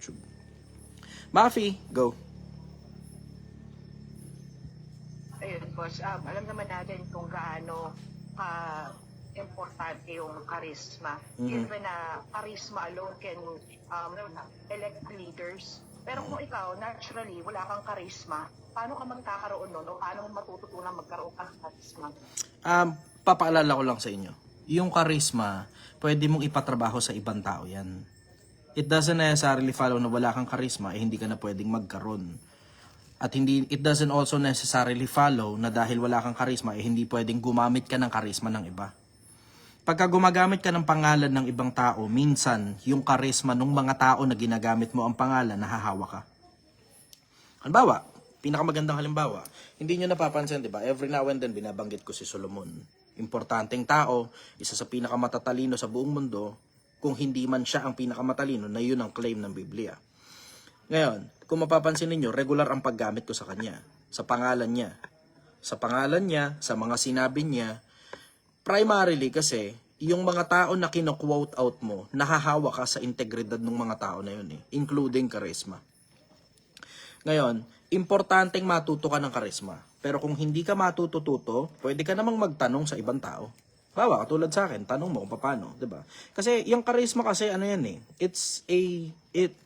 YouTube. Mafi, go. Ayun, boss. Alam naman natin kung gaano importante yung charisma. Even na charisma alone can elect leaders. Pero kung ikaw, naturally, wala kang charisma, paano ka magkakaroon nun o paano mo matututunan magkaroon ka ng charisma? Papaalala ko lang sa inyo. Yung charisma, pwede mong ipatrabaho sa ibang tao yan. It doesn't necessarily follow na wala kang charisma, hindi ka na pwedeng magkaroon. At it doesn't also necessarily follow na dahil wala kang charisma, hindi pwedeng gumamit ka ng charisma ng iba. Pagka gumagamit ka ng pangalan ng ibang tao, minsan yung charisma ng mga tao na ginagamit mo ang pangalan, nahahawa ka. Halimbawa, pinakamagandang halimbawa, hindi nyo napapansin, di ba? Every now and then, binabanggit ko si Solomon. Importanteng tao, isa sa pinakamatatalino sa buong mundo, kung hindi man siya ang pinakamatalino, na yun ang claim ng Biblia. Ngayon, kung mapapansin ninyo, regular ang paggamit ko sa kanya, sa pangalan niya. Sa pangalan niya, sa mga sinabi niya, primarily kasi, yung mga tao na kino-quote out mo, nahahawa ka sa integridad ng mga tao na yun, including charisma. Ngayon, importanteng matuto ka ng charisma. Pero kung hindi ka matututo, pwede ka namang magtanong sa ibang tao. Bawa, katulad sa akin, tanong mo kung paano, 'di ba? Kasi yung charisma kasi ano yan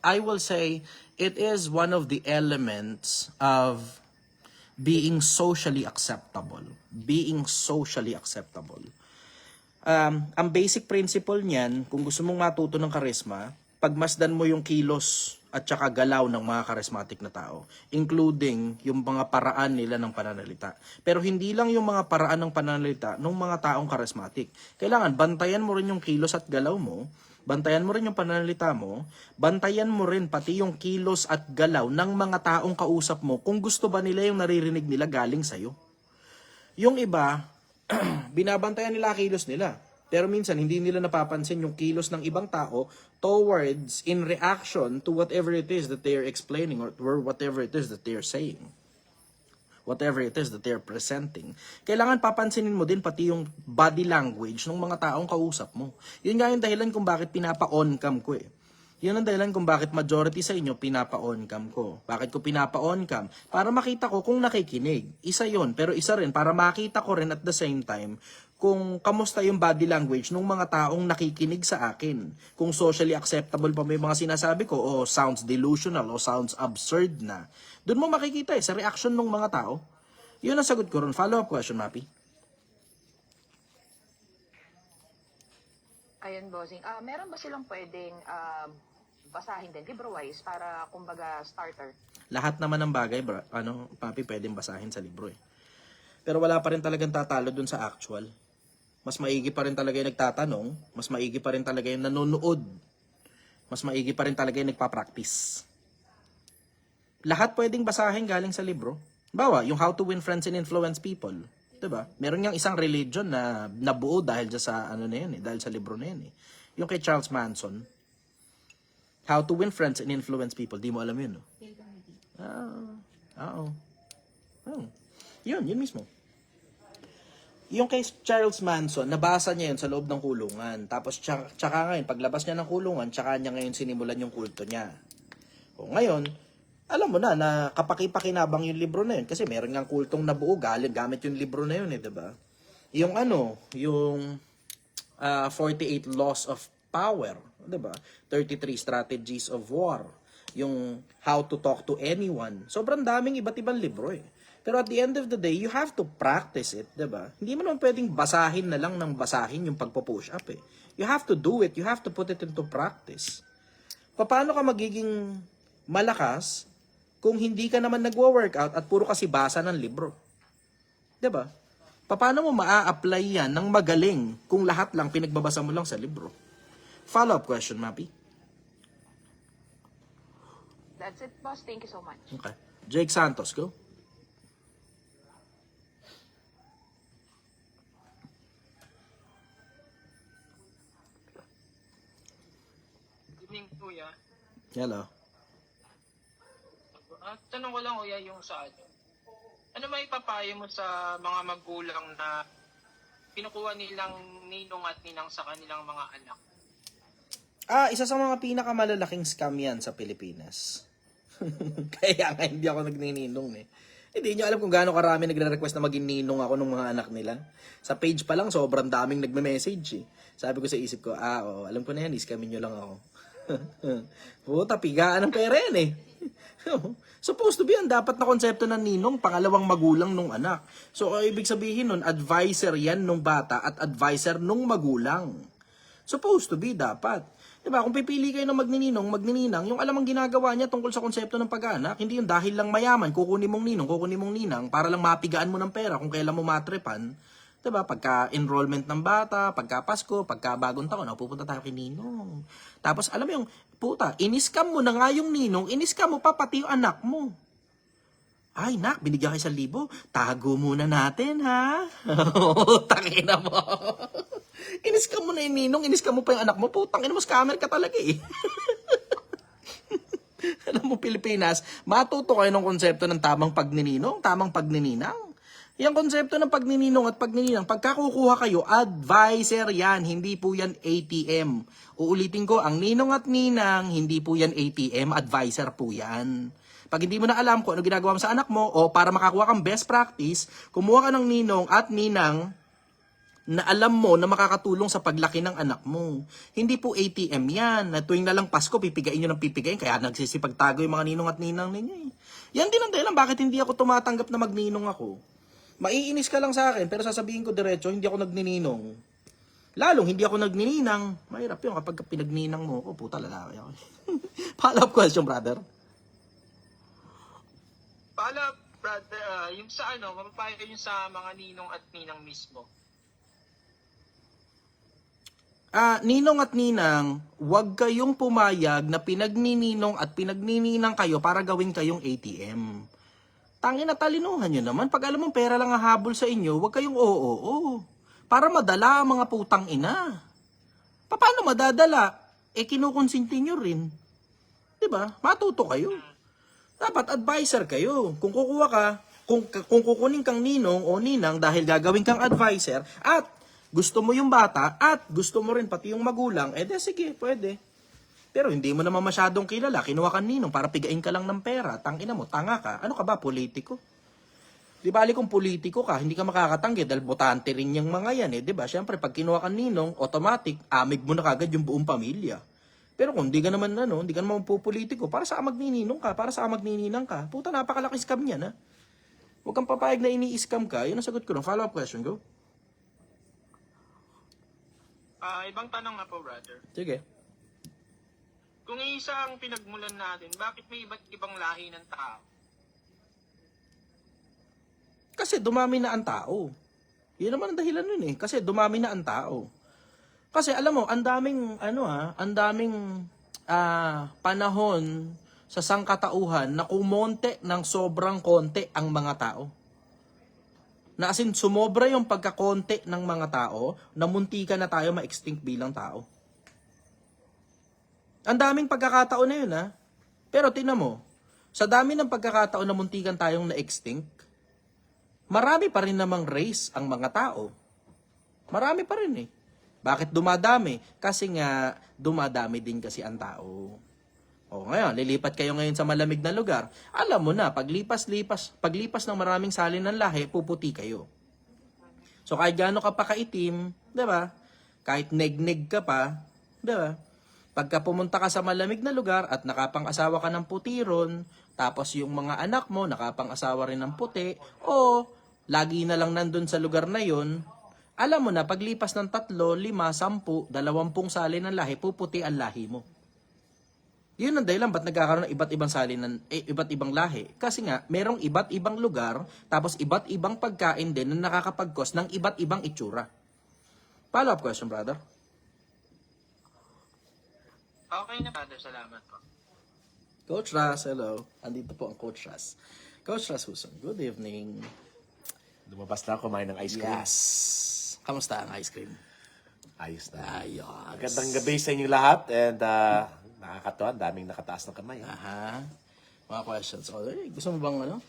I will say it is one of the elements of being socially acceptable. Being socially acceptable. Ang basic principle niyan, kung gusto mong matuto ng charisma, pagmasdan mo yung kilos at saka galaw ng mga charismatic na tao, including yung mga paraan nila ng pananalita. Pero hindi lang yung mga paraan ng pananalita ng mga taong charismatic. Kailangan bantayan mo rin yung kilos at galaw mo, bantayan mo rin yung pananalita mo, bantayan mo rin pati yung kilos at galaw ng mga taong kausap mo kung gusto ba nila yung naririnig nila galing sa'yo. Yung iba, binabantayan nila kilos nila. Pero minsan, hindi nila napapansin yung kilos ng ibang tao towards, in reaction to whatever it is that they are explaining or whatever it is that they are saying. Whatever it is that they are presenting. Kailangan papansinin mo din pati yung body language ng mga taong kausap mo. Yun nga yung dahilan kung bakit pinapa-on cam ko Yun ang dahilan kung bakit majority sa inyo pinapa-on cam ko. Bakit ko pinapa-on cam? Para makita ko kung nakikinig. Isa yon, pero isa rin para makita ko rin at the same time kung kamusta yung body language ng mga taong nakikinig sa akin. Kung socially acceptable pa may mga sinasabi ko o sounds delusional o sounds absurd na. Doon mo makikita sa reaction ng mga tao. Yun ang sagot ko ron. Follow-up question, Mapi. Ayun, bossing. Meron ba silang pwedeng basahin din, libro-wise, para kumbaga starter? Lahat naman ng bagay, Papi, pwedeng basahin sa libro Pero wala pa rin talagang tatalo dun sa actual. Mas maigi pa rin talaga yung nagtatanong, mas maigi pa rin talaga yung nanonood, mas maigi pa rin talaga yung nagpa-practice. Lahat pwedeng basahin galing sa libro. Bawa, yung How to Win Friends and Influence People. Diba? Meron yung isang religion na nabuo dahil sa dahil sa libro na yun Yung kay Charles Manson, How to Win Friends and Influence People. Di mo alam yun, no? Yun mismo. Yung kay Charles Manson, nabasa niya yun sa loob ng kulungan. Tapos, tsaka ngayon, paglabas niya ng kulungan, tsaka niya ngayon sinimulan yung kulto niya. O ngayon, alam mo na kapaki-pakinabang yung libro na yun. Kasi meron nga kultong nabuo, gamit yung libro na yun, diba? Yung 48 Laws of Power, diba? 33 Strategies of War. Yung How to Talk to Anyone. Sobrang daming iba't ibang libro Pero at the end of the day, you have to practice it, diba? Hindi mo naman pwedeng basahin na lang ng basahin yung pagpo-push up You have to do it. You have to put it into practice. Paano ka magiging malakas kung hindi ka naman nagwo-workout at puro kasi basa ng libro? Diba? Paano mo maa-apply yan ng magaling kung lahat lang pinagbabasa mo lang sa libro? Follow-up question, Mapi. That's it, boss. Thank you so much. Okay. Jake Santos, go. Evening, kuya. Hello. Tanong ko lang, kuya, yung sa ano may papayo mo sa mga magulang na kinukuha nilang ninong at ninang sa kanilang mga anak? Isa sa mga pinakamalalaking scam yan sa Pilipinas. Kaya nga hindi ako nagnininong eh. Hindi nyo alam kung gaano karami nagre-request na maging ninong ako ng mga anak nila. Sa page pa lang, sobrang daming nagme-message eh. Sabi ko sa isip ko, alam ko na yan, iskamin nyo lang ako. Puta, pigaan ng pera yan eh. Supposed to be yan, dapat na konsepto ng ninong, pangalawang magulang nung anak. So, ibig sabihin nun, advisor yan nung bata at advisor nung magulang. Supposed to be, dapat. Diba, kung pipili kayo ng magnininang, yung alam ang ginagawa niya tungkol sa konsepto ng pag-anak, hindi yung dahil lang mayaman, kukunin mong ninang, para lang mapigaan mo ng pera kung kailan mo matrepan. Diba, pagka enrollment ng bata, pagka Pasko, pagka bagong taon, pupunta tayo kay ninong. Tapos, alam mo yung, puta, iniskam mo na nga yung ninong, iniskam mo pa pati yung anak mo. Ay, nak, binigyan kayo 1,000. Tago muna natin, ha? Tangina mo. Iniskam mo na yung ninong, iniskam mo pa yung anak mo. Putang ina mo, scammer ka talaga eh. Alam mo, Pilipinas, matuto kayo ng konsepto ng tamang pagnininong, tamang pagnininang. Yung konsepto ng pagnininong at pagnininang, pagkakukuha kayo, advisor yan, hindi po yan ATM. Uulitin ko, ang ninong at ninang, hindi po yan ATM, advisor po yan. Pag hindi mo na alam kung ano ginagawa mo sa anak mo, o para makakuha kang best practice, kumuha ka ng ninong at ninang na alam mo na makakatulong sa paglaki ng anak mo. Hindi po ATM yan, na tuwing na lang Pasko, pipigain nyo ng pipigain, kaya nagsisipagtago yung mga ninong at ninang ninyo eh. Yan din ang dahilan bakit hindi ako tumatanggap na magninong ako. Maiinis ka lang sa akin, pero sasabihin ko diretso, hindi ako nagnininong. Lalong hindi ako nagnininang. Mahirap yun kapag pinagninang mo ako, puta lalaki ako. Follow-up question, brother. Brother, yung sa mapapayo yung sa mga ninong at ninang mismo. Ninong at ninang, huwag kayong pumayag na pinagnininong at pinagnininang kayo para gawin kayong ATM. Tangin na talinuhan nyo naman. Pag alam mong pera lang ang habol sa inyo, huwag kayong oo. Para madala ang mga putang ina. Paano madadala? Kinukonsinti nyo rin. Diba? Matuto kayo. Dapat advisor kayo. Kung kukuha ka, kung kukunin kang ninong o ninang dahil gagawin kang advisor at gusto mo yung bata at gusto mo rin pati yung magulang, sige, pwede. Pero hindi mo naman masyadong kilala, kinuha ka ninong para pigain ka lang ng pera. Tangina mo, tanga ka. Ano ka ba, politiko? Di bali kung politiko ka, hindi ka makakatanggi dahil botante rin yung mga yan eh. Di ba? Siyempre, pag kinuha ka ninong, automatic, amig mo na kagad yung buong pamilya. Pero kung hindi ka naman hindi ka naman pupolitiko, para sa magnininong ka, para sa magnininang ka, puta napakalaki scam yan ha. Huwag kang papayag na ini-scam ka, yun ang sagot ko ng follow-up question, go. Ibang tanong na po, brother. Sige. Kung isa ang pinagmulan natin, bakit may iba't ibang lahi ng tao? Kasi dumami na ang tao. Yun naman ang dahilan nun eh. Kasi dumami na ang tao. Kasi alam mo, ang daming panahon sa sangkatauhan na kumonte ng sobrang konti ang mga tao. Na as in, sumobra yung pagkakonte ng mga tao, na muntika na tayo ma-extinct bilang tao. Ang daming pagkakataon na yun ha. Pero tingnan mo, sa dami ng pagkakataon na muntikan tayong na-extinct, marami pa rin namang race ang mga tao. Marami pa rin eh. Bakit dumadami? Kasi nga, dumadami din kasi ang tao. Ngayon, lilipat kayo ngayon sa malamig na lugar. Alam mo na, paglipas ng maraming salin ng lahi, puputi kayo. So, kahit gaano ka pa kaitim, diba? Kahit neg-neg ka pa, diba? Pagka pumunta ka sa malamig na lugar at nakapang-asawa ka ng puti ron, tapos yung mga anak mo nakapang-asawa rin ng puti, o lagi na lang nandun sa lugar na yon, alam mo na, paglipas ng 3, 5, 10, 20 sali ng lahi, puputi ang lahi mo. Yun ang dahilan ba't nagkakaroon ng iba't ibang sali iba't ibang lahi. Kasi nga, merong iba't ibang lugar, tapos iba't ibang pagkain din na nakakapag-cause ng iba't ibang itsura. Follow-up question, brother. Okay na, brother. Salamat po. Coach Ras, hello. Andito po ang Coach Ras. Coach Ras Huson, good evening. Lumabas na ako, kumain ng ice cream. Yes. Kamusta ang ice cream? Ayos na. Ayos. Magandang gabi sa inyong lahat and nakakatuwa, daming nakataas ng kamay. Aha. Mga questions. Gusto mo bang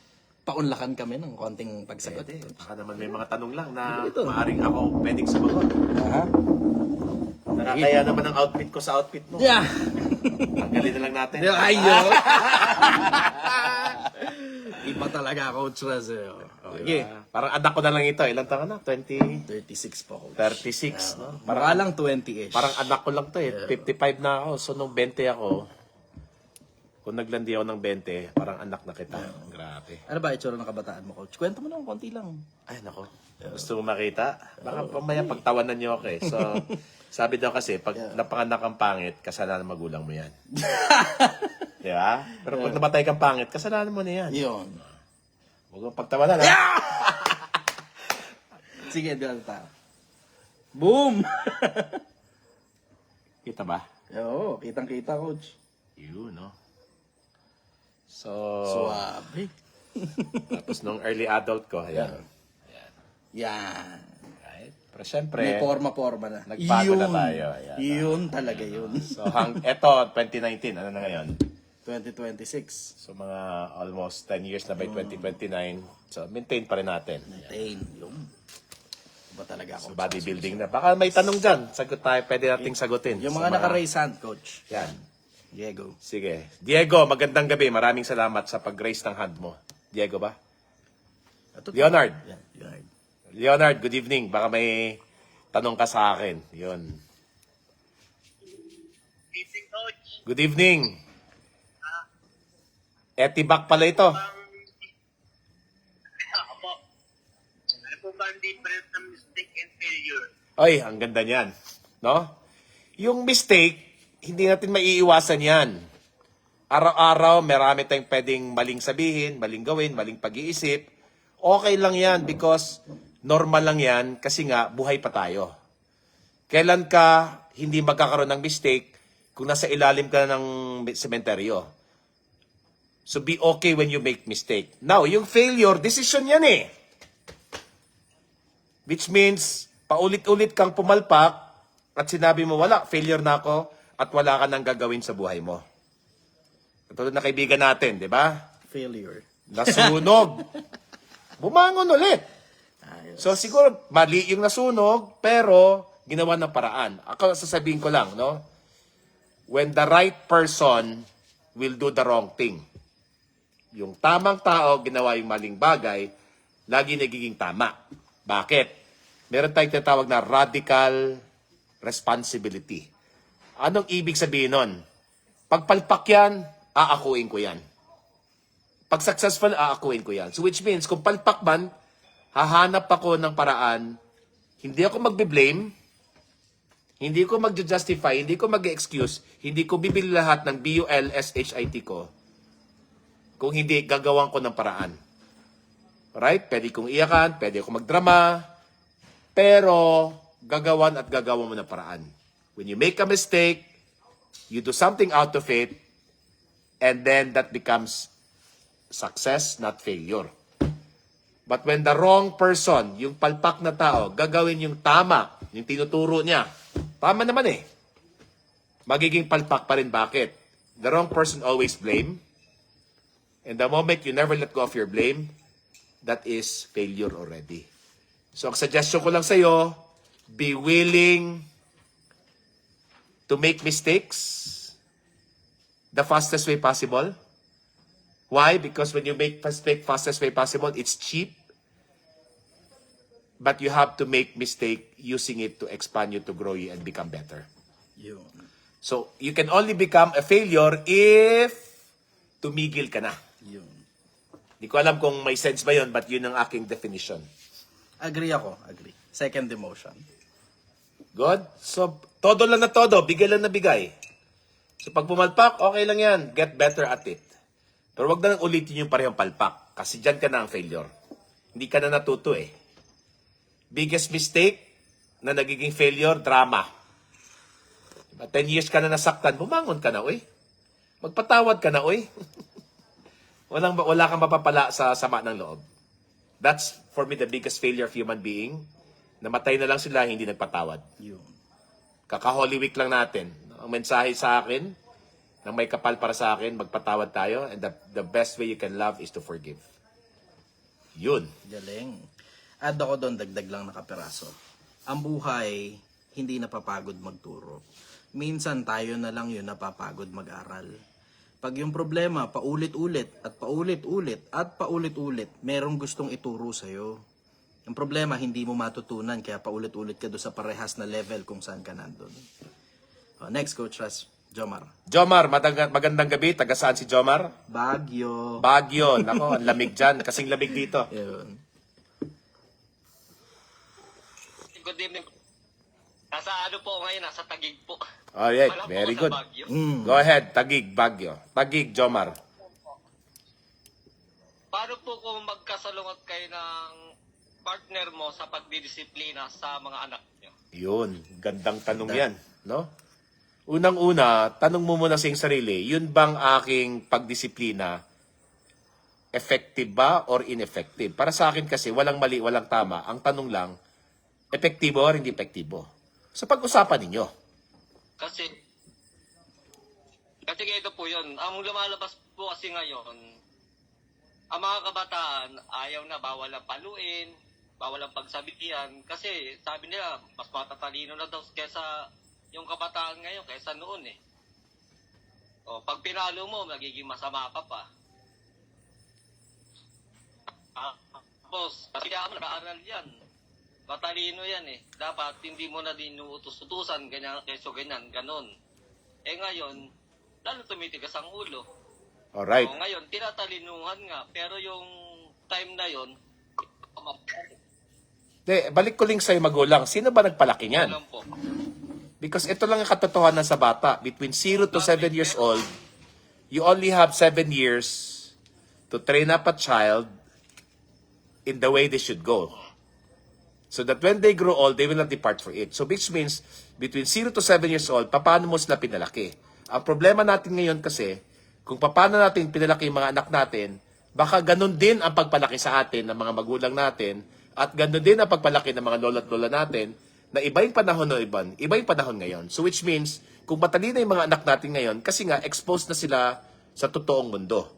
paunlakan kami ng konting pagsagot? Baka naman may mga tanong lang na Ito. maaaring ako pwedeng sumagot. Aha. Nakakaya naman ang outfit ko sa outfit mo. Yeah. Tanggalin na lang natin. Ayo. Iba talaga, Coach Razel. Okay. Parang anak ko na lang ito. Ilang taon na? 36 po, Coach. 36, no? Mukha lang 20-ish. Parang anak ko lang to eh. 55 na ako. So, nung 20 ako, kung naglandi ako ng 20, parang anak na kita. Grabe. Ano ba itsura ng kabataan mo, Coach? Kwento mo lang, konti lang. Ay, nako. Gusto mo makita? Baka pamaya pagtawanan niyo ako eh. So, sabi daw kasi, pag napanganak kang pangit, kasalanan ng magulang mo yan. Di ba? Pero pag namatay kang pangit, kasalanan mo na yan. Yun. Huwag mong pagtawanan, ha? Sige, dito tayo. Boom! Kita ba? Oo, kitang-kita, Coach. Yun, no? So, Suwabe. tapos nung early adult ko, ayan. Yan. Right? Pero syempre, May forma-forma na. nagbago na tayo. Ayan. Yun talaga yun. So, eto, 2019, ano na ngayon? 2026. So, mga almost 10 years na by 2029. So, maintain pa rin natin. Maintain. Yun. Iba talaga, So, Coach. bodybuilding na. Baka may tanong dyan. Sagot tayo. Pwede nating sagutin. Yung So, mga naka-raise hand, Coach. Yan. Diego. Sige. Diego, magandang gabi. Maraming salamat sa pag-raise ng hand mo. Diego ba? Ito, Leonard. Yan, Leonard. Leonard, good evening. Baka may tanong ka sa akin. Yun. Evening, Coach. Good evening. Etibak pala ito. Apo. Ano po ba ang difference ng mistake and failure? Ay, ang ganda niyan. No? Yung mistake, hindi natin maiiwasan yan. Araw-araw, marami tayong pwedeng maling sabihin, maling gawin, maling pag-iisip. Okay lang yan because normal lang yan kasi nga buhay pa tayo. Kailan ka hindi magkakaroon ng mistake kung nasa ilalim ka ng sementeryo? So be okay when you make mistake. Now, yung failure, decision yan eh. Which means, paulit-ulit kang pumalpak at sinabi mo, wala, failure na ako at wala ka nang gagawin sa buhay mo. Katulad na kaibigan natin, di ba? Failure. Nasunog. Bumangon ulit. Ayos. So siguro mali yung nasunog, pero ginawa ng paraan. Ako sasabihin ko lang, no? When the right person will do the wrong thing. Yung tamang tao, ginawa yung maling bagay, lagi nagiging tama. Bakit? Meron tayong tinatawag na radical responsibility. Anong ibig sabihin nun? Pagpalpak yan, aakuin ko yan. Pag successful, aakuin ko yan. So which means, kung palpak man, hahanap ako ng paraan, hindi ako magbe-blame, hindi ko mag-justify, hindi ko mag-excuse, hindi ko bibili lahat ng BULSHIT ko, kung hindi, gagawan ko ng paraan. Right? Pwede kong iyakan, pwede akong magdrama, pero gagawan at gagawan mo ng paraan. When you make a mistake, you do something out of it, and then that becomes success, not failure. But when the wrong person, yung palpak na tao, gagawin yung tama, yung tinuturo niya, tama naman eh. Magiging palpak pa rin. Bakit? The wrong person always blame. And the moment you never let go of your blame, that is failure already. So, ang suggestion ko lang sa'yo, be willing to make mistakes the fastest way possible. Why? Because when you make mistake fastest way possible, it's cheap. But you have to make mistake using it to expand you, to grow you, and become better. Yun. So, you can only become a failure if tumigil ka na. Yun. Hindi ko alam kung may sense ba yun, but yun ang aking definition. Agree ako. Agree. Second emotion. Good? So, todo lang na todo. Bigay lang na bigay. So, pag pumalpak, okay lang yan. Get better at it. Pero wag na lang ulitin yung parehong palpak. Kasi dyan ka na ang failure. Hindi ka na natuto eh. Biggest mistake na nagiging failure, drama. 10 years ka na nasaktan, bumangon ka na, uy. Magpatawad ka na, uy. Wala kang mapapala sa sama ng loob. That's, for me, the biggest failure of human being. Namatay na lang sila, hindi nagpatawad. Yun. Kaka-Holy Week lang natin. Ang mensahe sa akin, nang may kapal para sa akin, magpatawad tayo, and the best way you can love is to forgive. Yun. Galing. Add ako doon, dagdag lang na kapiraso. Ang buhay, hindi napapagod magturo. Minsan tayo na lang yun napapagod mag-aral. Pag yung problema, paulit-ulit at paulit-ulit at paulit-ulit, merong gustong ituro sa'yo. Ang problema, hindi mo matutunan, kaya paulit-ulit ka doon sa parehas na level kung saan ka nandun. Next, Coach Ras, Jomar. Jomar, magandang gabi. Taga saan si Jomar? Baguio. Baguio. Nako, ang lamig dyan. Kasing lamig dito. Yun. Good evening. Nasa ano po ngayon, nasa Taguig po. Alright, Wala po very ako good. sa Baguio. Go ahead, Taguig, Baguio. Taguig, Jomar. Paano po kung magkasalungat kayo ng partner mo sa pagdidisiplina sa mga anak niyo? Yun, gandang tanong yan, no? Unang-una, tanong mo muna sa iyong sarili, yun bang aking pagdisiplina effective ba or ineffective? Para sa akin kasi, walang mali, walang tama. Ang tanong lang, epektibo or hindi epektibo? Sa pag-usapan ninyo. Kasi ganito po yun. Ang lumalabas po kasi ngayon, ang mga kabataan, ayaw na, bawal ang paluin, bawal ang pagsabihan. Kasi sabi nila, mas matatalino na daw kesa yung kabataan ngayon, kaysa noon eh. O, pag pinalo mo, magiging masama ka pa. Tapos, kasi ako nag-aaral yan. Matalino yan eh. Dapat hindi mo na din utos-utusan, ganyan, keso ganyan, ganon. Eh ngayon, lalo tumitigas ang ulo. Alright. O, ngayon, tinatalinuhan nga. Pero yung time na yon, Balik ko lang sa'yo magulang. Sino ba nagpalaki niyan? alam po. Because ito lang ang katotohanan sa bata. Between 0 to 7 years old, you only have 7 years to train up a child in the way they should go. So that when they grow old, they will not depart for it. So which means, between 0 to 7 years old, paano mo sila pinalaki? Ang problema natin ngayon kasi, kung paano natin pinalaki yung mga anak natin, baka ganun din ang pagpalaki sa atin ng mga magulang natin, at ganun din ang pagpalaki ng mga lola't lola natin, na iba yung panahon o iba yung panahon ngayon. So which means, kung matalino yung mga anak natin ngayon, kasi nga, exposed na sila sa totoong mundo.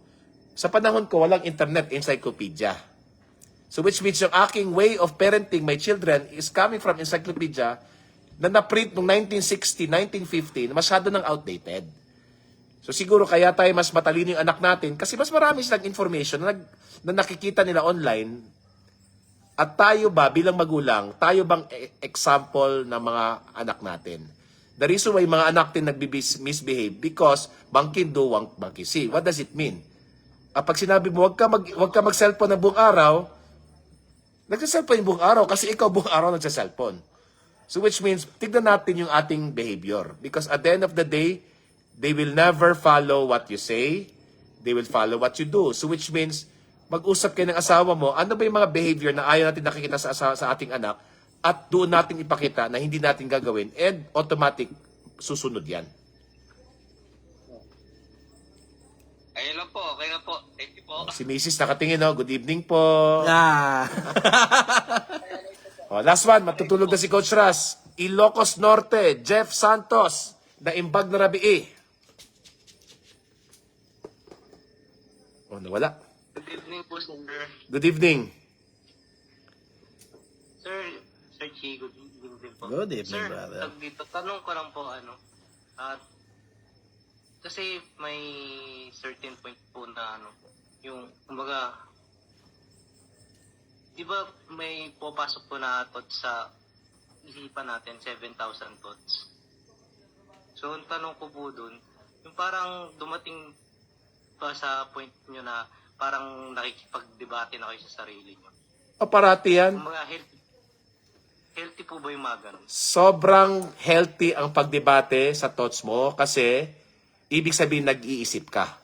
Sa panahon ko, walang internet, encyclopedia. So which means yung aking way of parenting my children is coming from encyclopedia na na-print noong 1960, 1950, na masyado nang outdated. So siguro kaya tayo mas matalino yung anak natin kasi mas marami silang information na nakikita nila online. At tayo ba bilang magulang, tayo bang example ng mga anak natin? The reason why mga anak natin nag-misbehave because monkey do, monkey see. What does it mean? Pag sinabi mo, wag ka mag-cellphone ng buong araw, nagsa-cellphone yung buong araw kasi ikaw buong araw nagsa-cellphone. So which means, tignan natin yung ating behavior. Because at the end of the day, they will never follow what you say. They will follow what you do. So which means, mag-usap kayo ng asawa mo, ano ba yung mga behavior na ayaw natin nakikita sa ating anak at doon natin ipakita na hindi natin gagawin and automatic susunod yan. Ayun lang po, okay na po. Thank you po. Si Mrs. nakatingin, no? Good evening po. Ah. Last one, matutulog na si Coach Ras. Ilocos Norte, Jeff Santos, na Imbag na Rabii. Nawala. Good evening po, sir. Good evening. Sir Chi, good evening din po. Good evening, sir, brother. Dito, tanong ko lang po, kasi may certain point po na, yung, kumbaga, di ba may pupasok po na thoughts sa isipan natin, 7,000 thoughts. So, ang tanong ko po dun, yung parang dumating pa sa point nyo na parang nakikipag-debate na kayo sa sarili nyo. Parati yan. Mga healthy po ba yung mga ganun? Sobrang healthy ang pagdebate sa thoughts mo kasi ibig sabihin nag-iisip ka.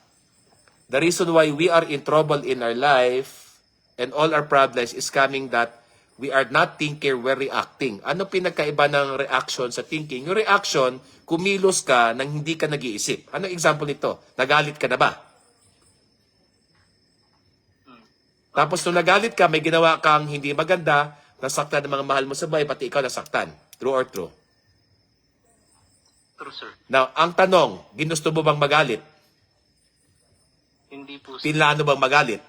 The reason why we are in trouble in our life and all our problems is coming that we are not thinking, we're reacting. Ano pinagkaiba ng reaction sa thinking? Yung reaction, kumilos ka nang hindi ka nag-iisip. Ano example nito? Nagalit ka na ba? Tapos nung nagalit ka, may ginawa kang hindi maganda, nasaktan ng mga mahal mo sa bahay, pati ikaw nasaktan. True or true? True, sir. Now, ang tanong, ginusto mo bang magalit? Hindi po, sir. Pinlano bang magalit?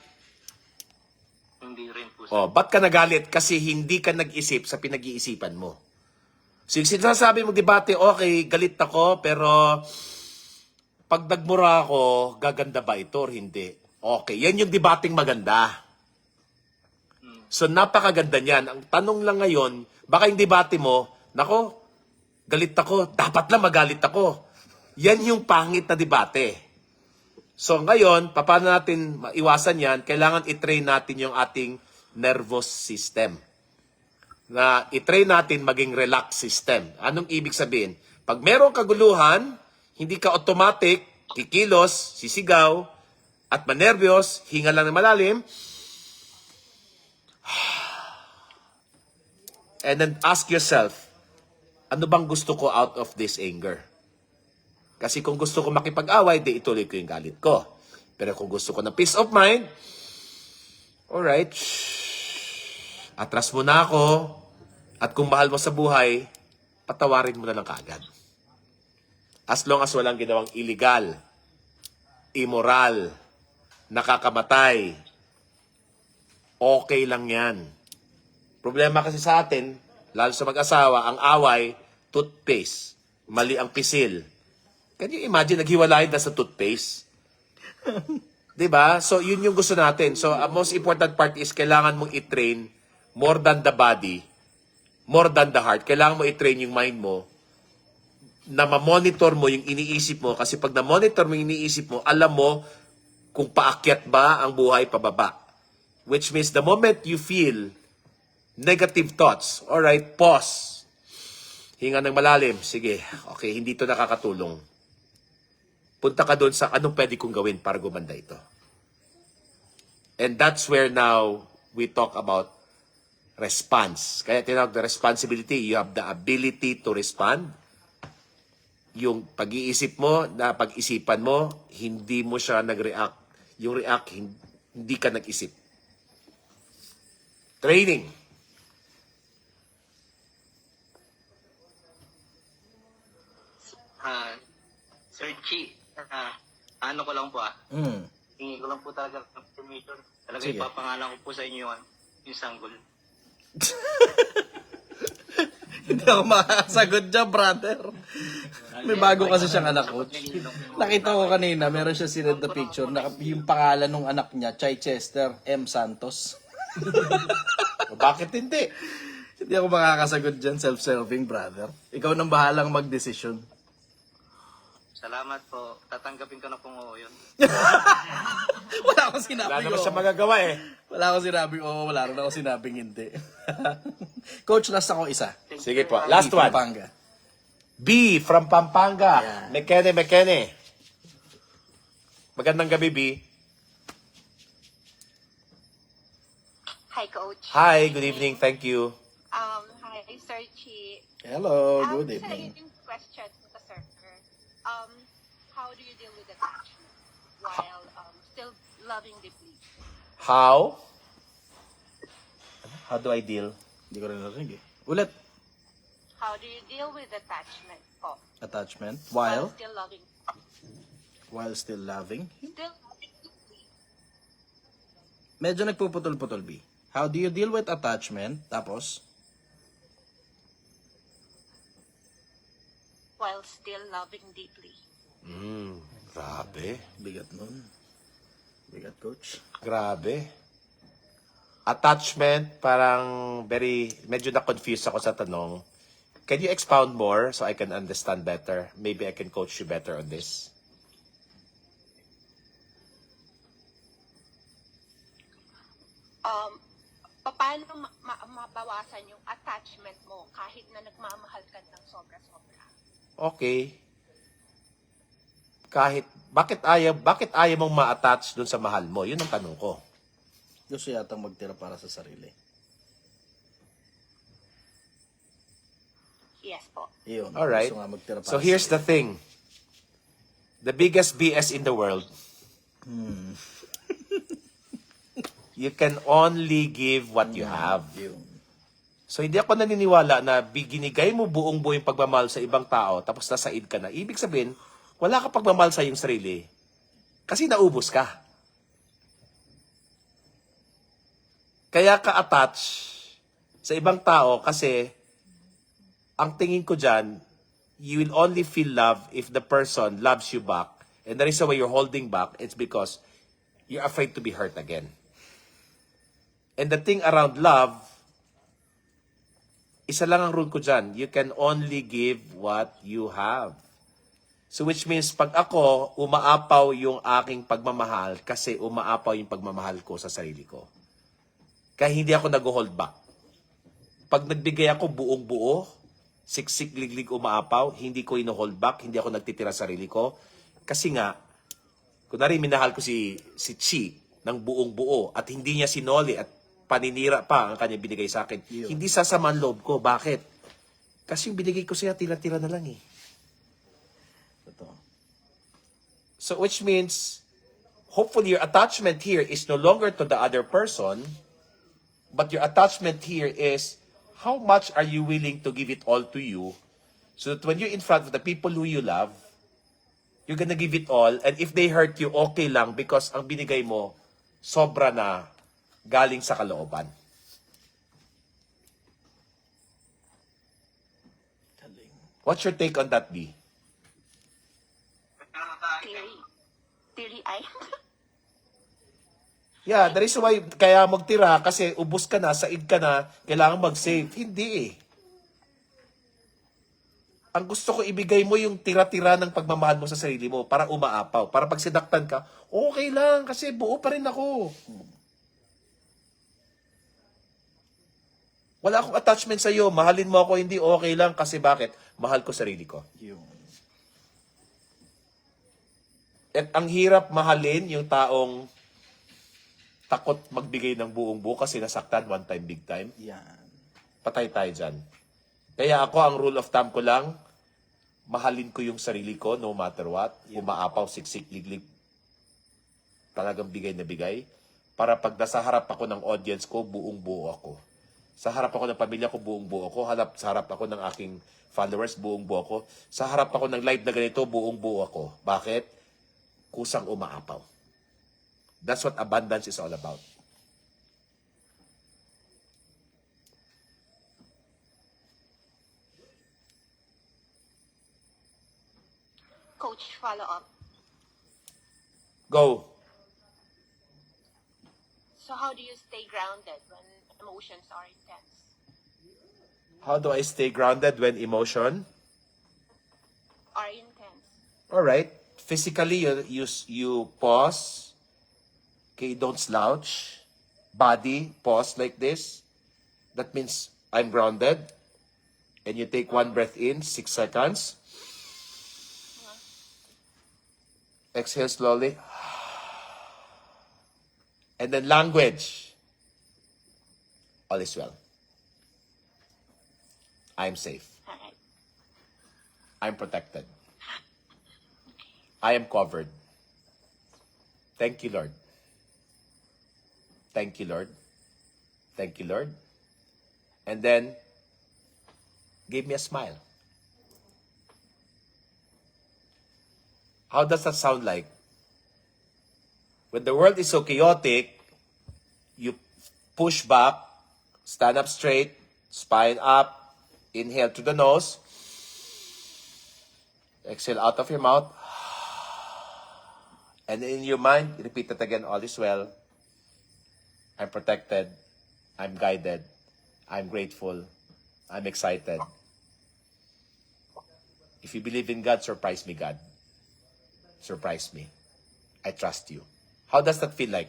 Hindi rin po, sir. Ba't ka nagalit? Kasi hindi ka nag-isip sa pinag-iisipan mo. So yung sinasabi mong debate, okay, galit ako, pero pag nagmura ako, gaganda ba ito or hindi? Okay, yan yung debating maganda. So napakaganda niyan. Ang tanong lang ngayon, baka yung debate mo, nako, galit ako, dapat lang magalit ako. Yan yung pangit na debate. So ngayon, paano natin maiwasan yan? Kailangan i-train natin yung ating nervous system. Na i-train natin maging relax system. Anong ibig sabihin? Pag merong kaguluhan, hindi ka automatic, kikilos, sisigaw, at manervyos, hinga lang ng malalim, and then ask yourself, ano bang gusto ko out of this anger? Kasi kung gusto ko makipag-away, di ituloy ko yung galit ko. Pero kung gusto ko ng peace of mind, alright, atras mo na ako, at kung mahal mo sa buhay, patawarin mo na lang kaagad. As long as walang ginawang illegal, immoral, nakakamatay, okay lang yan. Problema kasi sa atin, lalo sa mag-asawa, ang away, toothpaste. Mali ang pisil. Can you imagine, naghiwalay na sa toothpaste? Diba? So, yun yung gusto natin. So, ang most important part is kailangan mong i-train more than the body, more than the heart. Kailangan mo i-train yung mind mo na ma-monitor mo yung iniisip mo. Kasi pag na-monitor mo yung iniisip mo, alam mo kung paakyat ba ang buhay pababa. Which means the moment you feel negative thoughts, alright, pause. Hinga ng malalim. Sige, okay, hindi ito nakakatulong. Punta ka doon sa anong pwede kong gawin para gumanda ito. And that's where now we talk about response. Kaya tinawag na responsibility. You have the ability to respond. Yung pag-iisip mo, na pag-isipan mo, hindi mo siya nag-react. Yung react, hindi ka nag-isip. Training. Sir Chi, ano ko lang po Hmm. hingi ko lang po talaga ng permission. Talaga Sige. ipapangalan ko po sa inyo yung sanggol. Hindi ako makasagot dyan, brother. May bago kasi siyang anak, coach. Nakita ko kanina, meron siya sinend na picture, yung pangalan ng anak niya, Chichester M. Santos. Bakit hindi? Hindi ako makakasagot dyan, self-serving, brother. Ikaw nang bahalang mag-desisyon. Salamat po. Tatanggapin ko na po yun. Wala akong sinabi. Wala naman siya magagawa eh. Wala akong sinabing oo, wala rin ako sinabing hindi. Coach, last ako isa. Sige po, last one. Pampanga. B from Pampanga. Yeah. Mekene. Magandang gabi, B. Hi, Coach. Hi, good evening. Thank you. Hi, Sir Chi. Hello, good Sa evening. yung question ko, sir, how do you deal with attachment while still loving deeply? How? How do I deal? Hindi ko rin narinig eh. Ulit. How do you deal with attachment po Attachment. while While still loving still loving deeply. Medyo nagpuputol-putol, B. How do you deal with attachment? Tapos, while still loving deeply? Grabe. bigat nun. Bigat, coach. Grabe. Attachment, parang medyo na-confuse ako sa tanong. Can you expound more so I can understand better? Maybe I can coach you better on this. Paano mabawasan yung attachment mo kahit na nagmamahal ka ng sobra-sobra? Okay. Bakit ayaw mong ma-attach dun sa mahal mo? Yun ang tanong ko. Gusto yatang magtira para sa sarili. Yes po. Iyon. Alright. Gusto nga magtira para So sa here's the sarili. thing. The biggest BS in the world. You can only give what you have. Yun. So hindi ako naniniwala na ginigay mo buong buo yung pagmamahal sa ibang tao tapos nasaid ka na. Ibig sabihin, wala ka pagmamahal sa iyong sarili. Kasi naubos ka. Kaya ka attach sa ibang tao kasi ang tingin ko dyan, you will only feel love if the person loves you back. And the reason why you're holding back, it's because you're afraid to be hurt again. And the thing around love, isa lang ang rule ko dyan, you can only give what you have. So which means, pag ako, umaapaw yung aking pagmamahal kasi umaapaw yung pagmamahal ko sa sarili ko. Kaya hindi ako nag-hold back. Pag nagbigay ako buong buo, siksik, liglig, umaapaw, hindi ko ino-hold back, hindi ako nagtitira sa sarili ko. Kasi nga, kunwari minahal ko si Chi ng buong buo at hindi niya sinoli at paninira pa ang kanya binigay sa akin. Hindi sasama ang loob ko. Bakit? Kasi yung binigay ko siya, tira-tira na lang eh. Totoo. So which means, hopefully your attachment here is no longer to the other person, but your attachment here is, how much are you willing to give it all to you, so that when you're in front of the people who you love, you're gonna give it all, and if they hurt you, okay lang, because ang binigay mo, sobra na galing sa kalooban. Galing. What's your take on that, B? Teary-eye. Yeah, the reason why kaya magtira kasi ubos ka na, saig ka na, kailangan mag-save. Hindi eh. Ang gusto ko ibigay mo yung tira-tira ng pagmamahal mo sa sarili mo para umaapaw. Para pag sinaktan ka, okay lang kasi buo pa rin ako. Wala akong attachment sa iyo. Mahalin mo ako, hindi okay lang kasi bakit? Mahal ko sarili ko. Yung At ang hirap mahalin yung taong takot magbigay ng buong buo kasi nasaktan one time, big time. yan. Patay tayo dyan. Kaya ako, ang rule of thumb ko lang, mahalin ko yung sarili ko no matter what. Umaapaw, siksik, liglig. Talagang bigay na bigay. Para pag nasa harap ako ng audience ko, buong buo ako. Sa harap ako ng pamilya ko, buong buo ako. Sa harap ako ng aking followers, buong buo ako. Sa harap ako ng live na ganito, buong buo ako. Bakit? Kusang umaapaw. That's what abundance is all about. Coach, follow up. Go. So how do you stay grounded when emotions are intense? How do I stay grounded when emotion? Are intense. All right. Physically, you pause. Okay, don't slouch. Body, pause like this. That means I'm grounded. And you take one breath in, 6 seconds. Exhale slowly. And then language. All is well. I'm safe. All right. I'm protected. I am covered. Thank you, Lord. Thank you, Lord. Thank you, Lord. And then, give me a smile. How does that sound like? When the world is so chaotic, you push back, stand up straight, spine up, inhale through the nose, exhale out of your mouth, and in your mind, repeat it again, all is well. I'm protected. I'm guided. I'm grateful. I'm excited. If you believe in God, surprise me, God. Surprise me. I trust you. How does that feel like?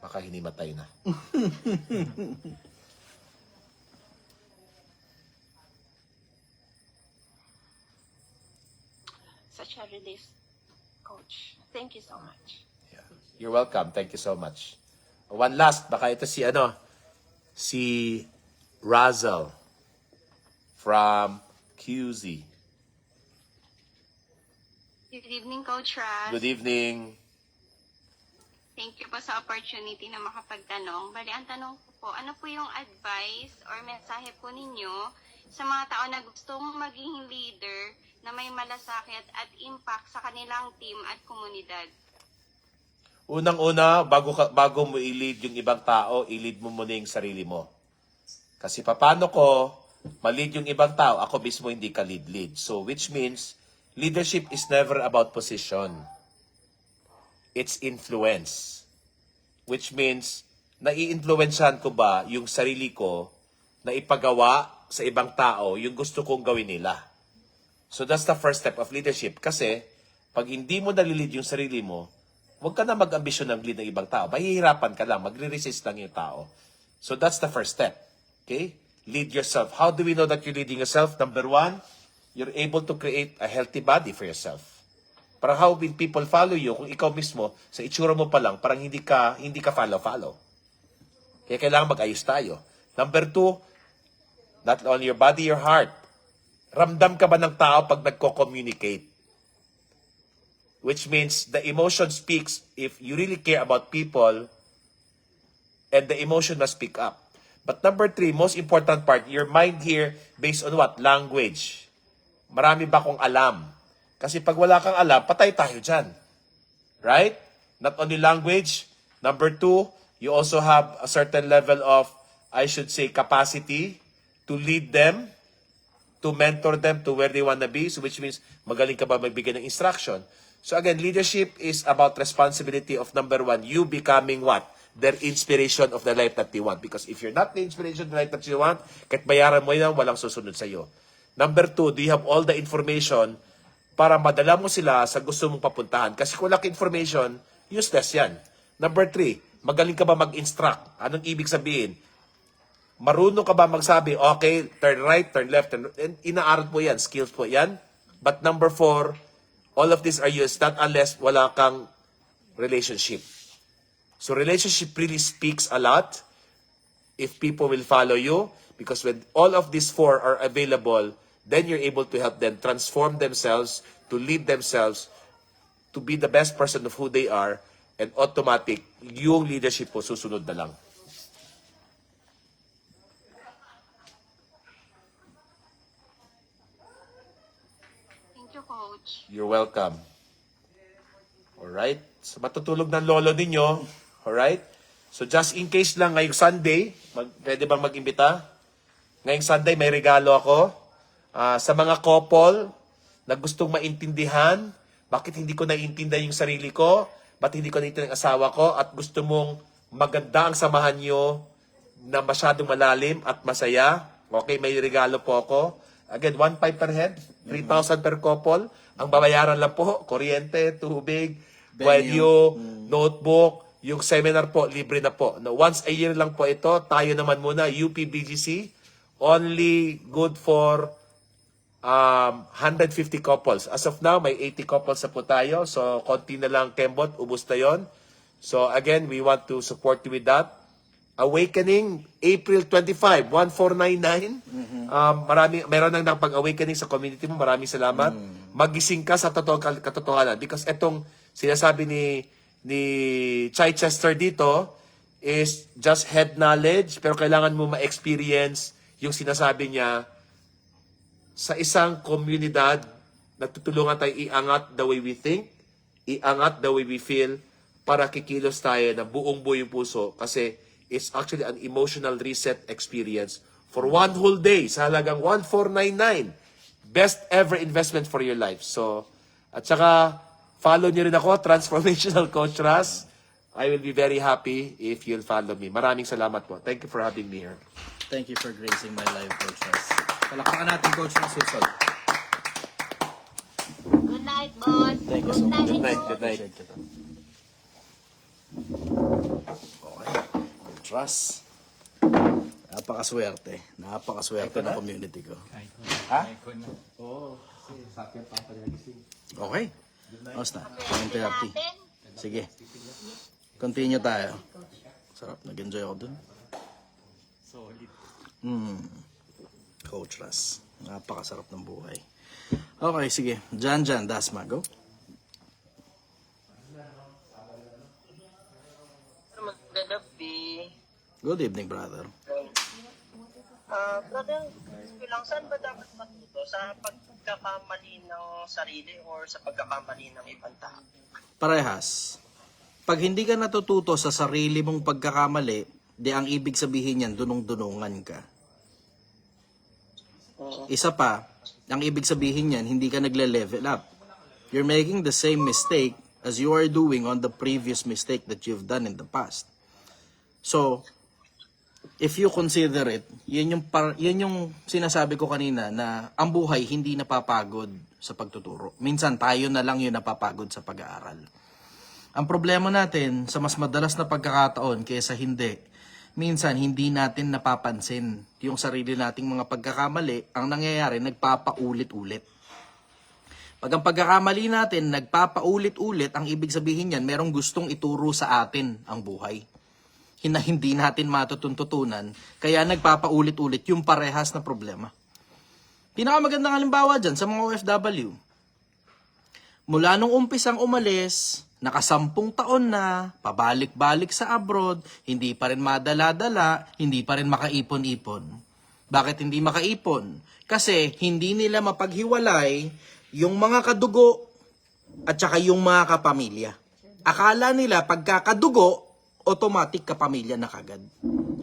Baka hinimatay na. Such a relief, Coach. Thank you so much. Yeah. You're welcome. Thank you so much. One last, baka ito si Razel from QZ. Good evening, Coach Raz. Good evening. Thank you po sa opportunity na makapagtanong. Bali, ang tanong ko po, ano po yung advice or mensahe po ninyo sa mga tao na gustong maging leader na may malasakit at impact sa kanilang team at komunidad? Unang-una, bago mo i-lead yung ibang tao, i-lead mo muna yung sarili mo. Kasi paano ko ma-lead yung ibang tao, ako mismo hindi ka lead. So, which means, leadership is never about position. It's influence. Which means, nai-influensyahan ko ba yung sarili ko na ipagawa sa ibang tao yung gusto kong gawin nila. So that's the first step of leadership. Kasi, pag hindi mo nalilid yung sarili mo, huwag ka na mag-ambisyon ng lead ng ibang tao. Mahihirapan ka lang, magre-resist lang yung tao. So that's the first step. Okay? Lead yourself. How do we know that you're leading yourself? Number one, you're able to create a healthy body for yourself. Parang how will people follow you kung ikaw mismo, sa itsura mo pa lang, parang hindi ka follow-follow. Kaya kailangan mag-ayos tayo. Number two, not only your body, your heart. Ramdam ka ba ng tao pag nagko-communicate? Which means the emotion speaks if you really care about people, and the emotion must speak up. But number three, most important part, your mind here based on what? Language. Marami ba kong alam? Kasi pag wala kang alam, patay tayo dyan. Right? Not only language. Number two, you also have a certain level of, I should say, capacity to lead them, to mentor them to where they want to be. So which means, magaling ka ba magbigay ng instruction? So again, leadership is about responsibility of number one, you becoming what? Their inspiration of the life that they want. Because if you're not the inspiration of the life that you want, kahit bayaran mo yan, walang susunod sa'yo. Number two, do you have all the information para madala mo sila sa gusto mong papuntahan? Kasi kung wala ka information, useless yan. Number three, magaling ka ba mag-instruct? Anong ibig sabihin? Marunong ka ba magsabi, okay, turn right, turn left, and inaaral po yan, skills po yan. But number four, all of these are used not unless wala kang relationship. So relationship really speaks a lot if people will follow you, because when all of these four are available, then you're able to help them transform themselves, to lead themselves, to be the best person of who they are, and automatic, yung leadership po susunod na lang. Thank you, Coach. You're welcome. Alright? So matutulog ng lolo ninyo. Alright? So just in case lang ngayong Sunday, pwede bang mag-imbita? Ngayong Sunday may regalo ako. Sa mga couple na gustong maintindihan, bakit hindi ko naiintindihan yung sarili ko, ba't hindi ko naiintindihan ang asawa ko, at gusto mong maganda ang samahan nyo na masyadong malalim at masaya. Okay, may regalo po ako. Again, 1,500 per head, 3,000 per couple. Ang babayaran lang po, kuryente, tubig, venue, notebook, yung seminar po, libre na po. No, once a year lang po ito. Tayo naman muna, UPBGC, only good for 150 couples. As of now, may 80 couples na po tayo. So, konti na lang, Kembot, ubus na yun. So, again, we want to support you with that. Awakening, April 25, 1499. Meron nang pag-awakening sa community mo. Maraming salamat. Magising ka sa totoong katotohanan. Because etong sinasabi ni Chichester dito is just head knowledge, pero kailangan mo ma-experience yung sinasabi niya sa isang komunidad. Nagtutulungan tayo iangat the way we think, iangat the way we feel, para kikilos tayo na buong buo yung puso. Kasi it's actually an emotional reset experience for one whole day sa halagang 1499. Best ever investment for your life. So, at saka, follow niyo rin ako, Transformational Coach Ras. I will be very happy if you'll follow me. Maraming salamat po. Thank you for having me here. Thank you for gracing my live, Coach Ras. Palakpakan natin, Coach Ras. Good night, boss. Thank you so much. Good night. Good night. Appreciate kita. Okay. Coach Ras. Napakaswerte. Napakaswerte ng community ko. Ha? Okay. Basta. 9:30. Sige. Continue tayo. Sarap. Nag-enjoy ako dun. Solid. Coach Ras. Napakasarap ng buhay. Okay, sige. Jan, Dasma, go. Magagabi. Good evening, brother. Brother, lang, saan ba dapat matuto? Sa pagkakamali ng sarili or sa pagkakamali ng ibang tao? Parehas. Pag hindi ka natututo sa sarili mong pagkakamali, di ang ibig sabihin yan, dunong-dunungan ka. Isa pa, ang ibig sabihin yan, hindi ka nagle-level up. You're making the same mistake as you are doing on the previous mistake that you've done in the past. So, if you consider it, yan yung sinasabi ko kanina na ang buhay hindi napapagod sa pagtuturo. Minsan tayo na lang yung napapagod sa pag-aaral. Ang problema natin sa mas madalas na pagkakataon kaysa hindi, minsan hindi natin napapansin yung sarili nating mga pagkakamali. Ang nangyayari, nagpapaulit-ulit. Pag ang pagkakamali natin nagpapaulit-ulit, ang ibig sabihin yan, merong gustong ituro sa atin ang buhay. Hindi natin matutuntutunan, kaya nagpapaulit-ulit yung parehas na problema. Pinakamagandang halimbawa dyan sa mga OFW. Mula nung umpisang umalis, nakasampung taon na, pabalik-balik sa abroad, hindi pa rin madala-dala, hindi pa rin makaipon-ipon. Bakit hindi makaipon? Kasi hindi nila mapaghiwalay yung mga kadugo at saka yung mga kapamilya. Akala nila pagkakadugo, automatic kapamilya na kagad.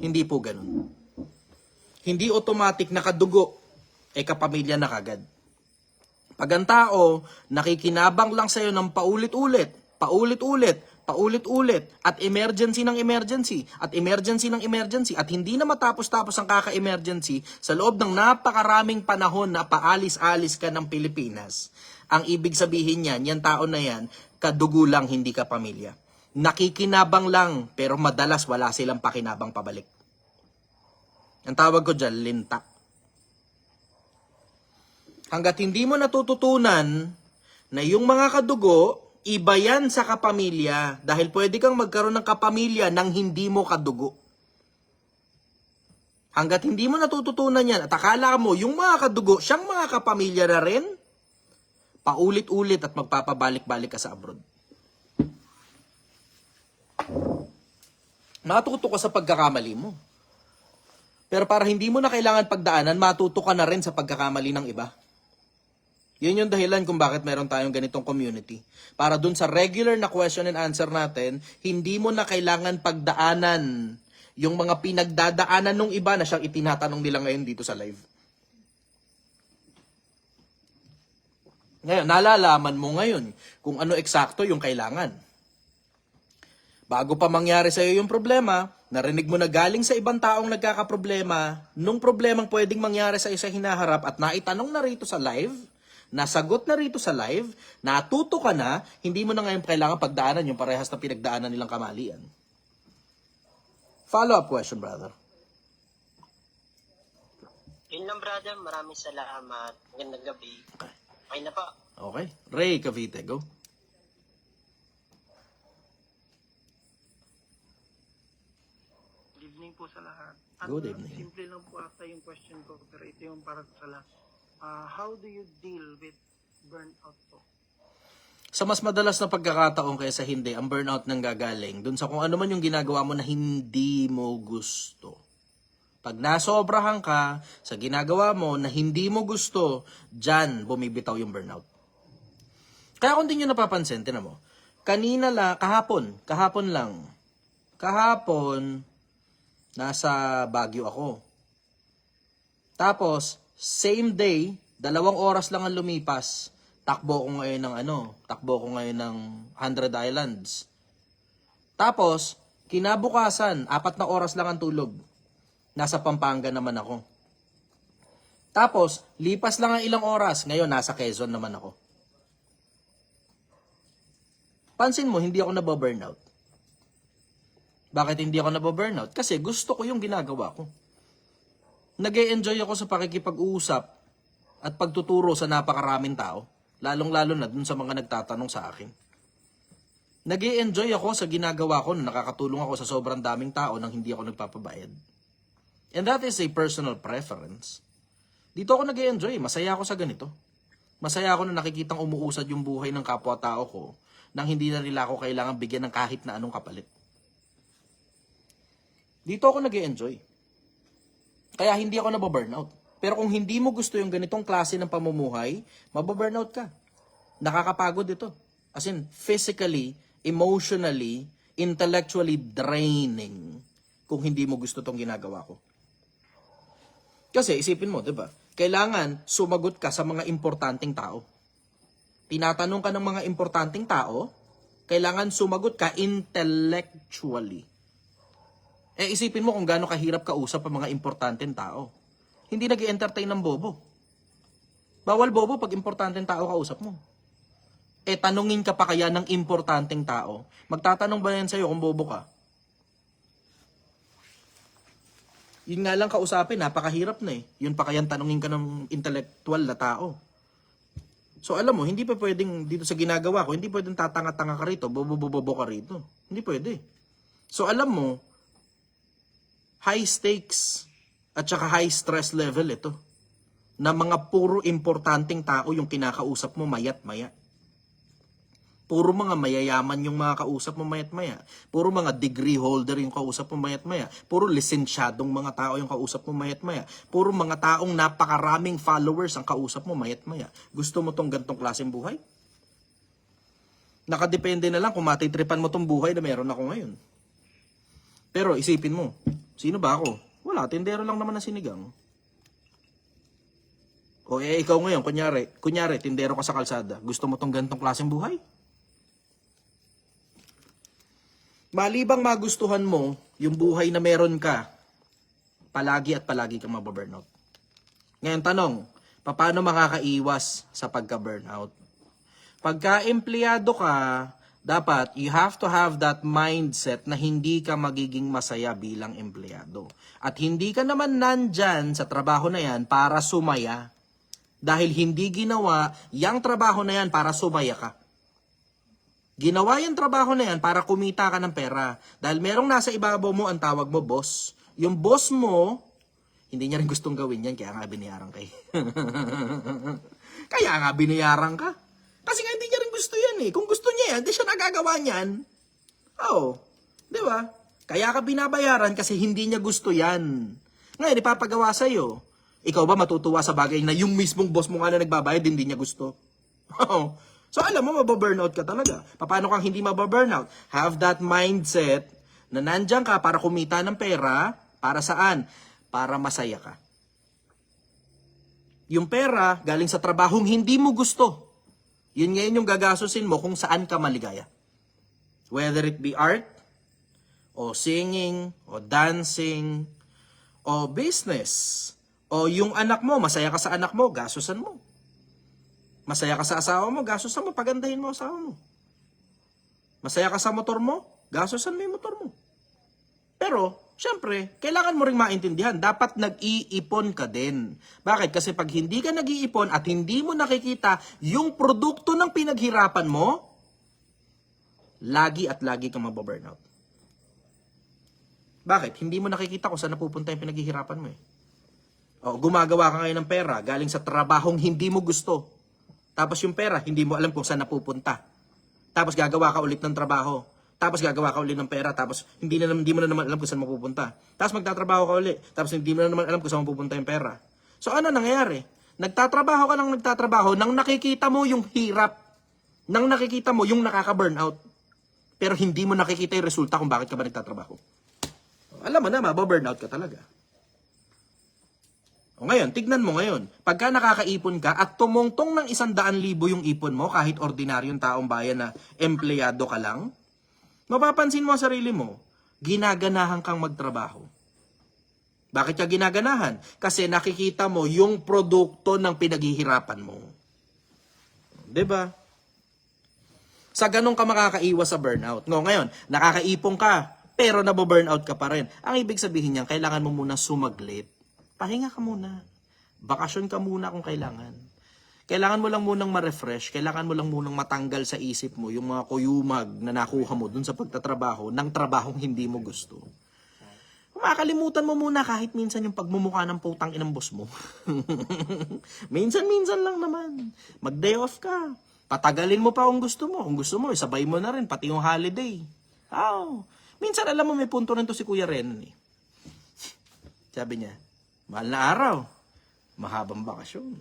Hindi po ganun. Hindi automatic na kadugo, kapamilya na kagad. Pag ang tao, nakikinabang lang sa'yo ng paulit-ulit, at emergency ng emergency, at emergency ng emergency, at hindi na matapos-tapos ang kaka-emergency sa loob ng napakaraming panahon na paalis-alis ka ng Pilipinas, ang ibig sabihin yan, yan tao na yan, kadugo lang, hindi ka pamilya. Nakikinabang lang, pero madalas wala silang pakinabang pabalik. Ang tawag ko dyan, linta. Hanggat hindi mo natututunan na yung mga kadugo, iba yan sa kapamilya dahil pwede kang magkaroon ng kapamilya nang hindi mo kadugo. Hanggat hindi mo natututunan yan at akala mo yung mga kadugo, siyang mga kapamilya na rin, paulit-ulit at magpapabalik-balik ka sa abroad. Matuto ka sa pagkakamali mo. Pero para hindi mo na kailangan pagdaanan, matuto ka na rin sa pagkakamali ng iba. Yun yung dahilan kung bakit meron tayong ganitong community. Para dun sa regular na question and answer natin, hindi mo na kailangan pagdaanan yung mga pinagdadaanan ng iba na siyang itinatanong nila ngayon dito sa live. Ngayon, nalalaman mo ngayon kung ano eksakto yung kailangan. Bago pa mangyari sa iyo yung problema, narinig mo na galing sa ibang taong nagkakaproblema, nung problemang pwedeng mangyari sa isa hinaharap at naitanong na rito sa live, nasagot na rito sa live, natuto ka na, hindi mo na ngayon kailangan pagdaanan yung parehas na pinagdaanan nilang kamalian. Follow-up question, brother. Yun lang, brother. Maraming salamat. Magandang gabi. Okay na pa. Okay. Ray Cavite, go. Good evening po sa lahat. Good evening. Simple lang po ata yung question ko, pero ito yung para sa last. How do you deal with burnout po? Sa mas madalas na pagkakataon kaysa hindi, ang burnout nang gagaling dun sa kung ano man yung ginagawa mo na hindi mo gusto. Pag nasobrahan ka sa ginagawa mo na hindi mo gusto, dyan bumibitaw yung burnout. Kaya kung di nyo napapansin, tinan mo, kanina lang, kahapon, nasa Baguio ako. Tapos, same day, 2 oras lang ang lumipas, takbo ko ngayon ng 100 Islands. Tapos, kinabukasan, 4 na oras lang ang tulog. Nasa Pampanga naman ako. Tapos, lipas lang ang ilang oras, ngayon nasa Quezon naman ako. Pansin mo, hindi ako nababurnout. Bakit hindi ako nababurnout? Kasi gusto ko yung ginagawa ko. Nag-e-enjoy ako sa pakikipag-uusap at pagtuturo sa napakaraming tao, lalong-lalo na dun sa mga nagtatanong sa akin. Nag-e-enjoy ako sa ginagawa ko na nakakatulong ako sa sobrang daming tao nang hindi ako nagpapabayad. And that is a personal preference. Dito ako nag-e-enjoy, masaya ako sa ganito. Masaya ako na nakikitang umuusad yung buhay ng kapwa-tao ko nang hindi na nila ako kailangan bigyan ng kahit na anong kapalit. Dito ako nag-e-enjoy. Kaya hindi ako nababurnout. Pero kung hindi mo gusto yung ganitong klase ng pamumuhay, mababurnout ka. Nakakapagod ito. As in, physically, emotionally, intellectually draining kung hindi mo gusto tong ginagawa ko. Kasi isipin mo, 'di ba? Kailangan sumagot ka sa mga importanteng tao. Tinatanong ka ng mga importanteng tao, kailangan sumagot ka intellectually. Isipin mo kung gaano kahirap kausap ang mga importanteng tao. Hindi nag-entertain ng bobo. Bawal bobo pag importanteng tao kausap mo. Tanungin ka pa kaya ng importanteng tao. Magtatanong ba yan sa'yo kung bobo ka? Yun nga lang kausapin, napakahirap na eh. Yun pa kayang tanungin ka ng intellectual na tao. So alam mo, hindi pa pwedeng dito sa ginagawa ko, hindi pwedeng tatanga-tanga ka rito, bobo-bobo ka rito. Hindi pwede. So alam mo, high stakes at saka high stress level ito. Na mga puro importanteng tao yung kinakausap mo mayat maya. Puro mga mayayaman yung mga kausap mo mayat-maya. Puro mga degree holder yung kausap mo mayat-maya. Puro lisensyadong mga tao yung kausap mo mayat-maya. Puro mga taong napakaraming followers ang kausap mo mayat-maya. Gusto mo tong gantong klaseng buhay? Nakadepende na lang kung matitripan mo tong buhay na meron ako ngayon. Pero isipin mo, sino ba ako? Wala, tindero lang naman ng sinigang. O ikaw ngayon, kunyari, tindero ka sa kalsada. Gusto mo tong gantong klaseng buhay? Malibang magustuhan mo yung buhay na meron ka, palagi at palagi kang mababurnout. Ngayon tanong, paano makakaiwas sa pagka-burnout? Pagka empleyado ka, dapat you have to have that mindset na hindi ka magiging masaya bilang empleyado. At hindi ka naman nandyan sa trabaho na yan para sumaya. Dahil hindi ginawa yung trabaho na yan para sumaya ka. Ginawa yung trabaho na yan para kumita ka ng pera. Dahil merong nasa ibabaw mo, ang tawag mo, boss. Yung boss mo, hindi niya rin gustong gawin yan, kaya nga binayaran ka. Kaya nga binayaran ka. Kasi nga hindi niya rin gusto yan eh. Kung gusto niya yan, di siya nagagawa niyan. Oo. Di ba? Kaya ka binabayaran kasi hindi niya gusto yan. Ngayon, ipapagawa sa'yo. Ikaw ba matutuwa sa bagay na yung mismong boss mo nga na nagbabayad, hindi niya gusto? Oo. So alam mo, mababurnout ka talaga. Paano kang hindi mababurnout? Have that mindset na nandyan ka para kumita ng pera. Para saan? Para masaya ka. Yung pera galing sa trabahong hindi mo gusto. Yun ngayon yung gagasusin mo kung saan ka maligaya. Whether it be art, o singing, o dancing, o business, o yung anak mo, masaya ka sa anak mo, gasusan mo. Masaya ka sa asawa mo, gastusan mo, pagandahin mo asawa mo. Masaya ka sa motor mo, gastusan mo yung motor mo. Pero, syempre, kailangan mo ring maintindihan, dapat nag-iipon ka din. Bakit? Kasi pag hindi ka nag-iipon at hindi mo nakikita yung produkto ng pinaghirapan mo, lagi at lagi kang mababurnout. Bakit? Hindi mo nakikita kung saan napupunta yung pinaghihirapan mo eh. O, gumagawa ka ngayon ng pera galing sa trabahong hindi mo gusto. Tapos yung pera, hindi mo alam kung saan napupunta. Tapos gagawa ka ulit ng trabaho. Tapos gagawa ka ulit ng pera. Tapos hindi mo na naman alam kung saan mapupunta. Tapos magtatrabaho ka ulit. Tapos hindi mo na naman alam kung saan mapupunta yung pera. So ano nangyayari? Nagtatrabaho ka ng nagtatrabaho nang nakikita mo yung hirap. Nang nakikita mo yung nakaka-burnout. Pero hindi mo nakikita yung resulta kung bakit ka ba nagtatrabaho. Alam mo na, mababurnout ka talaga. O ngayon, tignan mo ngayon, pagka nakakaipon ka at tumungtong ng 100,000 yung ipon mo, kahit ordinaryong taong bayan na empleyado ka lang, mapapansin mo sa sarili mo, ginaganahan kang magtrabaho. Bakit ka ginaganahan? Kasi nakikita mo yung produkto ng pinaghihirapan mo. 'Di ba? Sa ganun ka makakaiwas sa burnout. No, ngayon, nakakaipon ka, pero nababurnout ka pa rin. Ang ibig sabihin niyan, kailangan mo muna sumaglit. Pahinga ka muna. Bakasyon ka muna kung kailangan. Kailangan mo lang munang ma-refresh. Kailangan mo lang munang matanggal sa isip mo yung mga kuyumag na nakuha mo dun sa pagtatrabaho ng trabahong hindi mo gusto. Makakalimutan mo muna kahit minsan yung pagmumukha ng putang inang boss mo. Minsan-minsan lang naman. Mag-day off ka. Patagalin mo pa kung gusto mo. Kung gusto mo, isabay mo na rin pati yung holiday. Minsan alam mo may punto rin to si Kuya Ren. Sabi niya, Mahal na araw. Mahabang bakasyon.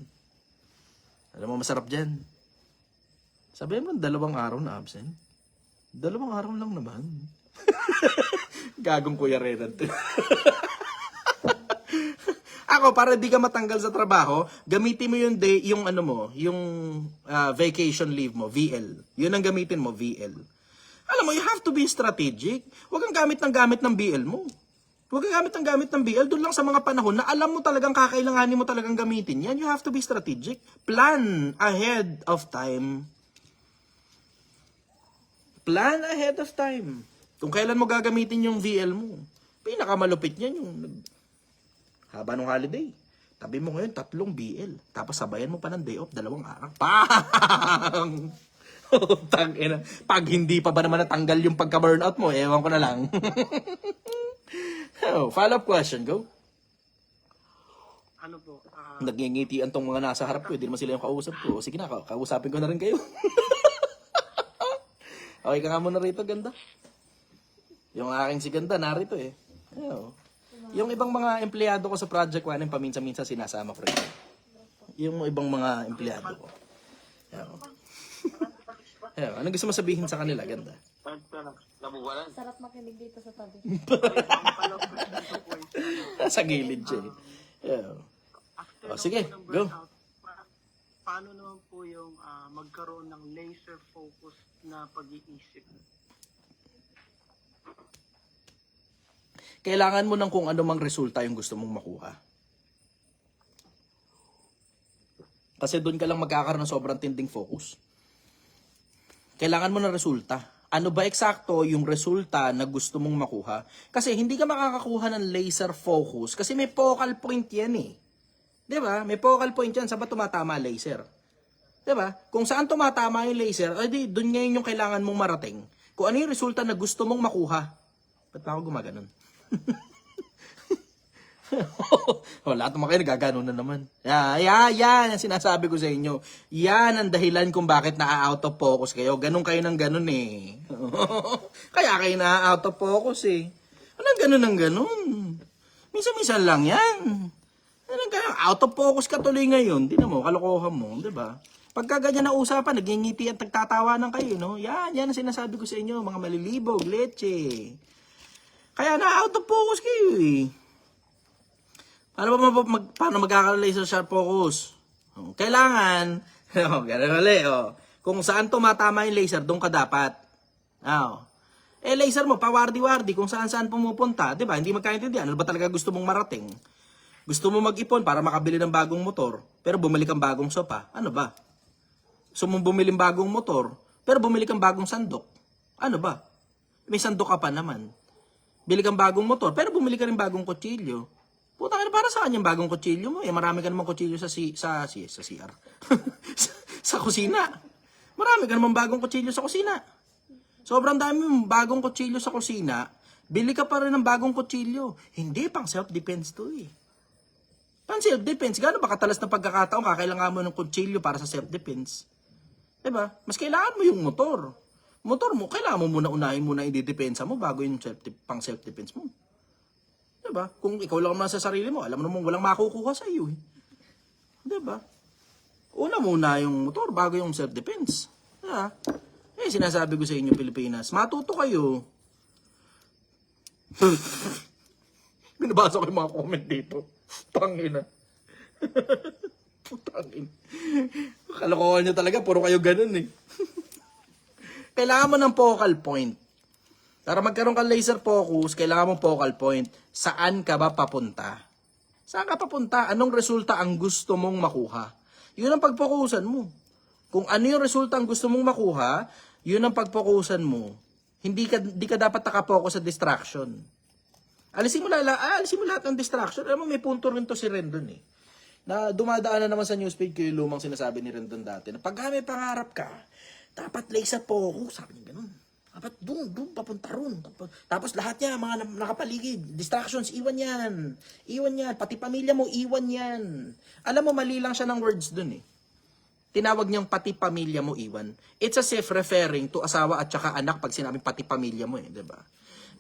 Alam mo masarap dyan? Sabihin mo, 2 araw na absent. 2 araw lang naman. Gagong Kuya Renan. Ako, para di ka matanggal sa trabaho, gamitin mo yung day, yung ano mo, yung vacation leave mo, VL. Yun ang gamitin mo, VL. Alam mo, you have to be strategic. Huwag kang gamit ng BL mo. Huwag kang gamit ng BL doon lang sa mga panahon na alam mo talagang kakailanganin mo talagang gamitin yan. You have to be strategic. Plan ahead of time. Plan ahead of time. Kung kailan mo gagamitin yung VL mo. Pinakamalupit niyan yung haba ng holiday. Tabi mo ngayon 3 BL. Tapos sabayan mo pa ng day off 2 araw. Pang! Tangina. Pag hindi pa ba naman natanggal yung pagka-burnout mo, ewan ko na lang. Follow-up question, go. Ano po? Nagngingitian tong mga nasa harap ko, hindi naman sila yung kausap ko. Sige na, kausapin ko na rin kayo. Okay ka nga muna rito, ganda. Yung aking si ganda, narito eh. Ayun. Yung ibang mga empleyado ko sa Project 1, paminsan-minsan sinasama ko rin. Yung ibang mga empleyado ko. Ayun. Anong gusto mo sabihin sa kanila, ganda? Sarap makinig dito sa tabi. Sa gilid siya eh. Yeah. Sige, go. Paano naman po yung magkaroon ng laser focus na pag-iisip? Kailangan mo ng kung ano mang resulta yung gusto mong makuha. Kasi doon ka lang magkakaroon ng sobrang tinding focus. Kailangan mo ng resulta. Ano ba eksakto yung resulta na gusto mong makuha? Kasi hindi ka makakakuha ng laser focus kasi may focal point yan eh. 'Di ba? May focal point yan. Saan ba tumatama laser? 'Di ba? Kung saan tumatama yung laser, edi doon ngayon yung kailangan mong marating. Kung ano yung resulta na gusto mong makuha. Ba't pa ako gumaganon? Lahat naman kayo nagaganon na naman. Yan ang sinasabi ko sa inyo. Yan ang dahilan kung bakit na-out of focus kayo. Ganun kayo ng ganun eh. Kaya kayo na-out of focus eh. Walang ganun ng ganun. Minsan-minsan lang yan. Out of focus ka tuloy ngayon. Di na mo, kalokohan mo. Diba? Pagka ganyan na usapan, nagingiti at nagtatawanan kayo. No? Yan ang sinasabi ko sa inyo. Mga malilibog, leche. Kaya na-out of focus kayo eh. Paano magkaka-laser sharp focus? Kailangan, ganun ulit, kung saan tumatama yung laser, doon ka dapat. Laser mo, pawardi-wardi, kung saan-saan pumupunta, di ba? Hindi magkaintindihan. Ano ba talaga gusto mong marating? Gusto mo mag-ipon para makabili ng bagong motor, pero bumili kang bagong sopa. Ano ba? Gusto mong bumili ng bagong motor, pero bumili kang bagong sandok. Ano ba? May sandok ka pa naman. Bili kang bagong motor, pero bumili ka rin bagong kutsilyo. Puta ka na, para saan yung bagong kutsilyo mo? Marami ka namang kutsilyo sa CR. sa kusina. Marami ka namang bagong kutsilyo sa kusina. Sobrang dami mong bagong kutsilyo sa kusina, bili ka pa rin ng bagong kutsilyo. Hindi, pang self-defense to eh. Pang self-defense, gano'n ba katalas na pagkakataon kakailangan mo ng kutsilyo para sa self-defense? Diba? Mas kailangan mo yung motor. Motor mo, kailangan mo muna unahin muna i-depensa mo bago yung pang self-defense mo. Diba? Kung ikaw lang naman sa sarili mo, alam mo naman walang makukuha sa iyo eh. Diba? Una muna yung motor bago yung self-defense. Diba? Sinasabi ko sa inyo Pilipinas, matuto kayo. Binabasa ko yung mga comment dito. Tangina. Putangin. Kalokohan nyo talaga, puro kayo ganun eh. Kailangan mo ng focal point. Para magkaroon ka laser focus, kailangan mo focal point. Saan ka ba papunta? Saan ka papunta? Anong resulta ang gusto mong makuha? Yun ang pagpokusan mo. Kung ano yung resulta ang gusto mong makuha, yun ang pagpokusan mo. Hindi ka dapat nakapokus sa distraction. Alisin mo lahat ng distraction. Alam mo, may punto rin to si Rendon eh. Na dumadaan na naman sa newspage ko yung lumang sinasabi ni Rendon dati. Na pag may pangarap ka, dapat laser focus. Sabi niya ganun. Dapat doon, papunta ron. Tapos lahat yan, mga nakapaligid, distractions, iwan yan. Pati pamilya mo, iwan yan. Alam mo, mali lang siya ng words dun eh. Tinawag niyang pati pamilya mo, iwan. It's as if referring to asawa at saka anak pag sinabing pati pamilya mo eh, diba?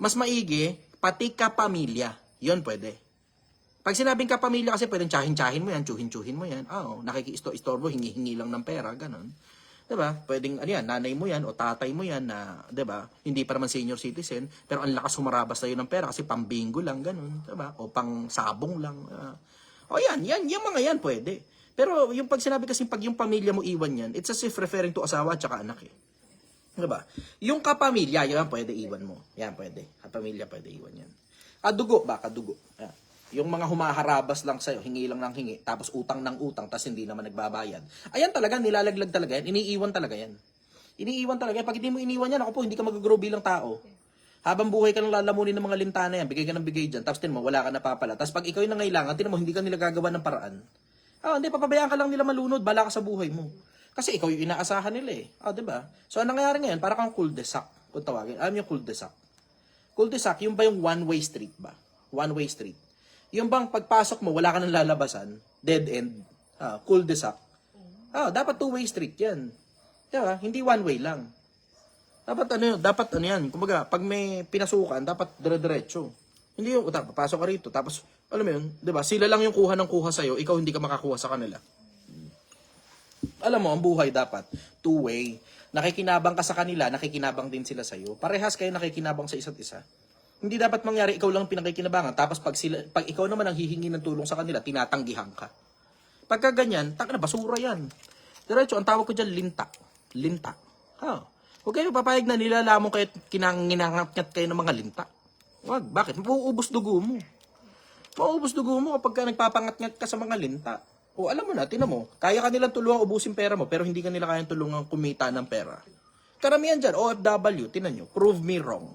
Mas maigi, pati ka pamilya. Yun pwede. Pag sinabing kapamilya kasi pwedeng tsahin-tsahin mo yan, tsuhin-tsuhin mo yan. Oo, nakiki-istorbo, hingi-hingi lang ng pera, ganun. 'Di ba? Pwedeng ano yan, nanay mo yan o tatay mo yan na, 'di ba? Hindi pa naman senior citizen, pero ang lakas humarabas sa'yo ng pera kasi pambingo lang ganun, 'di ba? O pang sabong lang. O yan, yung mga yan pwede. Pero yung pag sinabi kasi pag yung pamilya mo iwan yan, it's as if referring to asawa at saka anak eh. 'Di ba? Yung kapamilya, yan pwede iwan mo. Yan pwede. Kapamilya pwede iwan yan. Kadugo ba? Kadugo. Yan. Yung mga humaharabas lang sa'yo, hingi lang ng hingi, tapos utang ng utang, tapos hindi naman nagbabayad. Ayan talaga, nilalaglag talaga yan. Iniiwan talaga yan. Iniiwan talaga yan. Pag hindi mo iniwan yan, ako po, hindi ka mag-grow bilang tao. Habang buhay ka lang lalamunin ng mga lintana yan, bigay ka ng bigay dyan, tapos mo, wala ka napapala. Tapos pag ikaw yung nangailangan, tinan mo, hindi ka nila gagawa ng paraan. Hindi, papabayaan ka lang nila malunod, bala ka sa buhay mo. Kasi ikaw yung inaasahan nila eh. Diba? So, ang nangyayari ngayon, para kang cul-de-sac, kung tawagin. Alam yung cul-de-sac? Cul-de-sac, yung ba yung one-way street ba? One-way street. Yung bang pagpasok mo, wala ka nang lalabasan, dead end, cul-de-sac. Dapat two-way street yan. Diba? Hindi one-way lang. Dapat ano yan, kumbaga, pag may pinasukan, dapat dire-diretso. Hindi yung, papasok ka rito, tapos, alam mo yun, diba? Sila lang yung kuha ng kuha sa'yo, ikaw hindi ka makakuha sa kanila. Alam mo, ang buhay dapat, two-way. Nakikinabang ka sa kanila, nakikinabang din sila sa'yo. Parehas kayo nakikinabang sa isa't isa. Hindi dapat mangyari ikaw lang pinakikinabangan tapos pag ikaw naman ang hihingi ng tulong sa kanila, tinatanggihan ka. Pagka ganyan, basura yan. Diretso, ang tawag ko dyan, linta. Linta. Huwag kayo papayag na nilalamon kayo at kinanginangat kayo ng mga linta. Wag, bakit? Mauubos dugo mo. Mauubos dugo mo kapag ka nagpapangat-ngat ka sa mga linta. O alam mo na, tinan mo, kaya ka nilang tulungan ubusin pera mo pero hindi ka nila kayang tulungan kumita ng pera. Karamihan dyan, OFW, tinan nyo, prove me wrong.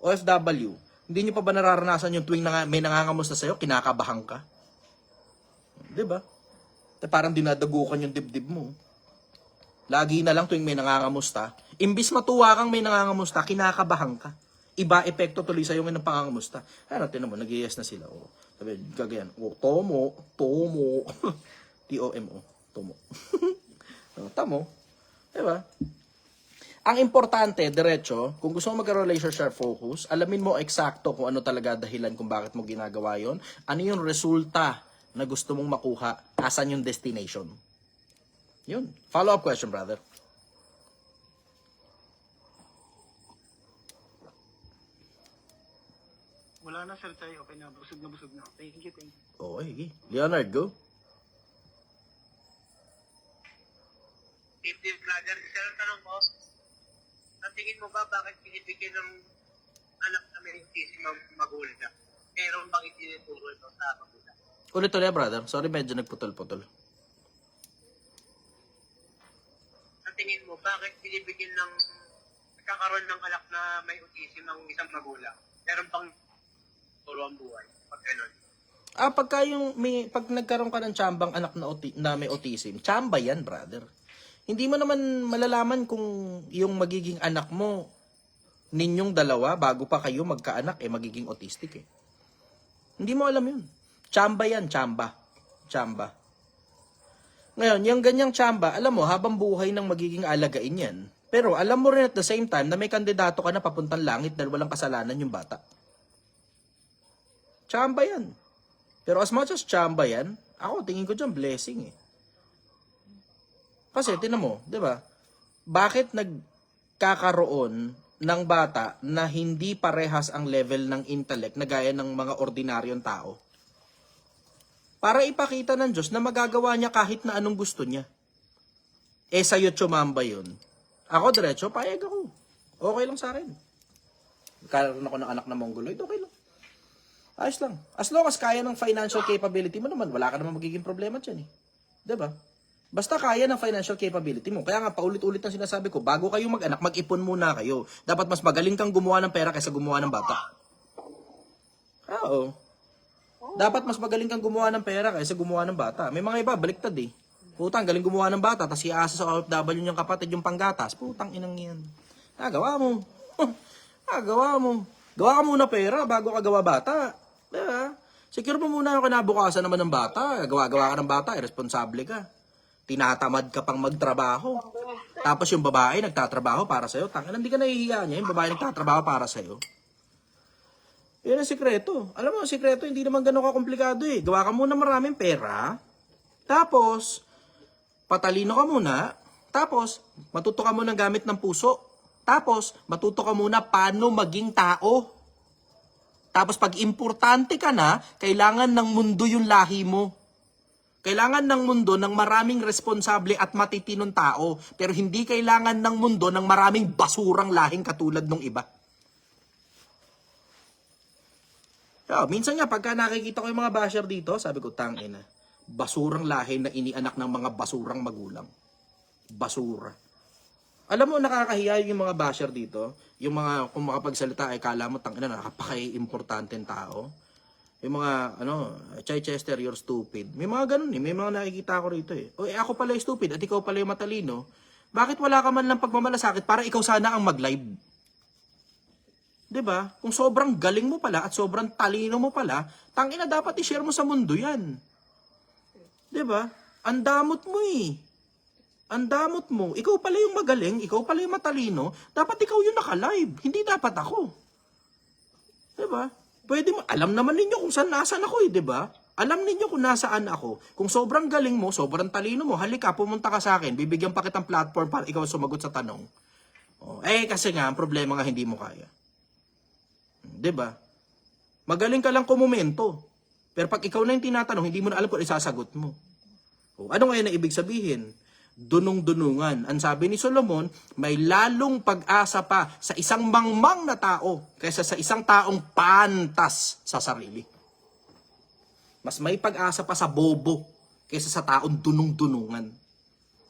OFW, hindi nyo pa ba nararanasan yung tuwing may nangangamusta sa'yo, kinakabahan ka? Diba? Parang dinadagukan yung dibdib mo. Lagi na lang tuwing may nangangamusta, imbis matuwa kang may nangangamusta, kinakabahan ka. Iba epekto tuloy sa'yo ng pangangamusta. Tinan mo, nag-yes na sila. Sabi, gagayan. Tomo. T-O-M-O. Tomo. Tamo. Diba? Ang importante, diretso, kung gusto mo mag-relationship focus, alamin mo eksakto kung ano talaga dahilan kung bakit mo ginagawa yon. Ano yung resulta na gusto mong makuha, asan yung destination. Yun. Follow-up question, brother. Wala na, sir, tayo. Okay na, busog na. Thank you. Okay. Leonard, go. If the vlogger, sir, tanong mo, ang tingin mo ba bakit pinibigyan ng anak na may autism ang magulang? Meron bang itinuturo ito sa magulang? Ulit, brother. Sorry, medyo nagputol-putol. Ang tingin mo, bakit binibigyan ng nagkakaroon ng anak na may autism ang isang magulang? Meron bang turo ang buhay? Pag gano'n. Pag nagkaroon ka ng tsambang anak na may autism, tsamba yan, brother. Hindi mo naman malalaman kung yung magiging anak mo, ninyong dalawa, bago pa kayo magkaanak, magiging autistic eh. Hindi mo alam yun. Tsamba yan, tsamba. Ngayon, yung ganyang tsamba, alam mo, habang buhay nang magiging alagain yan. Pero alam mo rin at the same time na may kandidato ka na papuntang langit dahil walang kasalanan yung bata. Tsamba yan. Pero as much as tsamba yan, ako tingin ko dyan blessing eh. Kasi tinan mo, 'di ba? Bakit nagkakaroon ng bata na hindi parehas ang level ng intellect na gaya ng mga ordinaryong tao? Para ipakita ng Diyos na magagawa niya kahit na anong gusto niya. Sa'yo tsumamba yun. Ako diretso, payag ako. Okay lang sa akin. Karoon ako ng anak na mongoloid, okay lang. Ayos lang. As long as kaya ng financial capability mo naman, wala ka naman magiging problema dyan eh. 'Di ba? Basta kaya ng financial capability mo. Kaya nga, paulit-ulit ang sinasabi ko, bago kayo mag-anak, mag-ipon muna kayo. Dapat mas magaling kang gumawa ng pera kaysa gumawa ng bata. Oo. Dapat mas magaling kang gumawa ng pera kaysa gumawa ng bata. May mga iba, baliktad eh. Putang, galing gumawa ng bata, tapos iasa sa OFW niyang kapatid yung panggatas. Putang inang yan. Gawa mo. Gawa ka muna pera bago ka gawa bata. Diba? Secure mo muna yung kinabukasan naman ng bata. Gawa ka ng bata, irresponsable ka. Tinatamad ka pang magtrabaho. Tapos yung babae nagtatrabaho para sa'yo. Tangina, hindi ka nahihiya niya. Yung babae nagtatrabaho para sa'yo. Yan ang sikreto. Alam mo, ang sikreto, hindi naman ganun kakomplikado eh. Gawa ka muna maraming pera, tapos, patalino ka muna, tapos, matuto ka muna gamit ng puso, tapos, matuto ka muna paano maging tao. Tapos, pag importante ka na, kailangan ng mundo yung lahi mo. Kailangan ng mundo ng maraming responsable at matitinong tao, pero hindi kailangan ng mundo ng maraming basurang lahing katulad ng iba. Minsan nga, pagka nakikita ko yung mga basher dito, sabi ko, tangina, basurang lahi na inianak ng mga basurang magulang. Basura. Alam mo, nakakahiya yung mga basher dito, yung mga, kung makapagsalita, ay kala mo, tangina, nakapaki-importanteng tao. Yung mga, Chichester, you're stupid. May mga ganun eh, may mga nakikita ko rito eh. O ako pala yung stupid at ikaw pala yung matalino. Bakit wala ka man lang pagmamalasakit para ikaw sana ang mag-live? 'Di ba? Kung sobrang galing mo pala at sobrang talino mo pala, tangina dapat i-share mo sa mundo 'yan. 'Di ba? Ang damot mo eh. Ang damot mo. Ikaw pala yung magaling, ikaw pala yung matalino, dapat ikaw yung naka-live, hindi dapat ako. 'Di ba? Pwede mo, alam naman ninyo kung nasaan ako eh, 'di ba? Alam ninyo kung nasaan ako. Kung sobrang galing mo, sobrang talino mo, halika, pumunta ka sa akin, bibigyan pa kitang platform para ikaw sumagot sa tanong. Kasi nga, ang problema nga hindi mo kaya. 'Di ba? Magaling ka lang kumomento. Pero pag ikaw na yung tinatanong, hindi mo na alam kung isasagot mo. Ano ngayon ang ibig sabihin? Dunong-dunungan. Ang sabi ni Solomon, may lalong pag-asa pa sa isang mangmang na tao kaysa sa isang taong pantas sa sarili. Mas may pag-asa pa sa bobo kaysa sa taong dunong-dunungan.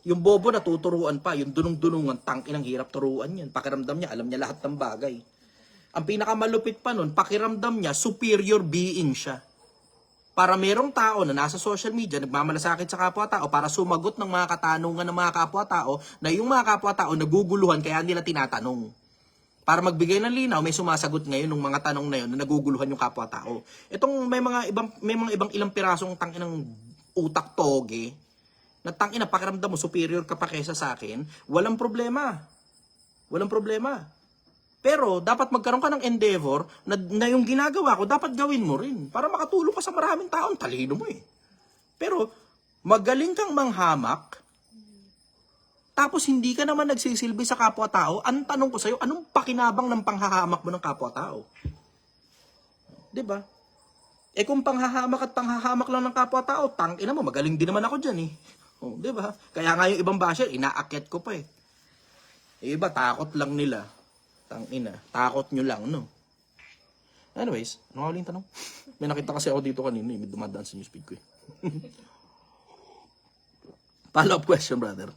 Yung bobo natuturuan pa, yung dunong-dunungan, tangin ang hirap turuan yan. Pakiramdam niya, alam niya lahat ng bagay. Ang pinakamalupit pa nun, pakiramdam niya, superior being siya. Para merong tao na nasa social media, nagmamalasakit sa kapwa-tao para sumagot ng mga katanungan ng mga kapwa-tao na yung mga kapwa-tao naguguluhan kaya nila tinatanong. Para magbigay ng linaw, may sumasagot ngayon ng mga tanong na yun na naguguluhan yung kapwa-tao. Itong may mga ibang ilang pirasong tanginang utak toge, na tangina pakiramdam mo superior ka pa kaysa sa akin, walang problema. Walang problema. Pero, dapat magkaroon ka ng endeavor na yung ginagawa ko, dapat gawin mo rin. Para makatulong ka sa maraming taon, talino mo eh. Pero, magaling kang manghamak, tapos hindi ka naman nagsisilbi sa kapwa-tao, ang tanong ko sa'yo, anong pakinabang ng panghahamak mo ng kapwa-tao? 'Di ba? Kung panghahamak at panghahamak lang ng kapwa-tao, tangina mo, magaling din naman ako dyan eh. 'Di ba? Kaya nga yung ibang basher, inaakyat ko pa eh. Iba, takot lang nila. Tangina, takot nyo lang, no? Anyways, ano nga ulit tanong? May nakita kasi ako dito kanina, may dumadaan sa newsfeed ko eh. Follow-up question, brother.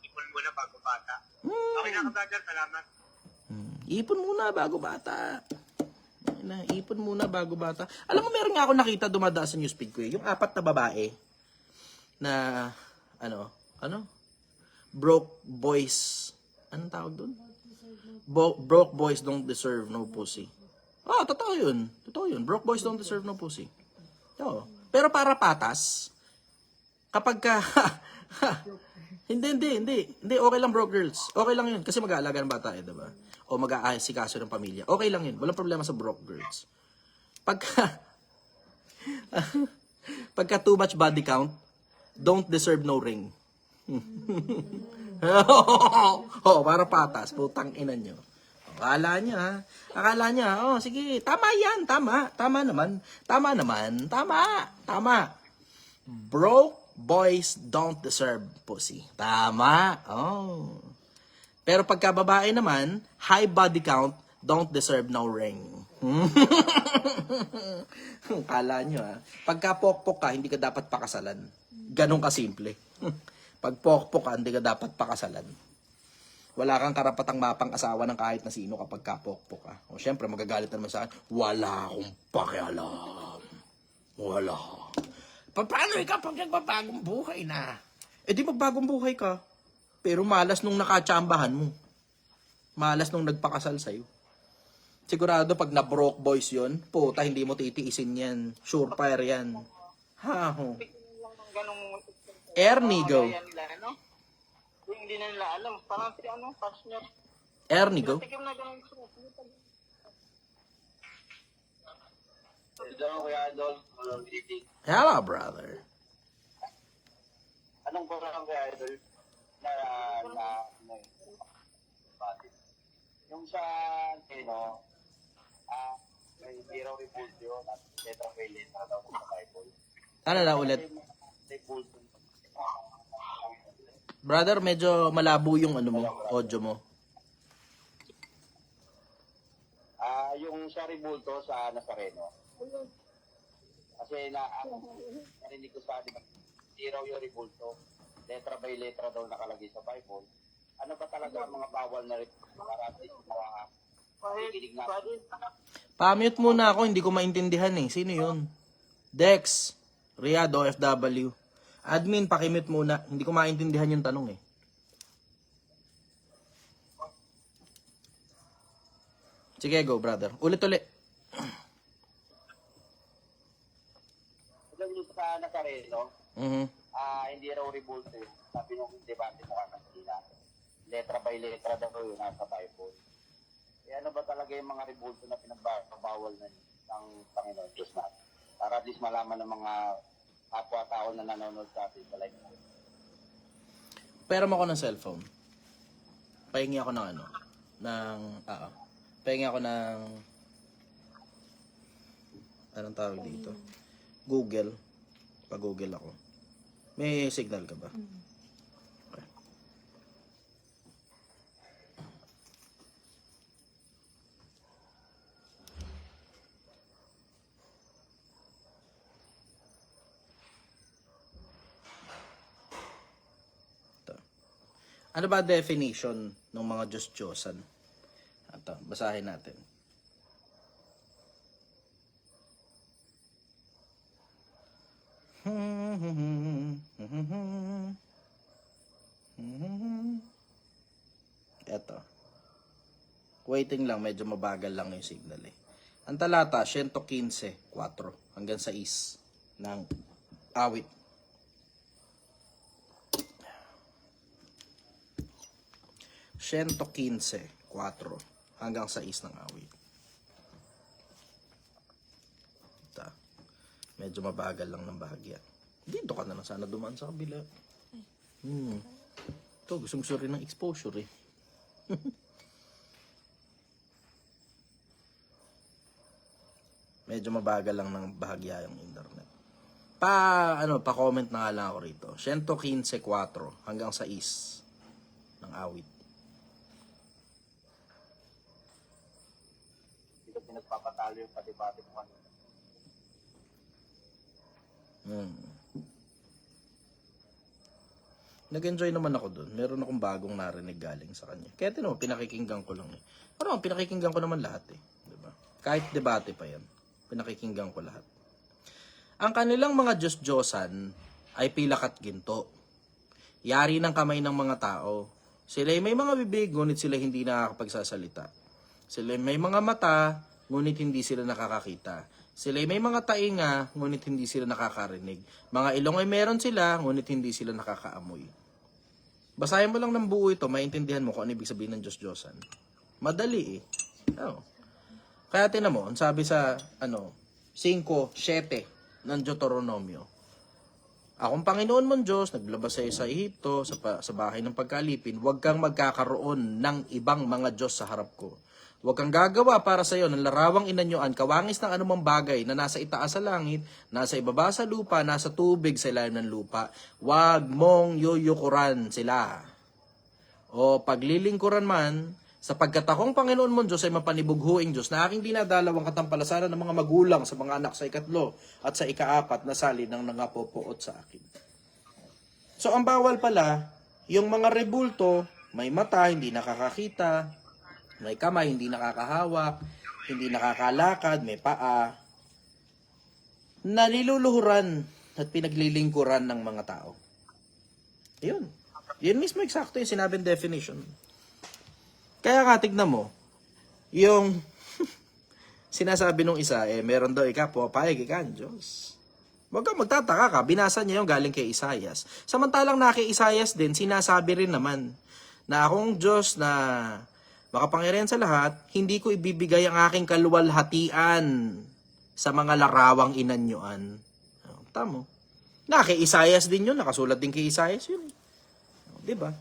Ipon muna bago bata. Okay na ka, brother. Salamat. Ipon muna bago bata. Ipon muna bago bata. Alam mo, meron nga ako nakita dumadaan sa newsfeed ko eh. Yung 4 na babae na, broke boys. Anong tawag doon? Broke boys don't deserve no pussy. Totoo yun. Totoo yun. Broke boys don't deserve no pussy. Oo. Pero para patas, kapag ka... Hindi. Okay lang broke girls. Okay lang yun. Kasi mag-aalaga ng bata eh, diba? O mag-aasikaso ng pamilya. Okay lang yun. Walang problema sa broke girls. Pagka too much body count, don't deserve no ring. Para patas, putang ina nyo. Akala niya, sige, tama yan, tama naman. Broke boys don't deserve pussy. Tama, Pero pagka babae naman, high body count, don't deserve no ring. Akala nyo, pagka pokpok ka, hindi ka dapat pakasalan. Ganun kasimple. Pag pokpok ka, hindi ka dapat pakasalan. Wala kang karapatang mapang-asawa ng kahit na sino kapag kapokpok ka. O syempre, magagalit naman sa akin, wala akong pakialam. Wala. Paano ikaw pag nagbabagong buhay na? Di magbagong buhay ka. Pero malas nung nakatsambahan mo. Malas nung nagpakasal sa'yo. Sigurado pag na-broke boys yon, puta, hindi mo titiisin yan. Surefire yan. Ernie, go. Hindi na nila alam. Parang si partner. Ernie, go. Hello, brother. Anong program kaya, Idol? Yung sa, may zero repulsio at letra by letra daw sa Bible. Ano na ulit? Brother, medyo malabo yung ano mo, audio mo. Yung sa rebulto sa Nazareno. Kasi narinig ko sa atin, zero yung rebulto. Letra by letra daw nakalagay sa Bible. Ano ba talaga ang mga bawal na rebulto? Mga kikinig natin. Pa-mute muna ako, hindi ko maintindihan eh. Sino yun? Dex, Riyadh, OFW. Admin, pakimute muna. Hindi ko maintindihan yung tanong eh. Sige, go brother. Ulit-ulit. Yung sa Nazareno, Mhm. hindi raw rebulto yun. Sabi nung debate sa kanina, letra by letra daw yun nasa Bible. Ano ba talaga yung mga rebulto na pinagbabawal ng Panginoon Diyos natin? Para at least malaman ng mga kapwa-tao na nanonood sa atin sa live. Pera mo ako ng cellphone. Pahingi ako ng ano, pahingi ako ng, anong tawag dito? Google. Pag-Google ako. May signal ka ba? Okay. Ito. Ano ba definition ng mga Diyos-Diyosan? Ito, basahin natin. Ito. Waiting lang, medyo mabagal lang yung signal eh. Ang talata, 115, 4 hanggang 6 ng awit. Siento 15, 4 hanggang 6 ng awit. Ito. Medyo mabagal lang ng bahagya. Dito ka na lang sana dumaan sa kabila. Ito, gusto rin ng exposure eh. Medyo mabagal lang ng bahagya yung internet. Pa-comment na nga lang ako rito. 115, 4 hanggang 6 ng awit. Hindi ko pinagpapatalo yung patibati mo kanina. Nag-enjoy naman ako dun. Meron akong bagong narinig galing sa kanya. Kaya tinawag, pinakikinggan ko lang eh. Ano, pinakikinggan ko naman lahat eh. Diba? Kahit debate pa yan. Pinakikinggan ko lahat. Ang kanilang mga Diyos-Diyosan ay pilak at ginto. Yari ng kamay ng mga tao. Sila may mga bibig, ngunit sila hindi nakakapagsasalita. Sila may mga mata, ngunit hindi sila nakakakita. Sila may mga tainga, ngunit hindi sila nakakarinig. Mga ilong ay meron sila, ngunit hindi sila nakakaamoy. Basahin mo lang ng buo ito, maintindihan mo kung ano ibig sabihin ng Diyos-Diyosan. Madali eh. Oh. Kaya tinan mo, ang sabi sa 5:7 ng Deuteronomio. Akong Panginoon mong Diyos, naglabas sa'yo sa Ehipto, sa bahay ng pagkalipin, huwag kang magkakaroon ng ibang mga Diyos sa harap ko. Huwag kang gagawa para sa iyo ng larawang inanyuan, kawangis ng anumang bagay na nasa itaas sa langit, nasa ibaba sa lupa, nasa tubig sa ilalim ng lupa. Huwag mong yuyukuran sila. O paglilingkuran man, sapagkat akong Panginoon mong Diyos ay mapanibughuing Diyos na aking dinadalawang katampalasanan ng mga magulang sa mga anak sa 3 at sa 4 na sali ng nangapopoot sa akin. So ang bawal pala, yung mga rebulto, may mata, hindi nakakakita, may kamay, hindi nakakahawak, hindi nakakalakad, may paa, naliluluhuran at pinaglilingkuran ng mga tao. Yun. Yun mismo eksakto yung sinabing definition. Kaya nga, tignan mo, yung sinasabi nung isa, meron daw ikapo, paig ikan, Diyos. Huwag kang magtataka ka, binasa niya yung galing kay Isaias. Samantalang na kay Isaias din, sinasabi rin naman na akong Diyos na Makapangyarihan sa lahat, hindi ko ibibigay ang aking kaluwalhatian sa mga larawang inanyuan. Tamo. Na kay Isaias din yun, nakasulat din kay Isaias yun. Di ba?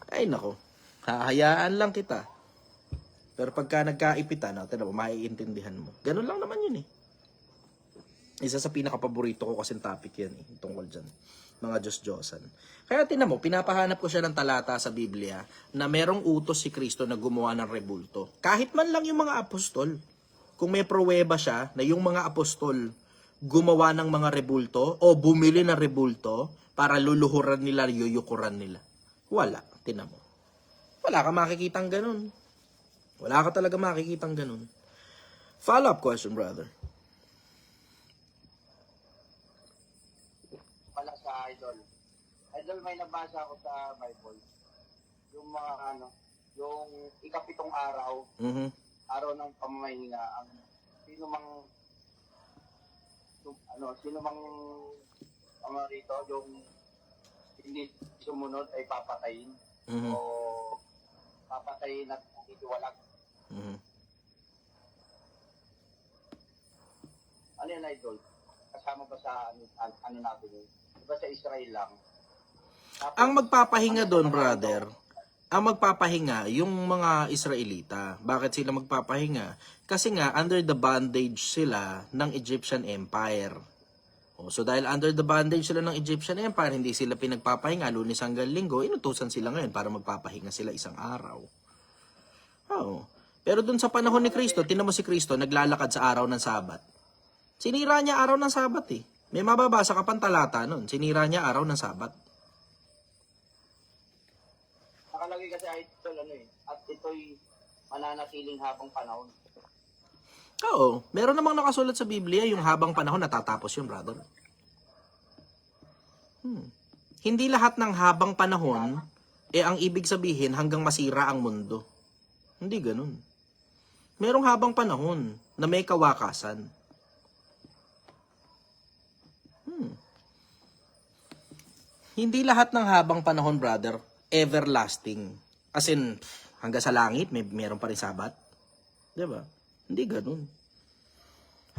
Ay nako, hahayaan lang kita. Pero pagka nagkaipitan, maiintindihan mo. Ganun lang naman yun eh. Isa sa pinaka-paborito ko kasing topic yan eh, tungkol dyan. Mga Diyos-Diyosan. Kaya tinan mo, pinapahanap ko siya ng talata sa Biblia na merong utos si Kristo na gumawa ng rebulto. Kahit man lang yung mga apostol. Kung may pruweba siya na yung mga apostol gumawa ng mga rebulto o bumili ng rebulto para luluhuran nila, yuyukuran nila. Wala, tinan mo. Wala ka makikitang ganun. Wala ka talaga makikitang ganun. Follow-up question, brother. Pala sa Idol. Idol, may nabasa ako sa Bible. Yung mga yung ikapitong araw, araw ng pamamahinga, ang sino mang rito, yung hindi sumunod ay papatayin o papatayin at itiwalag. Ano yan, Idol? Kasama ba sa ano natin yun? Diba sa Israel lang? Tapos, Ang magpapahinga doon, brother, ang magpapahinga, yung mga Israelita. Bakit sila magpapahinga? Kasi nga, under the bondage sila ng Egyptian Empire. So dahil under the bondage sila ng Egyptian Empire, hindi sila pinagpapahinga, Lunes hanggang Linggo, inutusan sila ngayon para magpapahinga sila isang araw. Pero doon sa panahon ni Kristo, tinan mo si Kristo, naglalakad sa araw ng Sabat. Sinira niya araw ng Sabat eh. May mababasa ka pang talata nun. Sinira niya araw ng Sabat. nakalagay kasi Idol, at ito'y mananatiling habang panahon. Oo. Meron namang nakasulat sa Biblia, yung habang panahon natatapos yun, brother. Hindi lahat ng habang panahon, ang ibig sabihin hanggang masira ang mundo. Hindi ganun. Merong habang panahon na may kawakasan. Hindi lahat ng habang panahon, brother, everlasting. As in, hanggang sa langit, meron pa rin Sabat. Diba? Hindi ganun.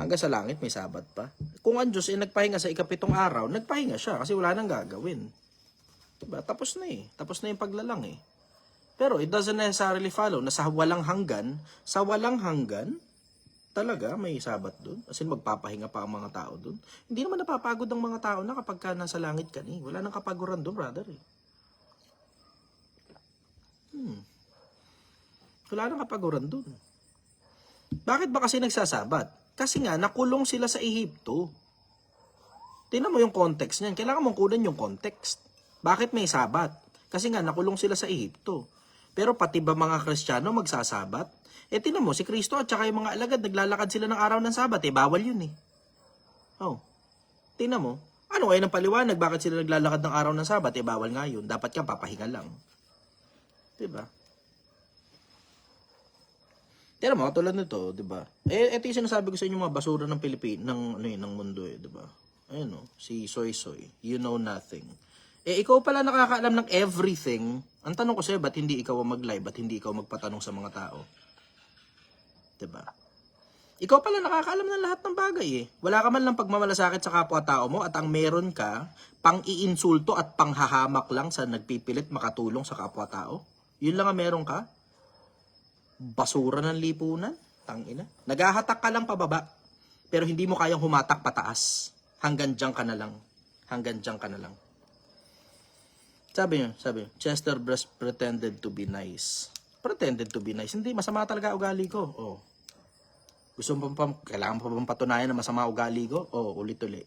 Hanggang sa langit, may Sabat pa. Kung ang Diyos nagpahinga sa ikapitong araw, nagpahinga siya kasi wala nang gagawin. Diba? Tapos na eh. Tapos na yung paglalang eh. Pero it doesn't necessarily follow na sa walang hanggan, talaga may Sabat doon. As in, magpapahinga pa ang mga tao doon. Hindi naman napapagod ang mga tao na kapag ka nasa langit ka ni. Wala nang kapaguran doon, brother eh. Wala nang kapaguran doon. Bakit ba kasi nagsasabat? Kasi nga, nakulong sila sa Ehipto. Tingnan mo yung context niyan. Kailangan mong kunan yung context. Bakit may Sabat? Kasi nga, nakulong sila sa Ehipto. Pero pati ba mga Kristiyano magsasabat? Tingnan mo, si Kristo at saka yung mga alagad, naglalakad sila ng araw ng Sabat. Bawal yun eh. Tingnan mo. Ano ngayon ang paliwanag? Bakit sila naglalakad ng araw ng Sabat? Bawal nga yun. Dapat kang papahinga lang. Diba? Tingnan mo, tulad nito, diba? Ito yung sinasabi ko sa inyo mga basura ng ng mundo eh, diba? Ayun si Soy Soy. You know nothing. Ikaw pala nakakaalam ng everything. Ang tanong ko sa'yo, ba't hindi ikaw mag-live? Ba't hindi ikaw magpatanong sa mga tao? Diba? Ikaw pala nakakaalam ng lahat ng bagay eh. Wala ka man lang pagmamalasakit sa kapwa-tao mo at ang meron ka, pang-iinsulto at panghahamak lang sa nagpipilit makatulong sa kapwa-tao. Yun lang ang meron ka. Basura ng lipunan. Tangina. Naghahatak ka lang pababa. Pero hindi mo kayang humatak pataas. Hanggang dyan ka na lang. Hanggang dyan ka na lang. Sabi niyo, Chester Breast pretended to be nice. Pretended to be nice. Hindi, masama talaga ugali ko. Gusto mo kailangan mo pa bang patunayan na masama ugali ko? Ulit-ulit.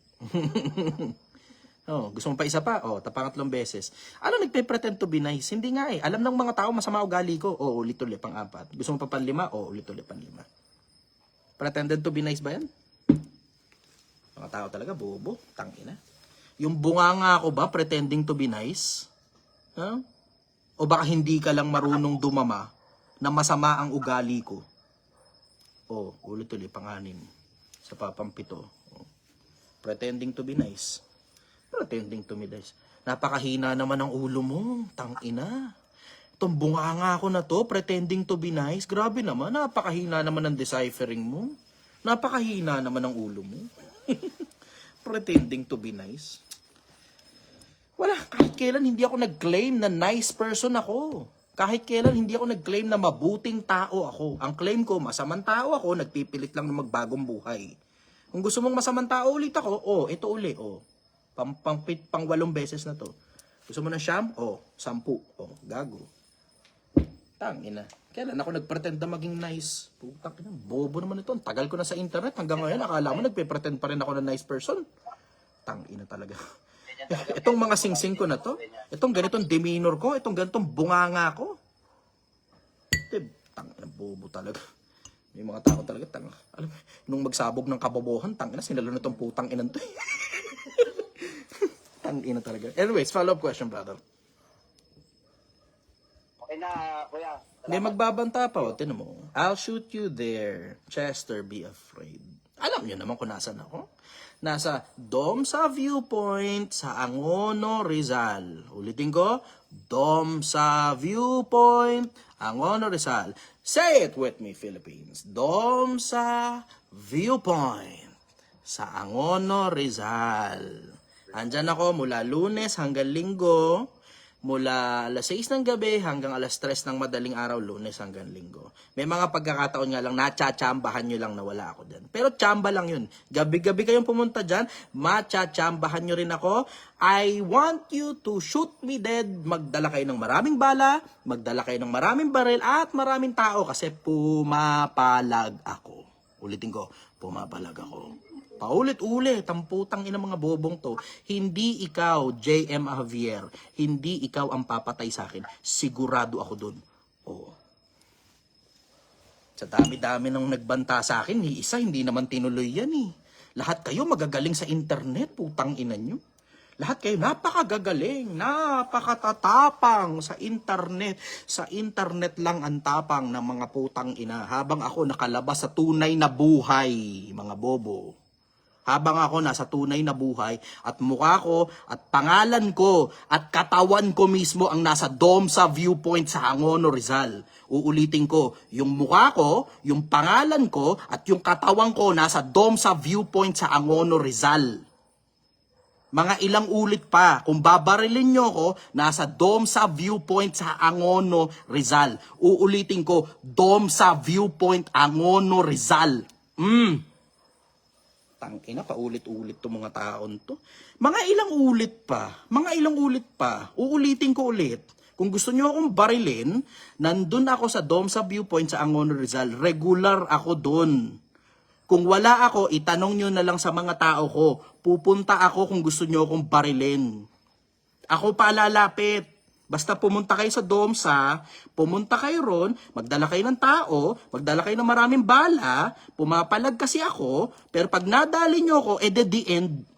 Gusto mo pa isa pa? Pangatlong beses. Ano nagpe-pretend to be nice? Hindi nga eh. Alam ng mga tao masama ugali ko. Ulit-ulit pang-4. Gusto mo pa pang-5? Ulit-ulit pang-5. Pretended to be nice ba yan? Mga tao talaga, bobo. Tangina. Yung bunganga ko ba, pretending to be nice? O baka hindi ka lang marunong dumama na masama ang ugali ko? Ulit-ulit pang-6. Sa papang-7. Pretending to be nice. Pretending to be nice. Napakahina naman ang ulo mo. Tangina. Itong bunganga ko na to, pretending to be nice. Grabe naman, napakahina naman ng deciphering mo. Napakahina naman ng ulo mo. Pretending to be nice. Wala, kahit kailan hindi ako nag-claim na nice person ako. Kahit kailan hindi ako nag-claim na mabuting tao ako. Ang claim ko, masamang tao ako, nagpipilit lang na magbagong buhay. Kung gusto mong masamang tao ulit ako, ito uli, pang 8 beses na to. Gusto mo ng siyam? 10. Gago. Tangina. Kailan ako nag-pretend na maging nice? Putang ina, bobo naman ito. Ang tagal ko na sa internet. Hanggang ngayon, akala mo nagpe-pretend pa rin ako na nice person. Tangina talaga. Itong mga singsing ko na to, itong ganitong demeanor ko, itong ganitong bunganga ko. Tangina, bobo talaga. May mga tao talaga, alam, nung magsabog ng kabobohan, tangina, sinalo na itong putang inan to. Tangina talaga. Anyways, follow-up question, brother. Okay na, kuya. May magbabanta pa, tinan mo. I'll shoot you there. Chester, be afraid. Alam niyo naman kung nasan ako. Nasa Dom sa Viewpoint sa Angono, Rizal. Ulitin ko, Dom sa Viewpoint, Angono, Rizal. Say it with me, Philippines. Dom sa Viewpoint sa Angono, Rizal. Andyan ako mula Lunes hanggang Linggo. Mula alas 6 ng gabi hanggang alas 3 ng madaling araw, Lunes hanggang Linggo. May mga pagkakataon nga lang, nachachambahan nyo lang na wala ako dyan. Pero chamba lang yun. Gabi-gabi kayong pumunta dyan, machachambahan nyo rin ako. I want you to shoot me dead. Magdala kayo ng maraming bala, magdala kayo ng maraming baril, at maraming tao kasi pumapalag ako. Ulitin ko, pumapalag ako. Paulit-ulit, ang putang ina mga bobong to. Hindi ikaw, J.M. Javier, hindi ikaw ang papatay sa akin. Sigurado ako dun. Oo. Sa dami-dami nang nagbanta sa akin, ni isa hindi naman tinuloy yan eh. Lahat kayo magagaling sa internet, putang ina nyo. Lahat kayo napakagagaling, napakatatapang sa internet. Sa internet lang ang tapang ng mga putang ina. Habang ako nakalabas sa tunay na buhay, mga bobo. Habang ako nasa tunay na buhay at mukha ko at pangalan ko at katawan ko mismo ang nasa Dom sa Viewpoint sa Angono, Rizal. Uulitin ko, yung mukha ko, yung pangalan ko at yung katawan ko nasa Dom sa Viewpoint sa Angono, Rizal. Mga ilang ulit pa, kung babarilin nyo ko, nasa Dom sa Viewpoint sa Angono, Rizal. Uulitin ko, Dom sa Viewpoint, Angono, Rizal. Tangina, paulit-ulit to mga taon to. Mga ilang ulit pa, uulitin ko ulit. Kung gusto nyo akong barilin, nandun ako sa Dom sa Viewpoint sa Angono, Rizal. Regular ako dun. Kung wala ako, itanong nyo na lang sa mga tao ko. Pupunta ako kung gusto nyo akong barilin. Ako pa lalapit. Basta pumunta kayo sa Domsa, pumunta kayo ron, magdala kayo ng tao, magdala kayo ng maraming bala, pumapalag kasi ako, pero pag nadali nyo ako, the end.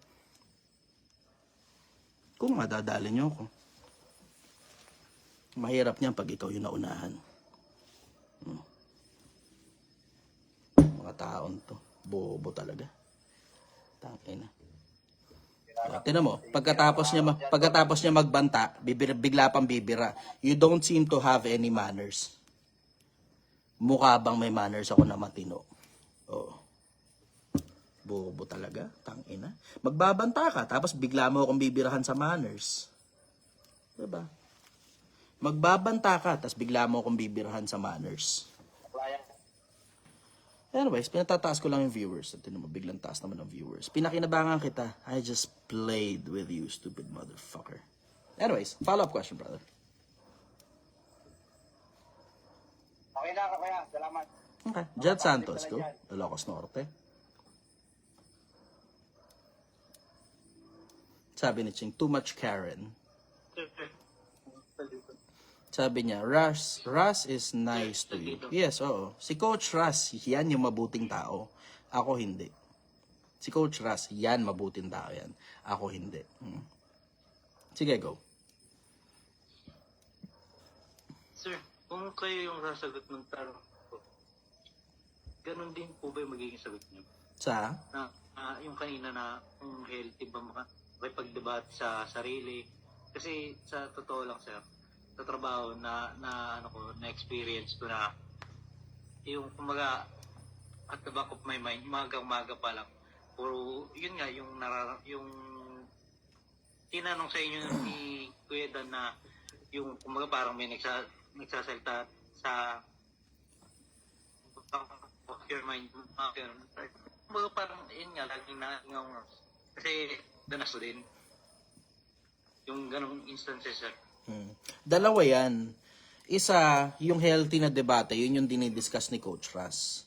Kung madadali nyo ako. Mahirap niyan pag ikaw yung naunahan. Mga taon to, bobo talaga. Tangina. Tingnan mo, pagkatapos niya magbanta, bigla pang bibira. You don't seem to have any manners. Mukha bang may manners ako na matino? Oo. Bobo talaga, tangina. Magbabanta ka, tapos bigla mo akong bibirahan sa manners. Diba? Magbabanta ka, tapos bigla mo akong bibirahan sa manners. Anyways, pinatataas ko lang yung viewers. At tinan mo, biglang taas naman ang viewers. Pinakinabangan kita. I just played with you, stupid motherfucker. Anyways, follow-up question, brother. Okay na, kuya. Salamat. Okay. Jed Santos, go. Ilocos Norte. Sabi ni Ching, too much Karen. Sabi niya, Russ is nice to you. Yes, oo. Si Coach Russ, yan yung mabuting tao. Ako hindi. Si Coach Russ, yan mabuting tao yan. Ako hindi. Sige, go. Sir, kung kayo yung sasagot ng tanong ko, ganun din po ba yung magiging sagot niyo? Sa? Yung kanina na kung healthy ba makipagdebat sa sarili. Kasi sa totoo lang, sir, sa trabaho na ano ko, na experience ko na yung kumaga at the back of my mind, umaga pa lang. Puro yun nga yung tinanong sa inyo ni Kuya Dan na yung kumaga parang may nagsasalita sa of your mind. Kumaga parang yun nga, laging nangangaw. Kasi danas ko din yung ganong instances, sir. Dalawa yan. Isa, yung healthy na debate, yun yung dinidiscuss ni Coach Ras.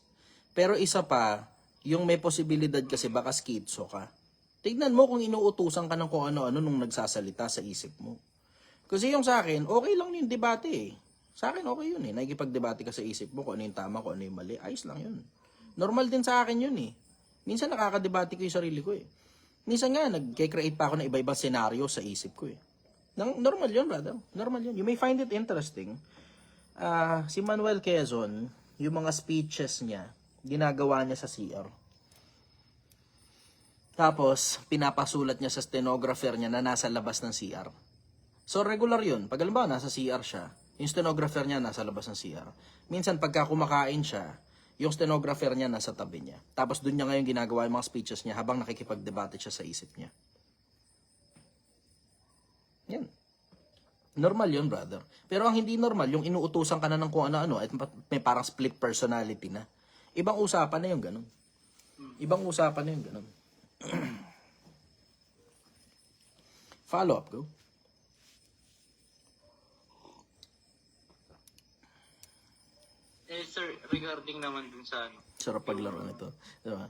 Pero isa pa, yung may posibilidad kasi baka schizo ka. Tignan mo kung inuutusan ka ng kung ano-ano nung nagsasalita sa isip mo. Kasi yung sa akin, okay lang yung debate eh. Sa akin, okay yun eh. Nakikipag-debate ka sa isip mo kung ano yung tama, kung ano yung mali. Ayos lang yun. Normal din sa akin yun eh. Minsan nakakadebate ko yung sarili ko eh. Minsan nga, nag-create pa ako ng iba-ibang senaryo sa isip ko eh. Normal yun, brother. Normal yun. You may find it interesting. Si Manuel Quezon, yung mga speeches niya, ginagawa niya sa CR. Tapos, pinapasulat niya sa stenographer niya na nasa labas ng CR. So, regular yun. Pag alam ba, nasa CR siya, yung stenographer niya nasa labas ng CR. Minsan, pagka kumakain siya, yung stenographer niya nasa tabi niya. Tapos, dun niya ngayon ginagawa yung mga speeches niya habang nakikipag-debate siya sa isip niya. Yan. Normal yun, brother. Pero ang hindi normal, yung inuutusan ka na ng kung ano-ano at may parang split personality na. Ibang usapan na yung ganun. Ibang usapan na yung ganun. Follow up, go. Sir, regarding naman dun sa ano. Sarap paglaro nito. Diba?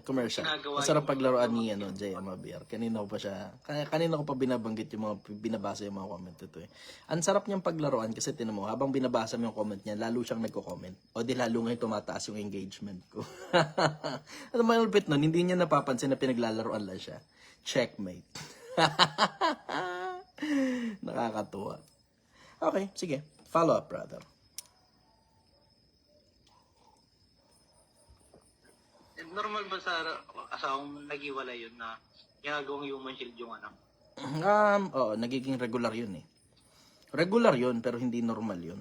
Commercial. Ginagawa Masarap yung- paglaruan ni JM Javier. Kanina ko pa binabanggit yung mga binabasa yung mga comment ito eh. Ang sarap niyang paglaruan kasi tinan mo, habang binabasa mo yung comment niya, lalo siyang nagko-comment. O di lalo ngayon tumataas yung engagement ko. Ano malupit nun, hindi niya napapansin na pinaglalaroan lang siya. Checkmate. Nakakatuwa. Okay, sige. Follow up, brother. Normal ba sa asawang nag-iwalay yun na ginagawang human shield yung anak? Oo, nagiging regular yun eh. Regular yun, pero hindi normal yun.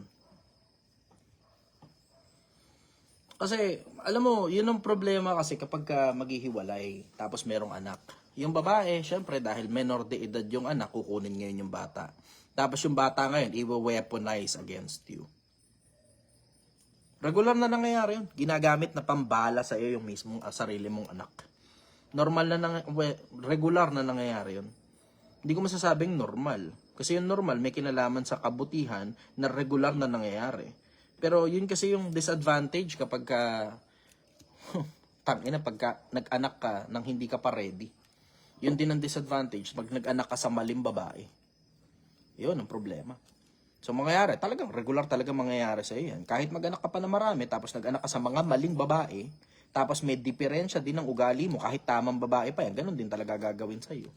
Kasi, alam mo, yun ang problema kasi kapag maghihiwalay, tapos merong anak. Yung babae, syempre, dahil menor de edad yung anak, kukunin ngayon yung bata. Tapos yung bata ngayon, i-weaponize against you. Regular na nangyayari yun. Ginagamit na pambala sa iyo yung mismong sarili mong anak. Regular na nangyayari yun. Hindi ko masasabing normal. Kasi yung normal, may kinalaman sa kabutihan na regular na nangyayari. Pero yun kasi yung disadvantage kapag pagka nag-anak ka nang hindi ka pa ready. Yun din ang disadvantage pag nag-anak ka sa maling babae. Yun ang problema. So mangyayari, talagang regular talaga mangyayari sa iyo yan. Kahit mag-anak ka pa na marami, tapos nag-anak ka sa mga maling babae, tapos may diferensya din ng ugali mo, kahit tamang babae pa yan, ganun din talaga gagawin sa iyo.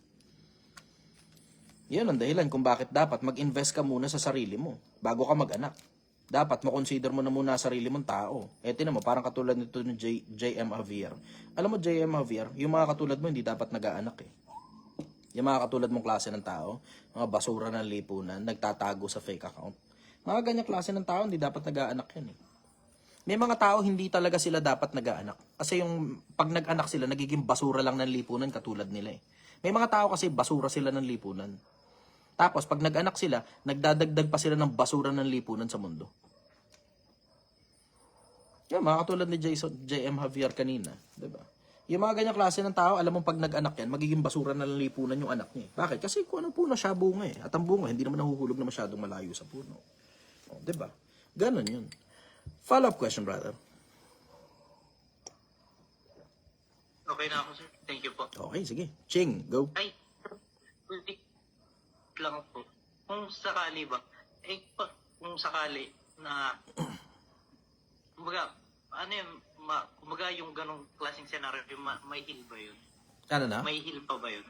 Yan ang dahilan kung bakit dapat mag-invest ka muna sa sarili mo, bago ka mag-anak. Dapat makonsider mo na muna ang sarili mong tao. Tinan mo, parang katulad nito ni JM Javier. Alam mo, JM Javier, yung mga katulad mo hindi dapat nag-aanak eh. Yung mga katulad mong klase ng tao, mga basura ng lipunan, nagtatago sa fake account. Mga ganyang klase ng tao, hindi dapat nag-aanak yan eh. May mga tao, hindi talaga sila dapat nag-aanak. Kasi yung pag nag-anak sila, nagiging basura lang ng lipunan katulad nila eh. May mga tao kasi basura sila ng lipunan. Tapos pag nag-anak sila, nagdadagdag pa sila ng basura ng lipunan sa mundo. Yan, mga katulad ni JM Javier kanina. Diba? Yung mga ganyang klase ng tao, alam mo pag nag-anak yan, magiging basura na ng lipunan yung anak niya. Bakit? Kasi kung anong puno siya bunga eh. At ang bunga, hindi naman nahuhulog na masyadong malayo sa puno. O, diba? Ganon yun. Follow-up question, brother. Okay na ako, sir. Thank you po. Okay, sige. Ching, go. Ay, quick lang po. Kung sakali ba, kung sakali na, kumbaga, ano yun, kumbaga yung ganong klaseng scenario, may heal ba yun? Ano na? May heal pa ba yun?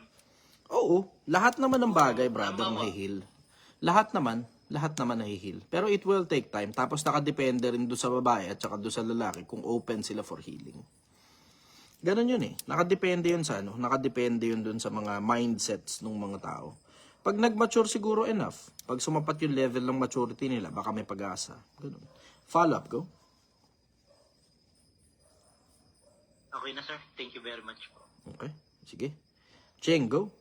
Oo. Lahat naman ng bagay, brother, mahihil. Lahat naman nahihil. Pero it will take time. Tapos nakadepende rin doon sa babae at saka doon sa lalaki kung open sila for healing. Ganon yun eh. Nakadepende yun sa nakadepende yun doon sa mga mindsets ng mga tao. Pag nag-mature siguro enough, pag sumapat yung level ng maturity nila, baka may pag-asa. Ganun. Follow up, go. Okay na, sir. Thank you very much po. Okay, sige. Cheng, go.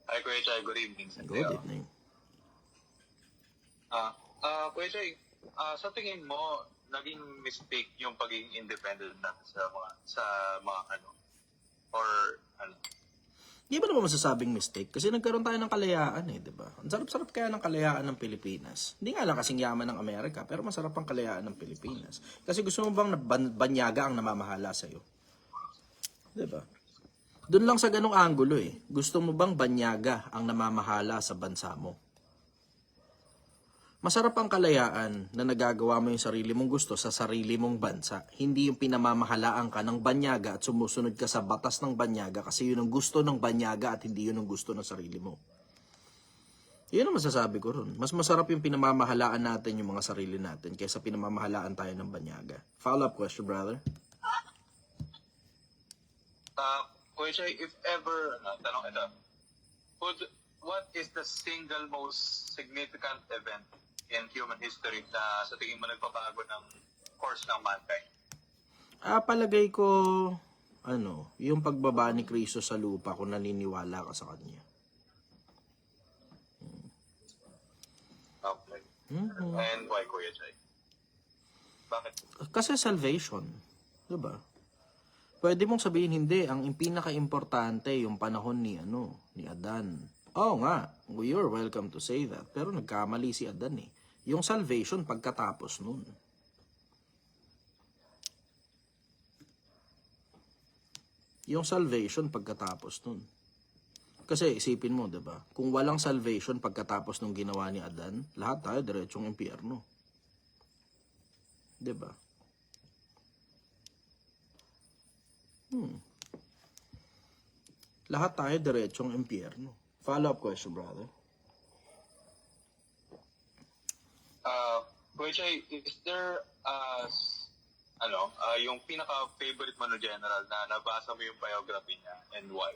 Hi, Kuya Chay. Good evening. Good evening. Kuya Chay, sa tingin mo, naging mistake yung pagiging independent natin sa mga ano? Or ano? Hindi ba naman masasabing mistake? Kasi nagkaroon tayo ng kalayaan di ba? Ang sarap-sarap kaya ng kalayaan ng Pilipinas. Hindi nga lang kasing yaman ng Amerika, pero masarap ang kalayaan ng Pilipinas. Kasi gusto mo bang banyaga ang namamahala sa'yo? Di ba? Doon lang sa ganong angulo Gusto mo bang banyaga ang namamahala sa bansa mo? Masarap ang kalayaan na nagagawa mo yung sarili mong gusto sa sarili mong bansa. Hindi yung pinamamahalaan ka ng banyaga at sumusunod ka sa batas ng banyaga kasi yun ang gusto ng banyaga at hindi yun ang gusto ng sarili mo. Yun ang masasabi ko ron. Mas masarap yung pinamamahalaan natin yung mga sarili natin kaysa pinamamahalaan tayo ng banyaga. Follow-up question, brother. Kuya Chay, if ever, tanong ito, what is the single most significant event in human history na sa tingin mo nagpabago ng course ng mankind? Palagay ko, yung pagbaba ni Kristo sa lupa kung naniniwala ka sa Kanya. Okay. And why, Kuya Chay? Bakit? Kasi salvation. Diba? Pwede mong sabihin hindi. Ang pinaka-importante yung panahon ni Adan. Oo nga, you're welcome to say that. Pero nagkamali si Adan Yung salvation pagkatapos nun. Yung salvation pagkatapos nun. Kasi isipin mo, 'di ba? Kung walang salvation pagkatapos nung ginawa ni Adan, lahat tayo diretsong impyerno. 'Di ba? Lahat tayo diretsong impyerno. Follow-up question, brother. Kuya Chay, is there yung pinaka-favorite mo na general na nabasa mo yung biography niya and why?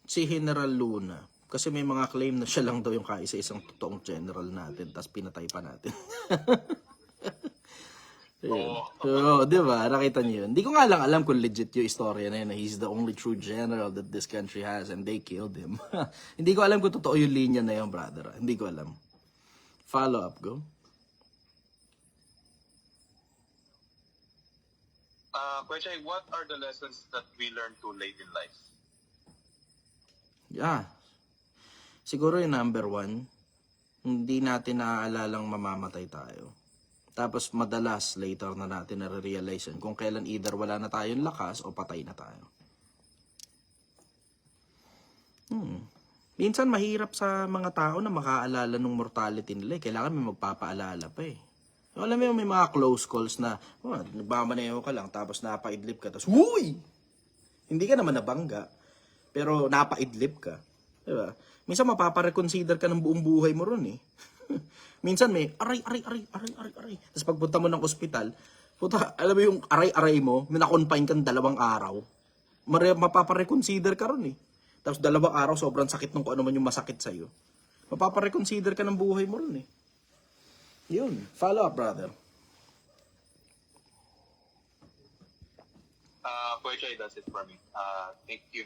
Si General Luna. Kasi may mga claim na siya lang daw yung kaisa-isang totoong general natin, tapos pinatay pa natin. So, di ba? Nakita niyo yun. Hindi ko nga lang alam kung legit yung istorya na yun, na he's the only true general that this country has and they killed him. Hindi ko alam kung totoo yung linya na yun, brother. Hindi ko alam. Follow up, go. Kuya, what are the lessons that we learned too late in life? Yeah. Siguro yung number 1, hindi natin naaalalang mamamatay tayo. Tapos madalas later na natin nare-realize yun kung kailan either wala na tayong lakas o patay na tayo. Minsan mahirap sa mga tao na makaalala ng mortality nila. Kailangan may magpapaalala pa Alam mo may mga close calls na nagmamaneho ka lang tapos napaidlip ka. Tapos, huy! Hindi ka naman nabangga. Pero napaidlip ka. Diba? Minsan mapapareconsider ka ng buong buhay mo ron Minsan may aray. Tapos pagpunta mo ng ospital, alam mo yung aray mo, minakonfine kang 2 araw. Mapapareconsider ka ron Tapos 2 araw, sobrang sakit nung kung ano man yung masakit sa'yo. Mapapareconsider ka ng buhay mo ron Yun. Follow up, brother. Kuya Chay, that's it for me. Thank you.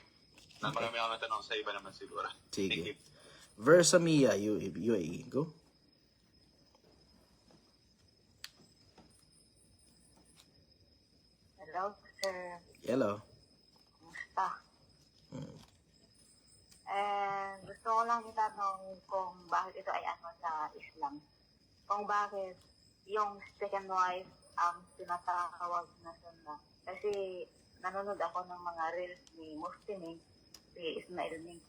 Marami akong natanong sa iba naman siguro. Sige. Thank you. Versa Mia, UAE. Go. Hello, sir. Hello. Kumusta? And gusto ko lang itanong kung bakit ito ay sa Islam. Kung bakit yung second wife ang tinatawag na sunna. Kasi nanonood ako ng mga reels ni Muslim si Ismail Ming.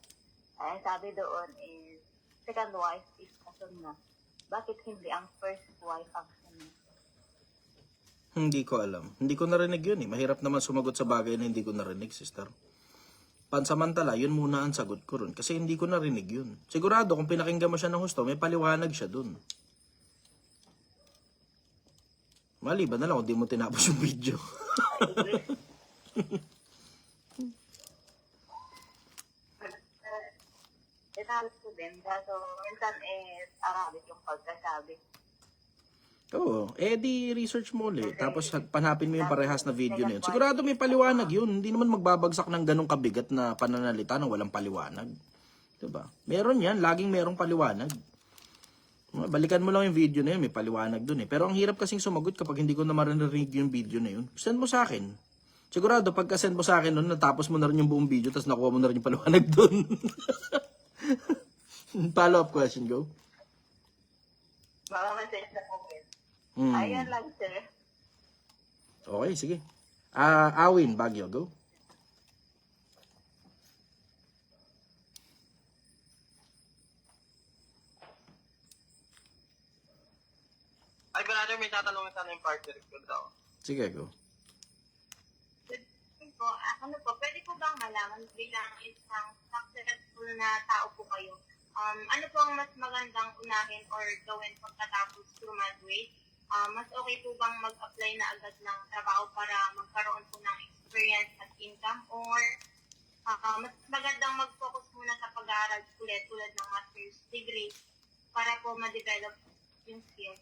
Sabi doon is second wife is a sunna. Bakit hindi ang first wife ang sunna? Hindi ko alam. Hindi ko narinig yun Mahirap naman sumagot sa bagay na hindi ko narinig, sister. Pansamantala, yun muna ang sagot ko ron. Kasi hindi ko narinig yun. Sigurado, kung pinakinggan mo siya ng husto, may paliwanag siya dun. Maliban na lang kung di mo tinapos yung video. Tagalog ko din. Kaso minsan Arabic yung pagkasabi. Oo. Di research mo ulit. Tapos panapin mo yung parehas na video na yun. Sigurado may paliwanag yun. Hindi naman magbabagsak ng ganong kabigat na pananalita ng walang paliwanag. Diba? Meron yan. Laging merong paliwanag. Balikan mo lang yung video na yun. May paliwanag dun eh. Pero ang hirap kasing sumagot kapag hindi ko na marinig yung video na yun. Send mo sa akin. Sigurado, pagka-send mo sa akin nun, natapos mo na rin yung buong video, tapos nakuha mo na rin yung paliwanag dun. Follow-up question, go. Baka message na po. Ayan lang, sir. Okay, sige. Awin, Baguio, go. Ay, brother, may tatanungin sana yung partner ko daw. Sige, go. Ano po, pwede po bang malaman bilang isang successful na tao po kayo? Ano po ang mas magandang unahin or gawin pagkatapos graduate? Mas okay po bang mag-apply na agad ng trabaho para magkaroon po ng experience at income? Or mas magandang mag-focus muna sa pag-aaral tulad ng master's degree para po ma-develop yung skills?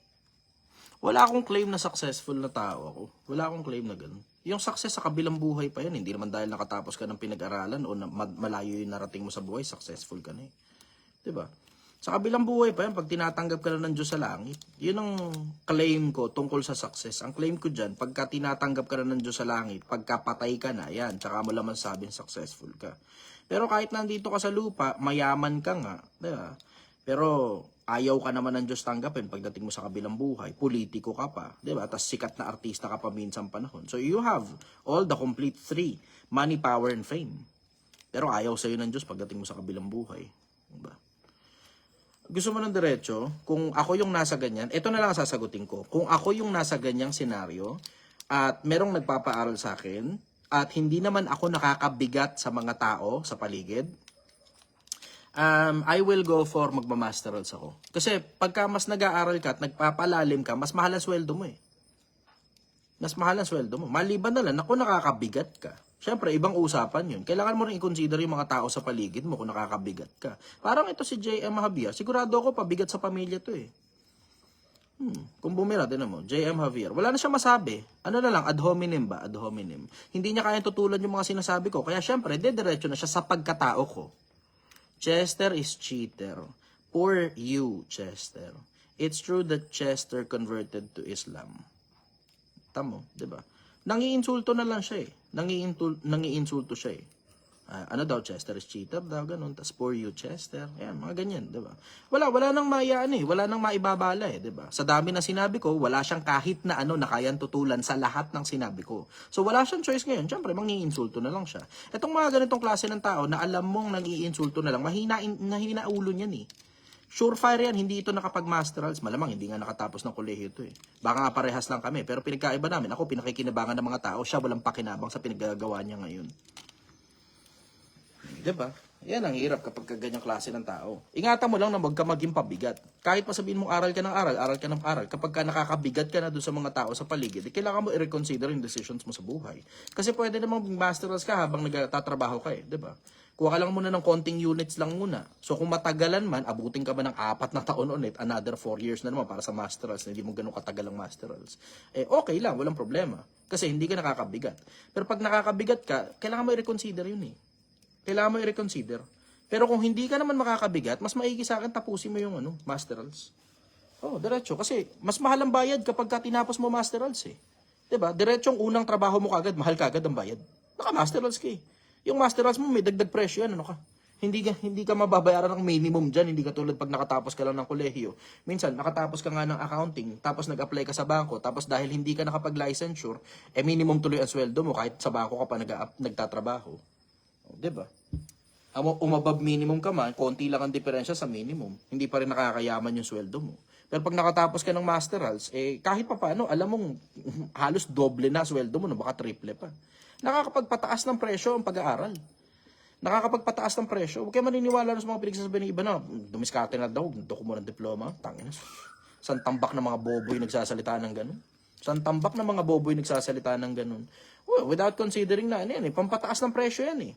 Wala akong claim na successful na tao ako. Wala akong claim na ganun. Yung success sa kabilang buhay pa yan. Hindi naman dahil nakatapos ka ng pinag-aralan o malayo yung narating mo sa buhay, successful ka na eh. Diba? Sa kabilang buhay pa yan, pag tinatanggap ka na ng Diyos sa langit, yun ang claim ko tungkol sa success. Ang claim ko dyan, pagka tinatanggap ka na ng Diyos sa langit, pagka patay ka na, yan, tsaka mo lang masabing successful ka. Pero kahit nandito ka sa lupa, mayaman ka nga, diba? Pero ayaw ka naman ng Diyos tanggapin pagdating mo sa kabilang buhay. Politiko ka pa, diba? Tapos sikat na artista ka pa minsang panahon. So you have all the complete three, money, power, and fame. Pero ayaw sa'yo ng Diyos pagdating mo sa kabilang buhay. Diba? Gusto mo ng diretso, kung ako yung nasa ganyan, ito na lang ang sasagutin ko. Kung ako yung nasa ganyang senaryo, at merong nagpapaaral sa akin, at hindi naman ako nakakabigat sa mga tao sa paligid, I will go for magmamasterals ako. Kasi pagka mas nag-aaral ka at nagpapalalim ka, mas mahal ang sweldo mo eh. Mas mahal ang sweldo mo. Maliban na lang, ako nakakabigat ka. Siyempre, ibang usapan yun. Kailangan mo rin i-consider yung mga tao sa paligid mo kung nakakabigat ka. Parang ito si J.M. Javier. Sigurado ako, pabigat sa pamilya to eh. Kung bumira, din mo, J.M. Javier. Wala na siya masabi. Ano na lang, ad hominem ba? Ad hominem. Hindi niya kaya tutulan yung mga sinasabi ko. Kaya siyempre, dediretso na siya sa pagkatao ko. Chester is cheater. Poor you, Chester. It's true that Chester converted to Islam. Tamo, di ba? Nangiinsulto na lang siya eh. Nangiinsulto siya eh. Ano daw, Chester is cheater daw, ganun. Tapos poor you, Chester. Ayan, mga ganyan, di ba? Wala nang maiyaan eh. Wala nang maibabala eh, di ba? Sa dami na sinabi ko, wala siyang kahit na ano na kayang tutulan sa lahat ng sinabi ko. So wala siyang choice ngayon. Siyempre, mangiinsulto na lang siya. Itong mga ganitong klase ng tao na alam mong nangiinsulto na lang, mahina ulo niyan eh. Surefire yan, hindi ito nakapag-masterals. Malamang hindi nga nakatapos ng kolehiyo ito eh. Baka nga parehas lang kami, pero pinagkaiba namin. Ako pinakikinabangan ng mga tao, siya walang pakinabang sa pinagagawa niya ngayon. Diba? Yan ang hirap kapag ganyang klase ng tao. Ingatan mo lang na huwag ka maging pabigat. Kahit pa sabihin mo aral ka ng aral, aral ka ng aral. Kapag ka nakakabigat ka na doon sa mga tao sa paligid, kailangan mo i-reconsider yung decisions mo sa buhay. Kasi pwede namang masterals ka habang nagtatrabaho ka eh. Diba? Kuha ka lang muna ng konting units lang muna. So kung matagalan man, abutin ka ba ng 4 na taon ulit, another 4 years na naman para sa masterals, na hindi mo ganun katagal ang masterals. Okay lang, walang problema. Kasi hindi ka nakakabigat. Pero pag nakakabigat ka, kailangan mo i-reconsider yun eh. Kailangan mo i-reconsider. Pero kung hindi ka naman makakabigat, mas maigi sa akin tapusin mo yung masterals. Diretso. Kasi mas mahal ang bayad kapag ka tinapos mo masterals eh. Diba? Diretsong unang trabaho mo kagad, mahal kagad ang bayad. Naka-masterals ka eh. Yung masterals mo, may dagdag presyo yan, ano ka? Hindi ka mababayaran ng minimum dyan, hindi ka tulad pag nakatapos ka lang ng kolehiyo. Minsan, nakatapos ka nga ng accounting, tapos nag-apply ka sa bangko, tapos dahil hindi ka nakapag-licensure, minimum tuloy ang sweldo mo kahit sa bangko ka pa nagtatrabaho. Diba? Umabove minimum ka man, konti lang ang diferensya sa minimum. Hindi pa rin nakakayaman yung sweldo mo. Pero pag nakatapos ka ng masterals, kahit pa paano, alam mong halos doble na sweldo mo, baka triple pa. Nakakapagpataas ng presyo ang pag-aaral. Nakakapagpataas ng presyo. Huwag kayo maniniwala sa mga pinagsasabi ng iba na dumiskarte na daw, gusto ko mo ng diploma. Tangina. San tambak ng mga boboy nagsasalita ng ganun? San tambak ng mga boboy nagsasalita ng ganun? Well, without considering na, pampataas ng presyo yan eh.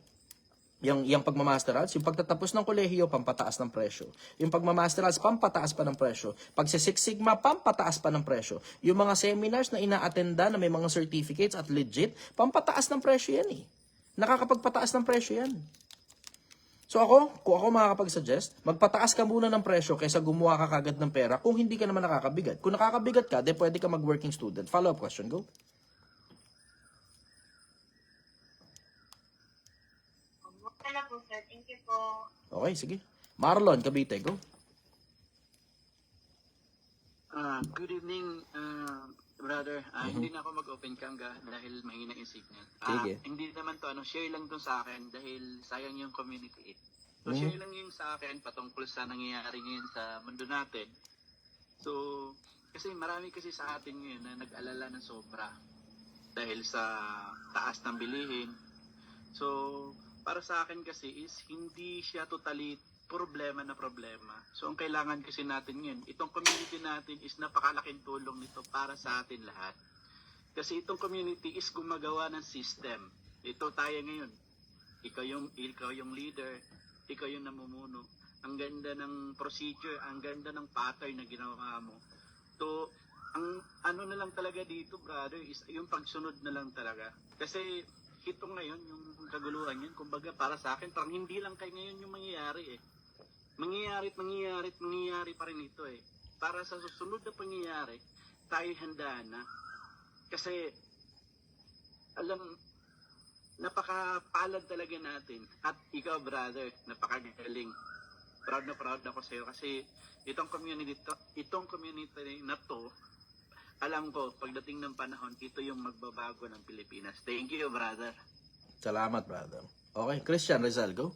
Yung pagmamasterals, yung pagtatapos ng kolehiyo, pampataas ng presyo. Yung pagmamasterals, pampataas pa ng presyo. Pag sa Six Sigma, pampataas pa ng presyo. Yung mga seminars na ina-attenda na may mga certificates at legit, pampataas ng presyo yan eh. Nakakapagpataas ng presyo yan. So kung ako makakapag-suggest, magpataas ka muna ng presyo kaysa gumawa ka kagad ng pera kung hindi ka naman nakakabigat. Kung nakakabigat ka, then pwede ka mag-working student. Follow-up question, go. Wala po, sir. Thank you po. Okay, sige. Marlon, Cavite, go. Good evening, brother. Hindi na ako mag-open cam dahil mahina yung signal. Sige. Hindi naman to, share lang to sa akin dahil sayang yung community. So, share lang yung sa akin patungkol sa nangyayari ngayon sa mundo natin. So, kasi marami kasi sa atin ngayon na nag-alala ng sobra dahil sa taas ng bilihin. So, para sa akin kasi is hindi siya totally problema na problema. So, ang kailangan kasi natin ngayon, itong community natin is napakalaking tulong nito para sa atin lahat. Kasi itong community is gumagawa ng system. Ito tayo ngayon. Ikaw yung leader, ikaw yung namumuno. Ang ganda ng procedure, ang ganda ng pattern na ginawa mo. So, ang ano na lang talaga dito, brother, is yung pagsunod na lang talaga. Kasi ito ngayon, yung kaguluhan yun, kumbaga para sa akin, parang hindi lang kay ngayon yung mangyayari eh. Mangyayari pa rin ito eh. Para sa susunod na pangyayari, tayo handa na. Kasi, napakapalad talaga natin. At ikaw, brother, napakagaling. Proud na proud ako sa'yo kasi itong community na to, alam ko, pagdating ng panahon, ito yung magbabago ng Pilipinas. Thank you, brother. Salamat, brother. Okay, Christian Rizal, go.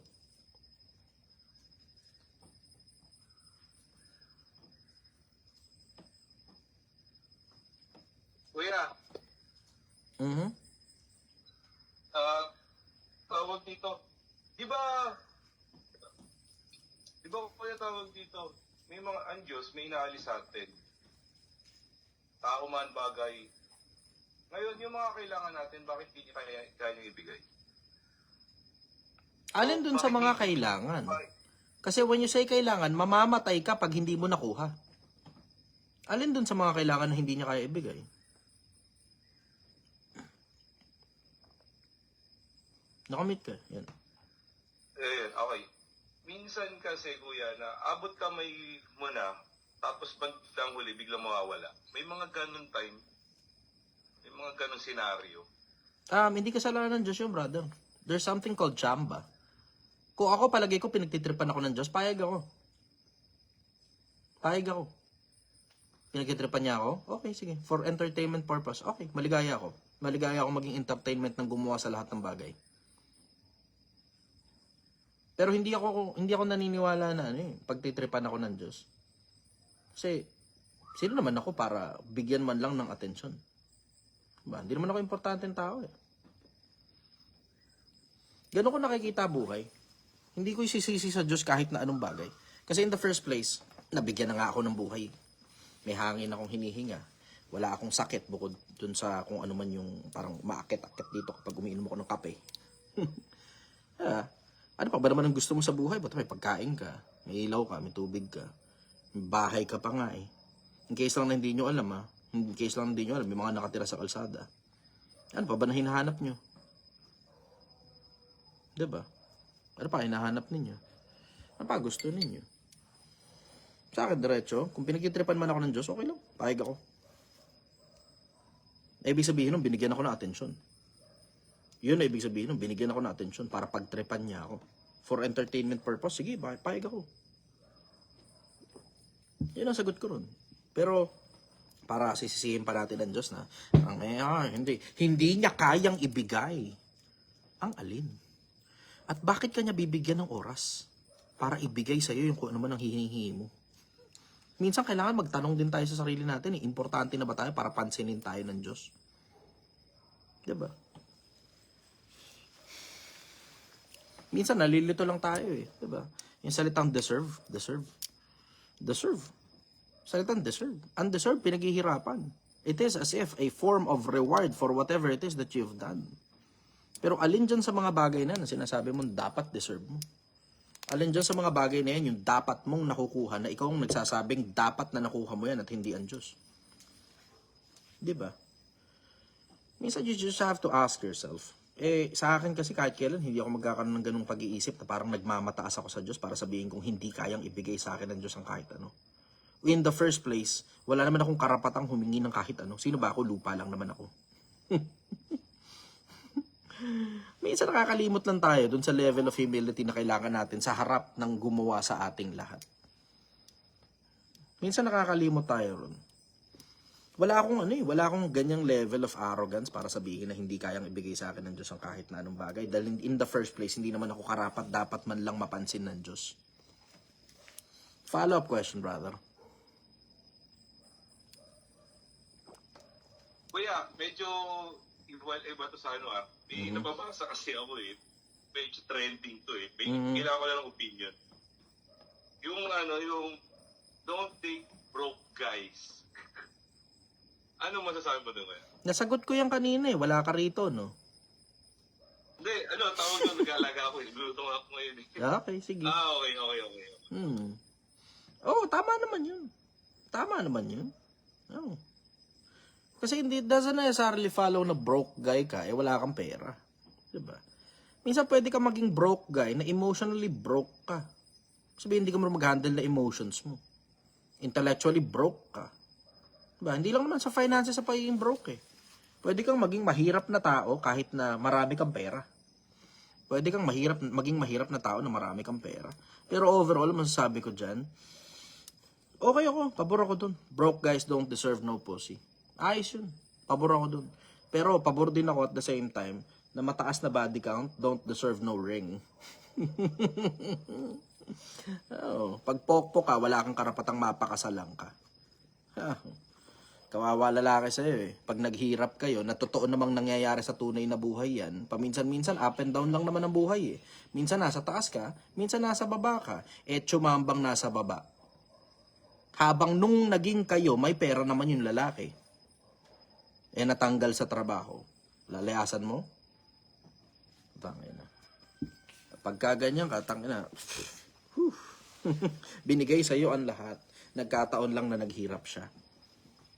Kuya, tawag dito. Di ba kuya tawag dito, may mga anjos, may inaalis sa atin. Tao man, bagay. Ngayon, yung mga kailangan natin, bakit hindi kaya ibigay? Alin dun sa mga kailangan? Kasi when you say kailangan, mamamatay ka pag hindi mo nakuha. Alin dun sa mga kailangan na hindi niya kaya ibigay? Nakamit ka. Yan. Okay. Minsan kasi, kuya, na abot kamay mo na, tapos bandang huli, biglang mawawala. May mga ganun time, may mga ganun senaryo. Hindi kasalanan ng Diyos yung brother. There's something called chamba. Kung ako palagay ko, pinagtitripan ako ng Diyos, payag ako. Pinagtitripan niya ako? Okay, sige. For entertainment purpose, okay, maligaya ako. Maligaya ako maging entertainment ng gumawa sa lahat ng bagay. Pero hindi ako naniniwala na pagtitripan ako ng Diyos. Kasi, sino naman ako para bigyan man lang ng atensyon? Diba? Hindi naman ako importanteng tao eh. Ganun ko nakikita buhay. Hindi ko isisisi sa Diyos kahit na anong bagay. Kasi in the first place, nabigyan na nga ako ng buhay. May hangin akong hinihinga. Wala akong sakit bukod dun sa kung ano man yung parang maakit-akit dito kapag umiinom ako ng kape. Ano pa ba naman ang gusto mo sa buhay? Ba't may pagkain ka, may ilaw ka, may tubig ka, may bahay ka pa nga eh. In case lang na hindi nyo alam in case lang na hindi nyo alam, may mga nakatira sa kalsada. Ano pa ba na hinahanap nyo? Diba? Ano pa hinahanap ninyo? Ano pa gusto ninyo? Sa akin, diretso, kung pinagtitripan man ako ng Diyos, okay lang, pahig ako. Ibig sabihin nun, binigyan ako ng atensyon. Yun na ibig sabihin nun, binigyan ako ng atensyon para pagtripan niya ako. For entertainment purpose, sige, pahig ako. Yun ang sagot ko ron. Pero, para sisisihin pa natin ang Diyos na, hindi niya kayang ibigay. Ang alin? At bakit kanya bibigyan ng oras? Para ibigay sa'yo yung kung ano man ang hihingi mo. Minsan kailangan magtanong din tayo sa sarili natin, importante na ba tayo para pansinin tayo ng Diyos? Diba? Minsan nalilito lang tayo eh, 'di ba? Yung salitang deserve. Salitang deserve. Undeserved, pinaghihirapan. It is as if a form of reward for whatever it is that you've done. Pero alin dyan sa mga bagay na sinasabi mo dapat deserve mo? Alin dyan sa mga bagay na yan yung dapat mong nakukuha na ikaw ang nagsasabing dapat na nakuha mo yan at hindi ang Diyos? Diba? Minsan you just have to ask yourself. Sa akin kasi kahit kailan hindi ako magkakaroon ng ganung pag-iisip na parang nagmamataas ako sa Diyos para sabihin kong hindi kayang ibigay sa akin ng Diyos ang kahit ano. In the first place, wala naman akong karapatang humingi ng kahit ano. Sino ba ako? Lupa lang naman ako. Minsan nakakalimot lang tayo dun sa level of humility na kailangan natin sa harap ng gumawa sa ating lahat. Minsan nakakalimot tayo ron. Wala akong ganyang level of arrogance para sabihin na hindi kayang ibigay sa akin ng Diyos ang kahit na anong bagay. Dahil in the first place, hindi naman ako karapat dapat man lang mapansin ng Diyos. Follow-up question, brother. Kuya, medyo iba to sa ano May nababasa kasi ako medyo trending to kailangan ko lang ng opinion. Yung don't take broke guys. Ano masasabi mo doon kaya? Nasagot ko yan kanina wala ka rito, no? Hindi, tawag doon, nag-aalaga ako Luto ako ngayon Okay, sige. Okay. Tama naman yun. Oh. Kasi hindi, doesn't necessarily follow na broke guy ka, wala kang pera. Diba? Minsan pwede ka maging broke guy na emotionally broke ka. Sabihin, hindi ka mo mag-handle na emotions mo. Intellectually broke ka. Diba? Hindi lang naman sa finances sa pagiging broke Pwede kang maging mahirap na tao kahit na marami kang pera. Pwede kang maging mahirap na tao na marami kang pera. Pero overall, masasabi ko dyan, okay ako, pabor ako dun. Broke guys don't deserve no pussy. Ayos yun. Pabor ako dun. Pero pabor din ako at the same time na mataas na body count don't deserve no ring. Pag pokpok ka, wala kang karapatang mapakasalang ka. Kawawa lalaki sa'yo Pag naghirap kayo, na totoo namang nangyayari sa tunay na buhay yan, paminsan-minsan up and down lang naman ang buhay Minsan nasa taas ka, minsan nasa baba ka. Tsumambang nasa baba. Habang nung naging kayo, may pera naman yung lalaki. Natanggal sa trabaho. Lalayasan mo? Tangina. Pagka ganyan ka, tangina. Binigay sa'yo ang lahat. Nagkataon lang na naghirap siya.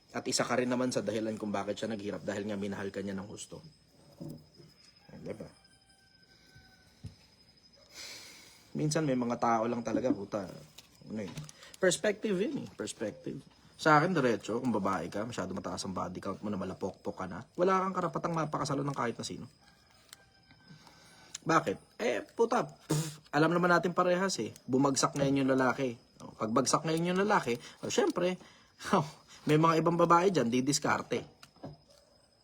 At isa ka rin naman sa dahilan kung bakit siya naghirap dahil nga minahal ka niya ng gusto. Diba? Minsan may mga tao lang talaga, puta. Perspective yun Perspective. Sa akin, diretso, kung babae ka, masyado mataas ang body count mo na malapok-pok ka na, wala kang karapatang mapakasalo ng kahit na sino. Bakit? Puta, alam naman natin parehas Bumagsak ngayon yung lalaki. Pag bagsak ngayon yung lalaki, syempre, may mga ibang babae dyan, didiskarte.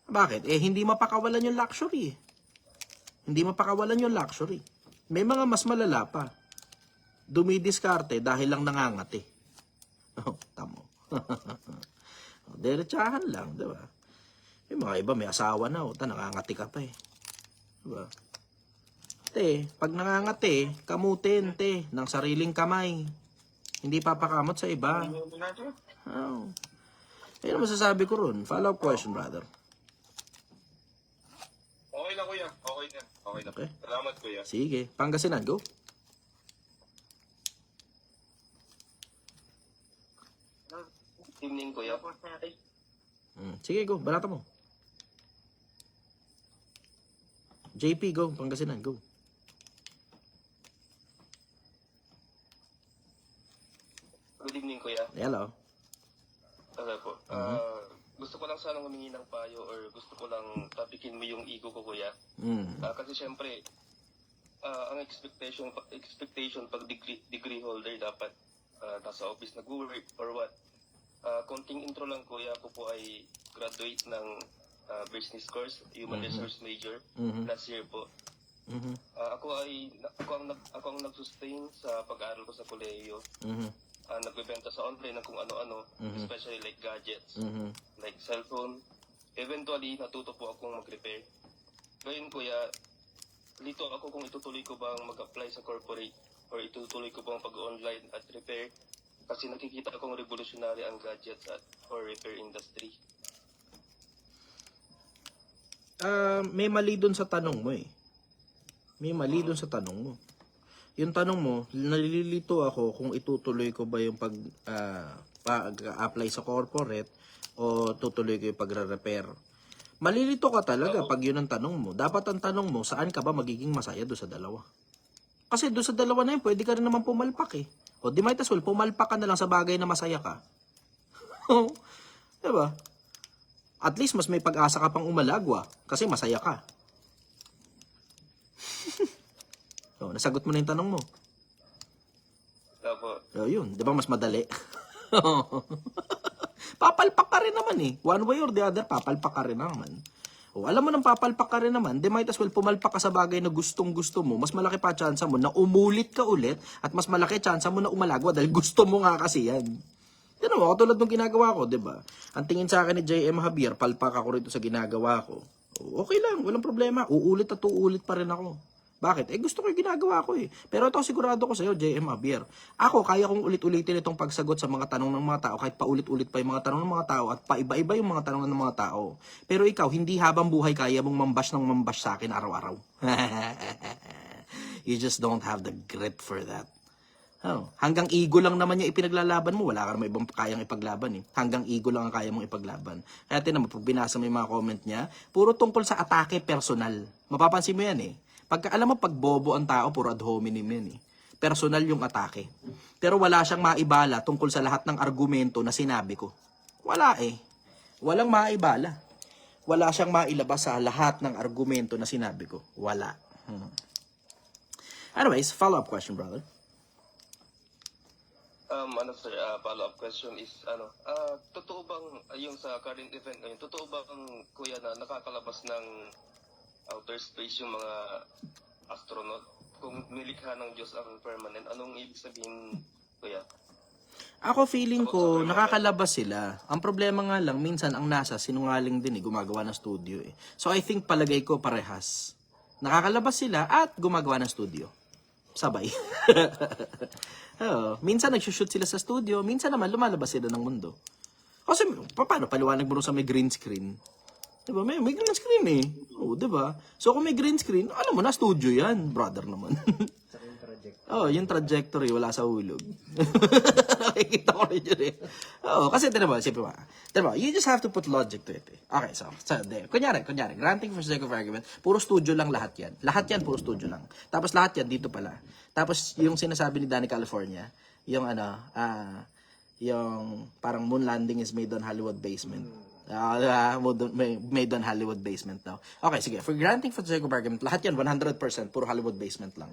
Bakit? Hindi mapakawalan yung luxury. Hindi mapakawalan yung luxury. May mga mas malala pa. Dumidiskarte dahil lang nangangati. Tamo. Diretsahan lang, diba? Yung mga iba may asawa na, nangangati ka pa Diba? Pag nangangati, kamutin, ng sariling kamay. Hindi papakamot sa iba. Ayun ang masasabi ko ron. Follow-up question, brother. Okay na kuya. Okay na. Okay. Salamat kuya. Sige. Pangasinan, go. Evening, kuya. Sige, go. Balata mo. JP, go. Pangasinan, go. Good evening, kuya. Hello. Okay po. Gusto ko lang sanang humingi ng payo or gusto ko lang tapikin mo yung ego ko, kuya. Kasi syempre, ang expectation pag degree holder dapat nasa office nag-work or what. Konting intro lang, kuya. Ako po ay graduate ng business course, human resource major, last year po. Ako ang nag-sustain sa pag-aaral ko sa kolehiyo. Nagbebenta sa online ng kung ano-ano, especially like gadgets, like cellphone. Eventually, natuto po akong mag-repair. Ngayon, kuya, lito ako kung itutuloy ko bang mag-apply sa corporate or itutuloy ko bang pag-online at repair kasi nakikita akong revolutionary ang gadgets at or repair industry. May mali dun sa tanong mo eh. May mali dun sa tanong mo. Yung tanong mo, nalilito ako kung itutuloy ko ba yung pag-apply sa corporate o tutuloy ko yung pagre-repair. Malilito ka talaga pag yun ang tanong mo. Dapat ang tanong mo, saan ka ba magiging masaya doon sa dalawa? Kasi doon sa dalawa na yun, pwede ka rin naman pumalpak eh. O di might as well, pumalpak ka na lang sa bagay na masaya ka. Diba? At least mas may pag-asa ka pang umalagwa kasi masaya ka. So, nasagot mo na yung tanong mo. Opo. So, yun. Di ba mas madali? Papalpak ka rin naman eh. One way or the other, papalpak ka rin naman. O, alam mo nang papalpak ka rin naman, di might as well pumalpak ka sa bagay na gustong-gusto mo. Mas malaki pa chance mo na umulit ka ulit at mas malaki chance mo na umalagwa dahil gusto mo nga kasi yan. Yan mo, katulad ng ginagawa ko, di ba? Ang tingin sa akin ni JM Javier, palpak ako rito sa ginagawa ko. O, okay lang, walang problema. Uulit at uulit pa rin ako. Bakit? Gusto ko yung ginagawa ko eh. Pero ito sigurado ko sa'yo, JM Javier. Ako, kaya kong ulit-ulitin itong pagsagot sa mga tanong ng mga tao, kahit paulit-ulit pa yung mga tanong ng mga tao at paiba-iba yung mga tanong ng mga tao. Pero ikaw, hindi habang buhay kaya mong mambash ng mambash sa akin araw-araw. You just don't have the grit for that. Oh, hanggang ego lang naman niya ipinaglalaban mo, wala ka naman ibang kayang ipaglaban eh. Hanggang ego lang ang kaya mong ipaglaban. Kaya tinan mo, pag binasa mo yung mga comment niya, puro tungkol sa atake personal. Mapapansin mo yan eh. Alam mo, pag bobo ang tao, puro ad hominem yan eh. Personal yung atake. Pero wala siyang maibala tungkol sa lahat ng argumento na sinabi ko. Wala eh. Walang maibala. Wala siyang mailabas sa lahat ng argumento na sinabi ko. Wala. Anyways, follow-up question, brother. Sir, follow-up question is, totoo bang, yung sa current event ngayon, totoo bang, kuya, na nakakalabas ng outer space yung mga astronaut? Kung nilikha ng Diyos ang permanent, anong ibig sabihin, kuya? Ako feeling ko, nakakalabas sila. Ang problema nga lang, minsan ang NASA, sinungaling din eh, gumagawa ng studio eh. So I think palagay ko parehas. Nakakalabas sila at gumagawa ng studio. Sabay. Minsan nagsushoot sila sa studio, minsan naman lumalabas sila ng mundo. Kasi paano paliwanag mo sa may green screen? Diba? May green screen eh. Oh, diba? So kung may green screen, alam mo na studio yan, brother naman. Yung trajectory wala sa hulog. Nakikita ko rin yun eh. Kasi diba, you just have to put logic to it eh. Okay, so kunyari, granting for sake of argument, puro studio lang lahat yan. Lahat yan, puro studio lang. Tapos lahat yan, dito pala. Tapos yung sinasabi ni Danny California, yung yung parang moon landing is made on Hollywood basement. Made on Hollywood basement daw. Okay, sige. For granting for sake of argument, lahat yan, 100% puro Hollywood basement lang.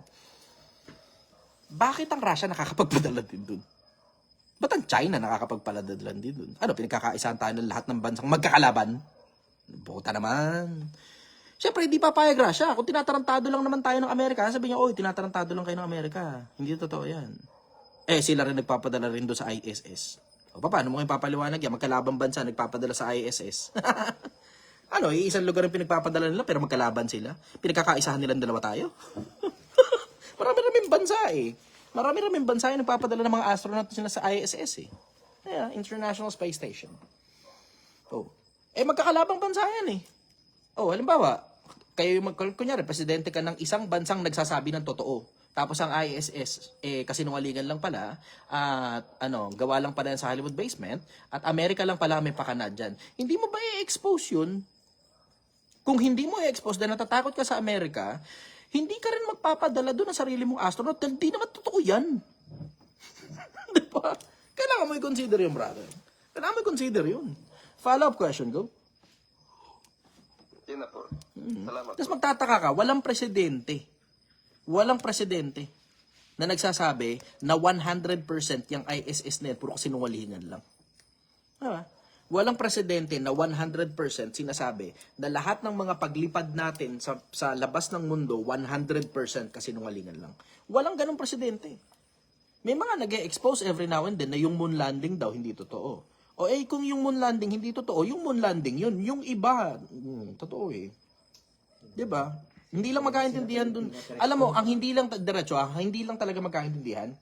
Bakit ang Russia nakakapagpadala din dun? Ba't ang China nakakapagpadala din dun? Ano, pinagkakaisahan tayo ng lahat ng bansang magkakalaban? Buta naman. Siyempre, hindi papayag Russia. Kung tinatarantado lang naman tayo ng Amerika, sabi niya, oy, tinatarantado lang kayo ng Amerika. Hindi totoo yan. Sila rin nagpapadala rin doon sa ISS. O, paano mo kayong papaliwanag yan? Magkalabang bansa nagpapadala sa ISS. Iisang lugar ang pinagpapadala nila pero magkalaban sila. Pinagkakaisahan nilang dalawa tayo. Marami-raming bansa eh. Marami-raming bansa yung nagpapadala ng mga astronaut sila sa ISS eh. International Space Station. Magkakalabang bansa yan eh. Halimbawa, kunyari, presidente ka ng isang bansang nagsasabi ng totoo. Tapos ang ISS, kasinungalingan lang pala, at gawa lang pala sa Hollywood basement, at Amerika lang pala may pakana dyan. Hindi mo ba i-expose yun? Kung hindi mo i-expose dahil natatakot ka sa Amerika, hindi ka rin magpapadala doon ng sarili mong astronaut dahil hindi naman totoo yan. Diba? Kailangan mo i-consider yun, brother. Kailangan mo i-consider yun. Follow-up question, go. Yun na po. Salamat. Tapos magtataka ka, walang presidente na nagsasabi na 100% yung ISS na yan, puro kasinungalingan lang. Diba? Walang presidente na 100% sinasabi na lahat ng mga paglipad natin sa labas ng mundo, 100% kasinungalingan lang. Walang ganong presidente. May mga nag-expose every now and then na yung moon landing daw hindi totoo. Kung yung moon landing hindi totoo, yung moon landing yun. Yung iba, totoo eh. Diba? Hindi lang magkaintindihan dun. Alam mo, ang hindi lang, diretso hindi lang talaga magkaintindihan.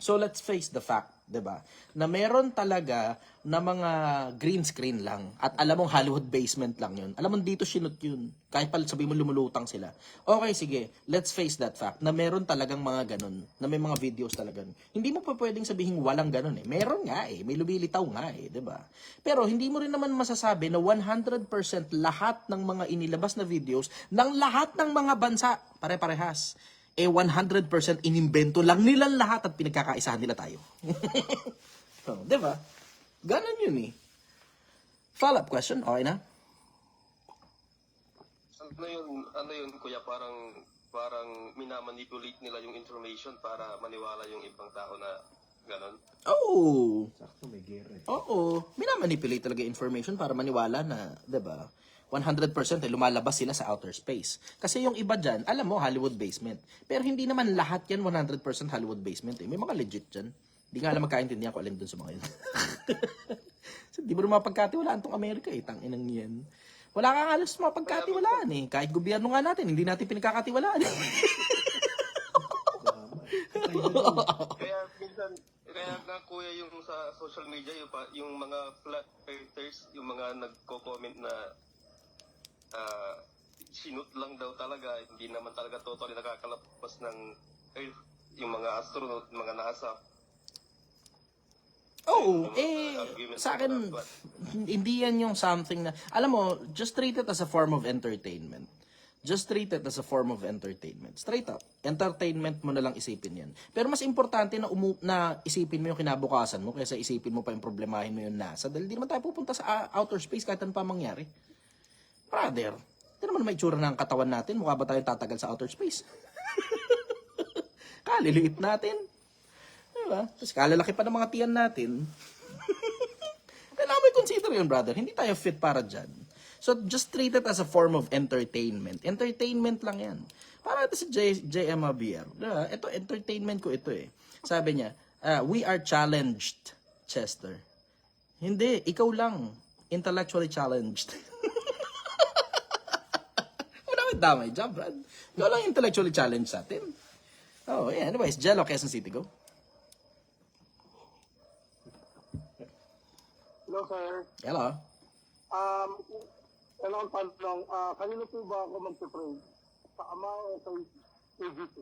So let's face the fact, 'di ba? Na meron talaga na mga green screen lang at alam mong Hollywood basement lang 'yun. Alam mong dito sinut 'yun. Kahit pa sabihin mo lumulutang sila. Okay, sige. Let's face that fact na meron talagang mga ganun, na may mga videos talaga. Hindi mo pa pwedeng sabihin walang ganun eh. Meron nga eh, may lumilitaw nga eh, 'di ba? Pero hindi mo rin naman masasabi na 100% lahat ng mga inilabas na videos ng lahat ng mga bansa pare-parehas. 100% inimbento lang nilang lahat at pinagkakaisahan nila tayo. Oh, 'di ba? Ganun yun eh. Follow-up question, okay na? Ano yun, kuya, parang minamanipulate nila yung information para maniwala yung ibang tao na ganon? Oo. Oo. Minamanipulate talaga information para maniwala na, 'di ba? 100% lumalabas sila sa outer space. Kasi yung iba dyan, alam mo, Hollywood basement. Pero hindi naman lahat yan 100% Hollywood basement. Eh. May mga legit dyan. Hindi nga alam magkaintindihan ko alin dun sa mga yun. So, di mo naman mapagkatiwalaan tong Amerika eh. Tanginang yan. Wala kang alas mapagkatiwalaan eh. Kahit gobyerno nga natin, hindi natin pinagkakatiwalaan eh. Kaya nga kuya yung sa social media, yung mga flat earthers, yung mga nagko-comment na sinut lang daw talaga, hindi naman talaga totally nakakalabas ng Earth, yung mga astronaut, mga NASA. Sa akin, hindi yan yung something na, alam mo, just treat it as a form of entertainment. Just treat it as a form of entertainment. Straight up. Entertainment mo na lang isipin yan. Pero mas importante na, na isipin mo yung kinabukasan mo kaysa isipin mo pa yung problemahin mo yung NASA. Dahil di naman tayo pupunta sa outer space kahit ano pa mangyari. Brother, hindi naman may itsura ng katawan natin. Mukha ba tayong tatagal sa outer space? Kaliliit natin. Diba? Tapos kalalaki pa ng mga tiyan natin. Kailangan mo i-consider yun, brother. Hindi tayo fit para dyan. So, just treat it as a form of entertainment. Entertainment lang yan. Para ito si J.M. Abier. Diba? Ito, entertainment ko ito eh. Sabi niya, we are challenged, Chester. Hindi, ikaw lang. Intellectually challenged. Damay job, Brad. Ikaw lang intellectually challenged sa atin. Oh, yeah. Anyways, Jello, Quezon City, go. Hello, sir. Hello. Hello, ang tanong. Kanino po ba ako mag-pray? Sa Ama o kay Jesus?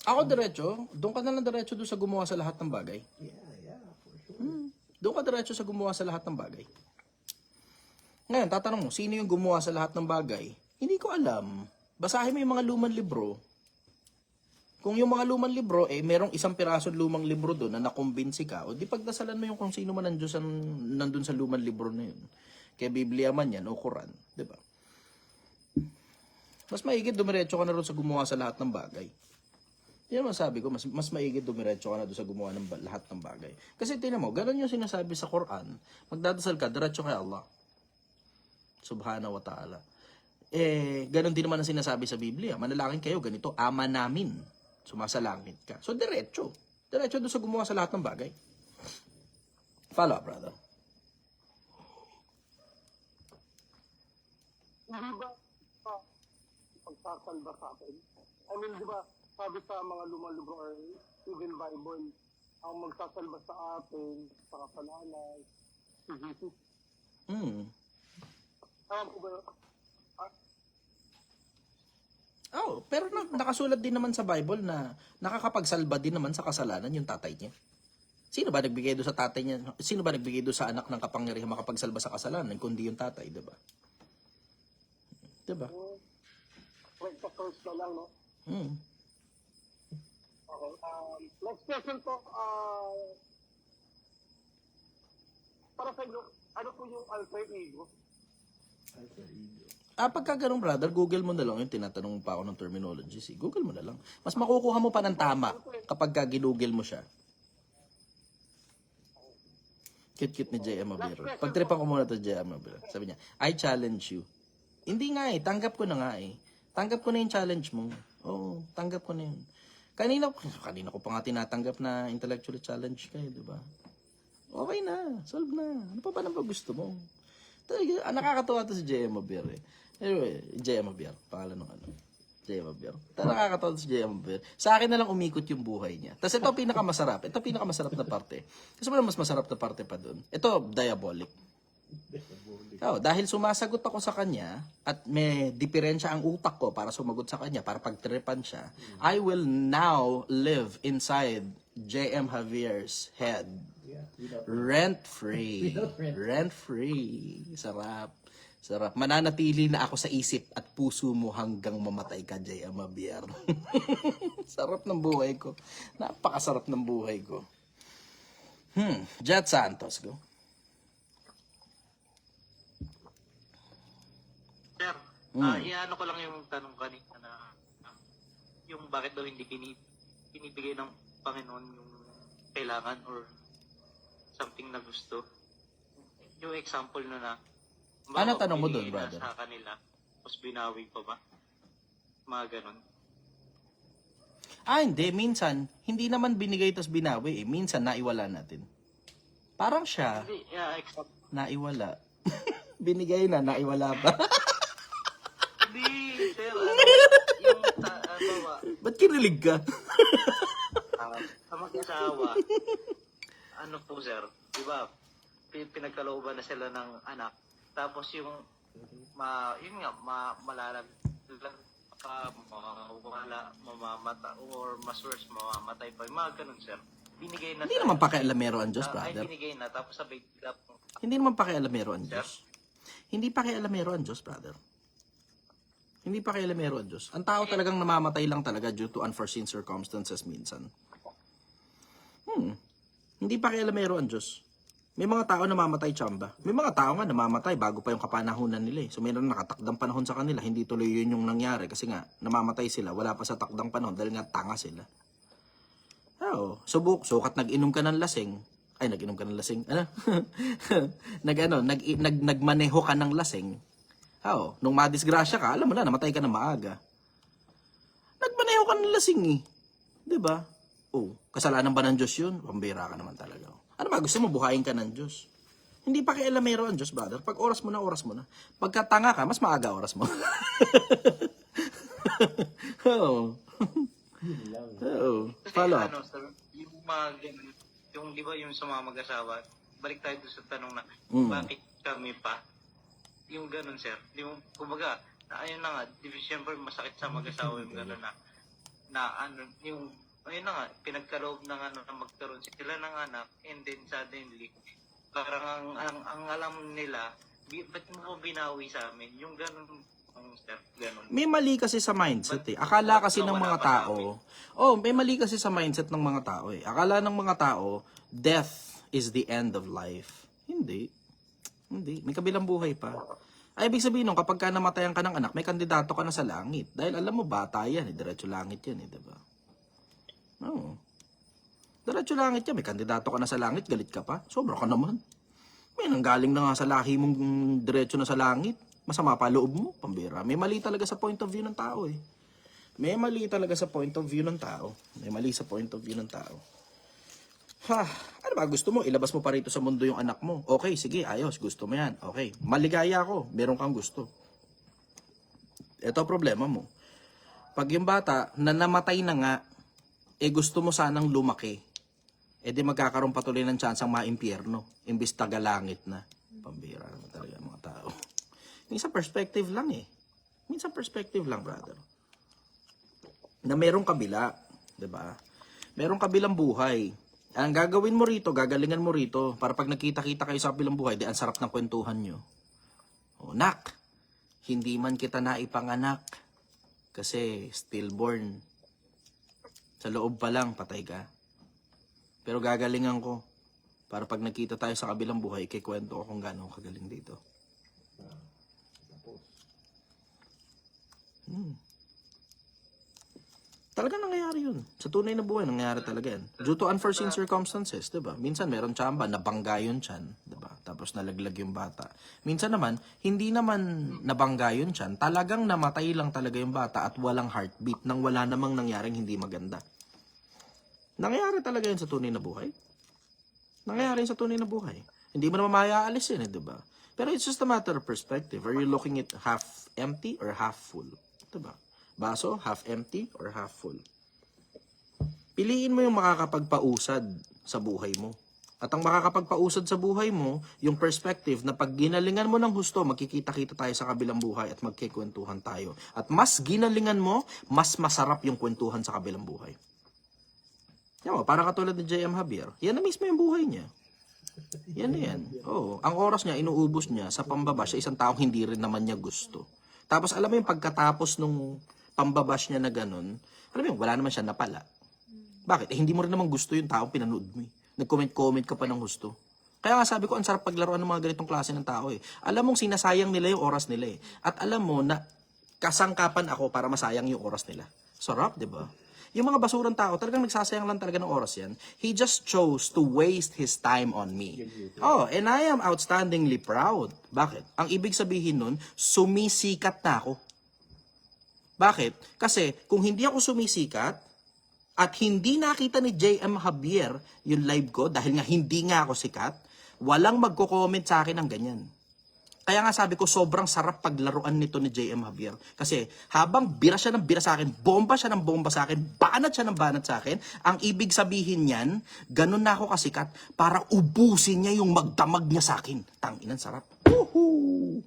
Ako diretso. Doon ka na lang diretso doon sa gumawa sa lahat ng bagay. For sure. Doon ka diretso sa gumawa sa lahat ng bagay. Ngayon, tatanong mo, sino yung gumawa sa lahat ng bagay? Hindi ko alam. Basahin mo yung mga lumang libro. Kung yung mga lumang libro, merong isang piraso lumang libro doon na nakumbinsi ka, o di pagdasalan mo yung kung sino man nandun sa lumang libro na yun. Kaya Biblia man yan, o Quran. Diba? Mas maigit dumiretso ka na rin sa gumawa sa lahat ng bagay. Yan ang sabi ko, mas maigit dumiretso ka na doon sa gumawa ng lahat ng bagay. Kasi tinan mo, ganun yung sinasabi sa Quran, magdadasal ka, diretso kay Allah. Subhanahu wa ta'ala. Ganon din naman ang sinasabi sa Biblia. Manalangin kayo, ganito, ama namin. Sumasalangit ka. So, diretso. Diretso doon sa gumawa sa lahat ng bagay. Follow up, brother. Hindi ba pagsasalba sa atin? I mean, di ba, sabi sa mga lumang libro or even Bible, ang magsasalba sa atin, sa kasalanan, si Jesus. Alam ko ba yun? Pero nakasulat din naman sa Bible na nakakapagsalba din naman sa kasalanan yung tatay niya. Sino ba nagbigay doon sa tatay niya? Sino ba nagbigay doon sa anak ng kapangyarihan makapagsalba sa kasalanan kundi yung tatay, 'di ba? 'Di ba? First na lang, no? Okay. Next question po, para sa inyo, ano po yung alter ego? Pagka ganun, brother, Google mo na lang yung tinatanong pa ako ng terminology. Google mo na lang. Mas makukuha mo pa ng tama kapag ginugel mo siya. Cute-cute ni J.M. Abiro. Pagtripan ko muna to J.M. Abiro. Sabi niya, I challenge you. Hindi nga tanggap ko na nga Tanggap ko na yung challenge mo. Oo, tanggap ko na yun. Kanina ko pa nga tinatanggap na intellectually challenge kayo, di ba? Okay na, solve na. Ano pa ba nang gusto mo? Talaga, nakakatawa to si J.M. Abir eh. Anyway, J.M. Abir, pangalan ng ano. J.M. Beer. Nakakatawa si J.M. Beer. Sa akin na lang umikot yung buhay niya. Tapos ito pinakamasarap. Ito pinakamasarap na parte. Kasi wala mas masarap na parte pa doon. Ito, diabolic. Oh, dahil sumasagot ako sa kanya at may diferensya ang utak ko para sumagot sa kanya, para pagtripan siya, I will now live inside J.M. Javier's head. Rent-free. Rent-free. Sarap. Sarap. Mananatili na ako sa isip at puso mo hanggang mamatay ka, J.M. Javier. Sarap ng buhay ko. Napakasarap ng buhay ko. Jet Santos, go. Sir, iano ko lang yung tanong kanina na yung bakit daw hindi binibigay ng Panginoon yung kailangan or something na gusto. Yung example na Ano tanong mo doon, binigay na brother? sa kanila, tapos binawi pa ba? Mga ganon. Hindi. Minsan, hindi naman binigay tas binawi eh. Minsan, naiwala natin. Parang siya, Hindi, example. naiwala. Binigay na, naiwala pa. Hindi, sir, yung bawa, Ba't kinilig ka? sa mag-asawa, ano po sir, di ba, pinagkalooban na sila ng anak, tapos yung, yun nga, malalag, mamamata, or mas worse, mamamatay pa, yung mga ganun sir. Binigay na Hindi naman pakialamero ang Diyos, ay brother. binigay na, tapos sabay, Hindi naman pakialamero ang Diyos. Hindi pakialamero ang Diyos, brother. Hindi pakialamero ang Diyos. Ang tao talagang namamatay lang talaga due to unforeseen circumstances minsan. Hindi pakialamero ang Diyos. May mga tao namamatay tsamba. May mga tao nga namamatay bago pa yung kapanahunan nila eh. So mayroon nakatakdang panahon sa kanila. Hindi tuloy yun yung nangyari kasi nga namamatay sila. Wala pa sa takdang panahon dahil nga tanga sila. Oo. Sukat nag-inom ka ng lasing. Ay, nag-inom ka ng lasing. Ano? Nagmaneho ka ng lasing. Oo. Nung madisgrasya ka, alam mo na, namatay ka na maaga. Nagmaneho ka ng lasing eh. Diba? Oh, kasalanan ba ng Diyos yun? Pambira ka naman talaga. Ano ba? Gusto mo buhayin ka ng Diyos? Hindi pa kailamero ang Diyos, brother. Pag oras mo na, oras mo na. Pagka tanga ka, mas maaga oras mo. Oo. Oo. Follow up. ano, sir, yung mga ganun, yung di ba yung sa mga mag-asawa, balik tayo doon sa tanong na, bakit kami pa? Yung ganun, sir. Yung, kumbaga, ayun na nga, siyempre masakit sa mag-asawa yung ganun na ano, yung, ayun na nga, pinagkaloob na nga na magkaroon sila ng anak, and then suddenly, parang ang alam nila, ba't mo binawi sa amin? Yung ganun, sir, ganun. May mali kasi sa mindset eh. Akala kasi ng mga tao, may mali kasi sa mindset ng mga tao eh. Akala ng mga tao, death is the end of life. Hindi. May kabilang buhay pa. Ay, ibig sabihin nung kapag ka namatayan ka ng anak, may kandidato ka na sa langit. Dahil alam mo, bata yan eh. Diretso langit yan eh, diba? Oo. Diretso langit yan. May kandidato ka na sa langit, galit ka pa. Sobra ka naman. May nanggaling na nga sa lahi mong diretso na sa langit. Masama pa loob mo, pambira. May mali talaga sa point of view ng tao eh. May mali talaga sa point of view ng tao. May mali sa point of view ng tao. Ano ba gusto mo? Ilabas mo pa rito sa mundo yung anak mo. Okay, sige, ayos. Gusto mo yan. Okay. Maligaya ako. Meron kang gusto. Ito problema mo. Pag yung bata na namatay na nga, gusto mo sanang lumaki. Di magkakaroon patuloy ng tsansang maimpyerno. Imbis tagalangit na. Pambira naman talaga mga tao. Minsan perspective lang eh. Minsan perspective lang, brother. Na merong kabila. Diba? Merong kabilang buhay. Ang gagawin mo rito, gagalingan mo rito, para pag nakita-kita kayo sa kabilang buhay, ang sarap ng kwentuhan nyo. Nak, hindi man kita naipanganak, kasi stillborn. Sa loob pa lang, patay ka. Pero gagalingan ko, para pag nakita tayo sa kabilang buhay, kikwento ko kung gaano kagaling dito. Talaga nangyayari yun. Sa tunay na buhay, nangyayari talaga yan. Due to unforeseen circumstances, diba? Minsan meron tsamba, nabangga yun tiyan, diba? Tapos nalaglag yung bata. Minsan naman, hindi naman nabangga yun tiyan, talagang namatay lang talaga yung bata at walang heartbeat nang wala namang nangyaring hindi maganda. Nangyayari talaga yun sa tunay na buhay. Nangyayari yun sa tunay na buhay. Hindi mo naman mayaalis yun, diba? Pero it's just a matter of perspective. Are you looking at half empty or half full? Diba? Baso, half empty or half full? Piliin mo yung makakapagpausad sa buhay mo. At ang makakapagpausad sa buhay mo, yung perspective na pag ginalingan mo ng husto, magkikita-kita tayo sa kabilang buhay at magkikwentuhan tayo. At mas ginalingan mo, mas masarap yung kwentuhan sa kabilang buhay. Yan mo, para katulad ni J.M. Javier, yan na mismo yung buhay niya. Yan na yan. Oo, ang oras niya, inuubos niya sa pambabash sa isang taong hindi rin naman niya gusto. Tapos alam mo yung pagkatapos nung pambabash niya na ganun, alam mo yung wala naman siya napala. Bakit? Hindi mo rin naman gusto yung taong pinanood mo. Nag-comment ka pa ng gusto. Kaya nga sabi ko, ang sarap paglaruan ng mga ganitong klase ng tao eh. Alam mong sinasayang nila yung oras nila eh. At alam mo na kasangkapan ako para masayang yung oras nila. Sarap, di ba? Yung mga basurang tao, talagang nagsasayang lang talaga ng oras yan. He just chose to waste his time on me. Oh, and I am outstandingly proud. Bakit? Ang ibig sabihin nun, sumisikat na ako. Bakit? Kasi kung hindi ako sumisikat, at hindi nakita ni J.M. Javier yung live ko dahil nga hindi nga ako sikat, walang magko-comment sa akin ng ganyan. Kaya nga sabi ko, sobrang sarap paglaruan nito ni J.M. Javier. Kasi habang bira siya ng bira sa akin, bomba siya ng bomba sa akin, banat siya ng banat sa akin, ang ibig sabihin niyan, ganun na ako kasikat para ubusin niya yung magdamag niya sa akin. Tanginan, sarap. Woohoo!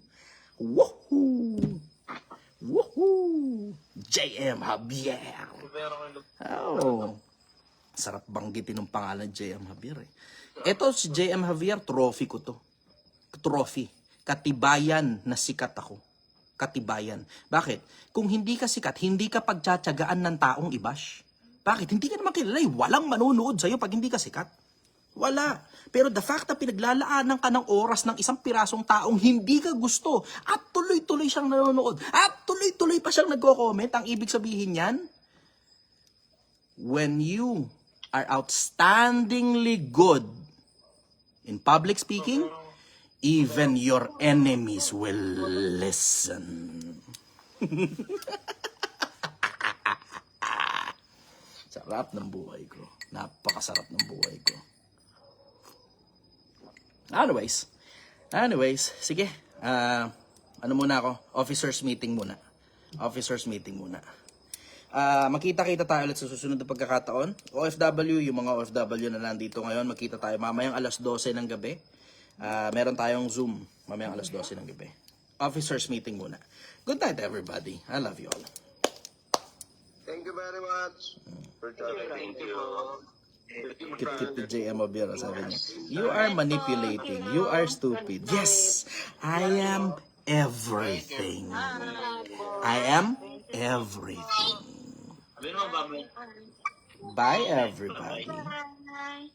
Woohoo! Woohoo! J.M. Javier. Oh. Sarap banggitin ng pangalan J.M. Javier eh. Ito si J.M. Javier, trophy ko to. Trophy. Katibayan na sikat ako. Katibayan. Bakit? Kung hindi ka sikat, hindi ka pagtsatsagaan ng taong i-bash. Bakit? Hindi ka naman kilala eh. Walang manonood sa'yo pag hindi ka sikat. Wala. Pero the fact na pinaglalaanan ka ng oras ng isang pirasong taong hindi ka gusto at tuloy-tuloy siyang nanonood at tuloy-tuloy pa siyang nagko-comment, ang ibig sabihin yan, when you are outstandingly good in public speaking, even your enemies will listen. Sarap ng buhay ko. Napakasarap ng buhay ko. Anyways, sige. Ano muna ako? Officers meeting muna. Magkita-kita tayo ulit sa susunod na pagkakataon. OFW, yung mga OFW na nandito ngayon, magkita tayo mamayang alas 12 ng gabi. Meron tayong Zoom mamayang alas 12 ng gabi. Officers meeting muna. Good night everybody. I love you all. Thank you very much for joining. Thank you. Kit-kit to J.M. Javier, sabi niya. You are manipulating. You are stupid. Yes, I am everything. I am everything. Bye, everybody. Bye.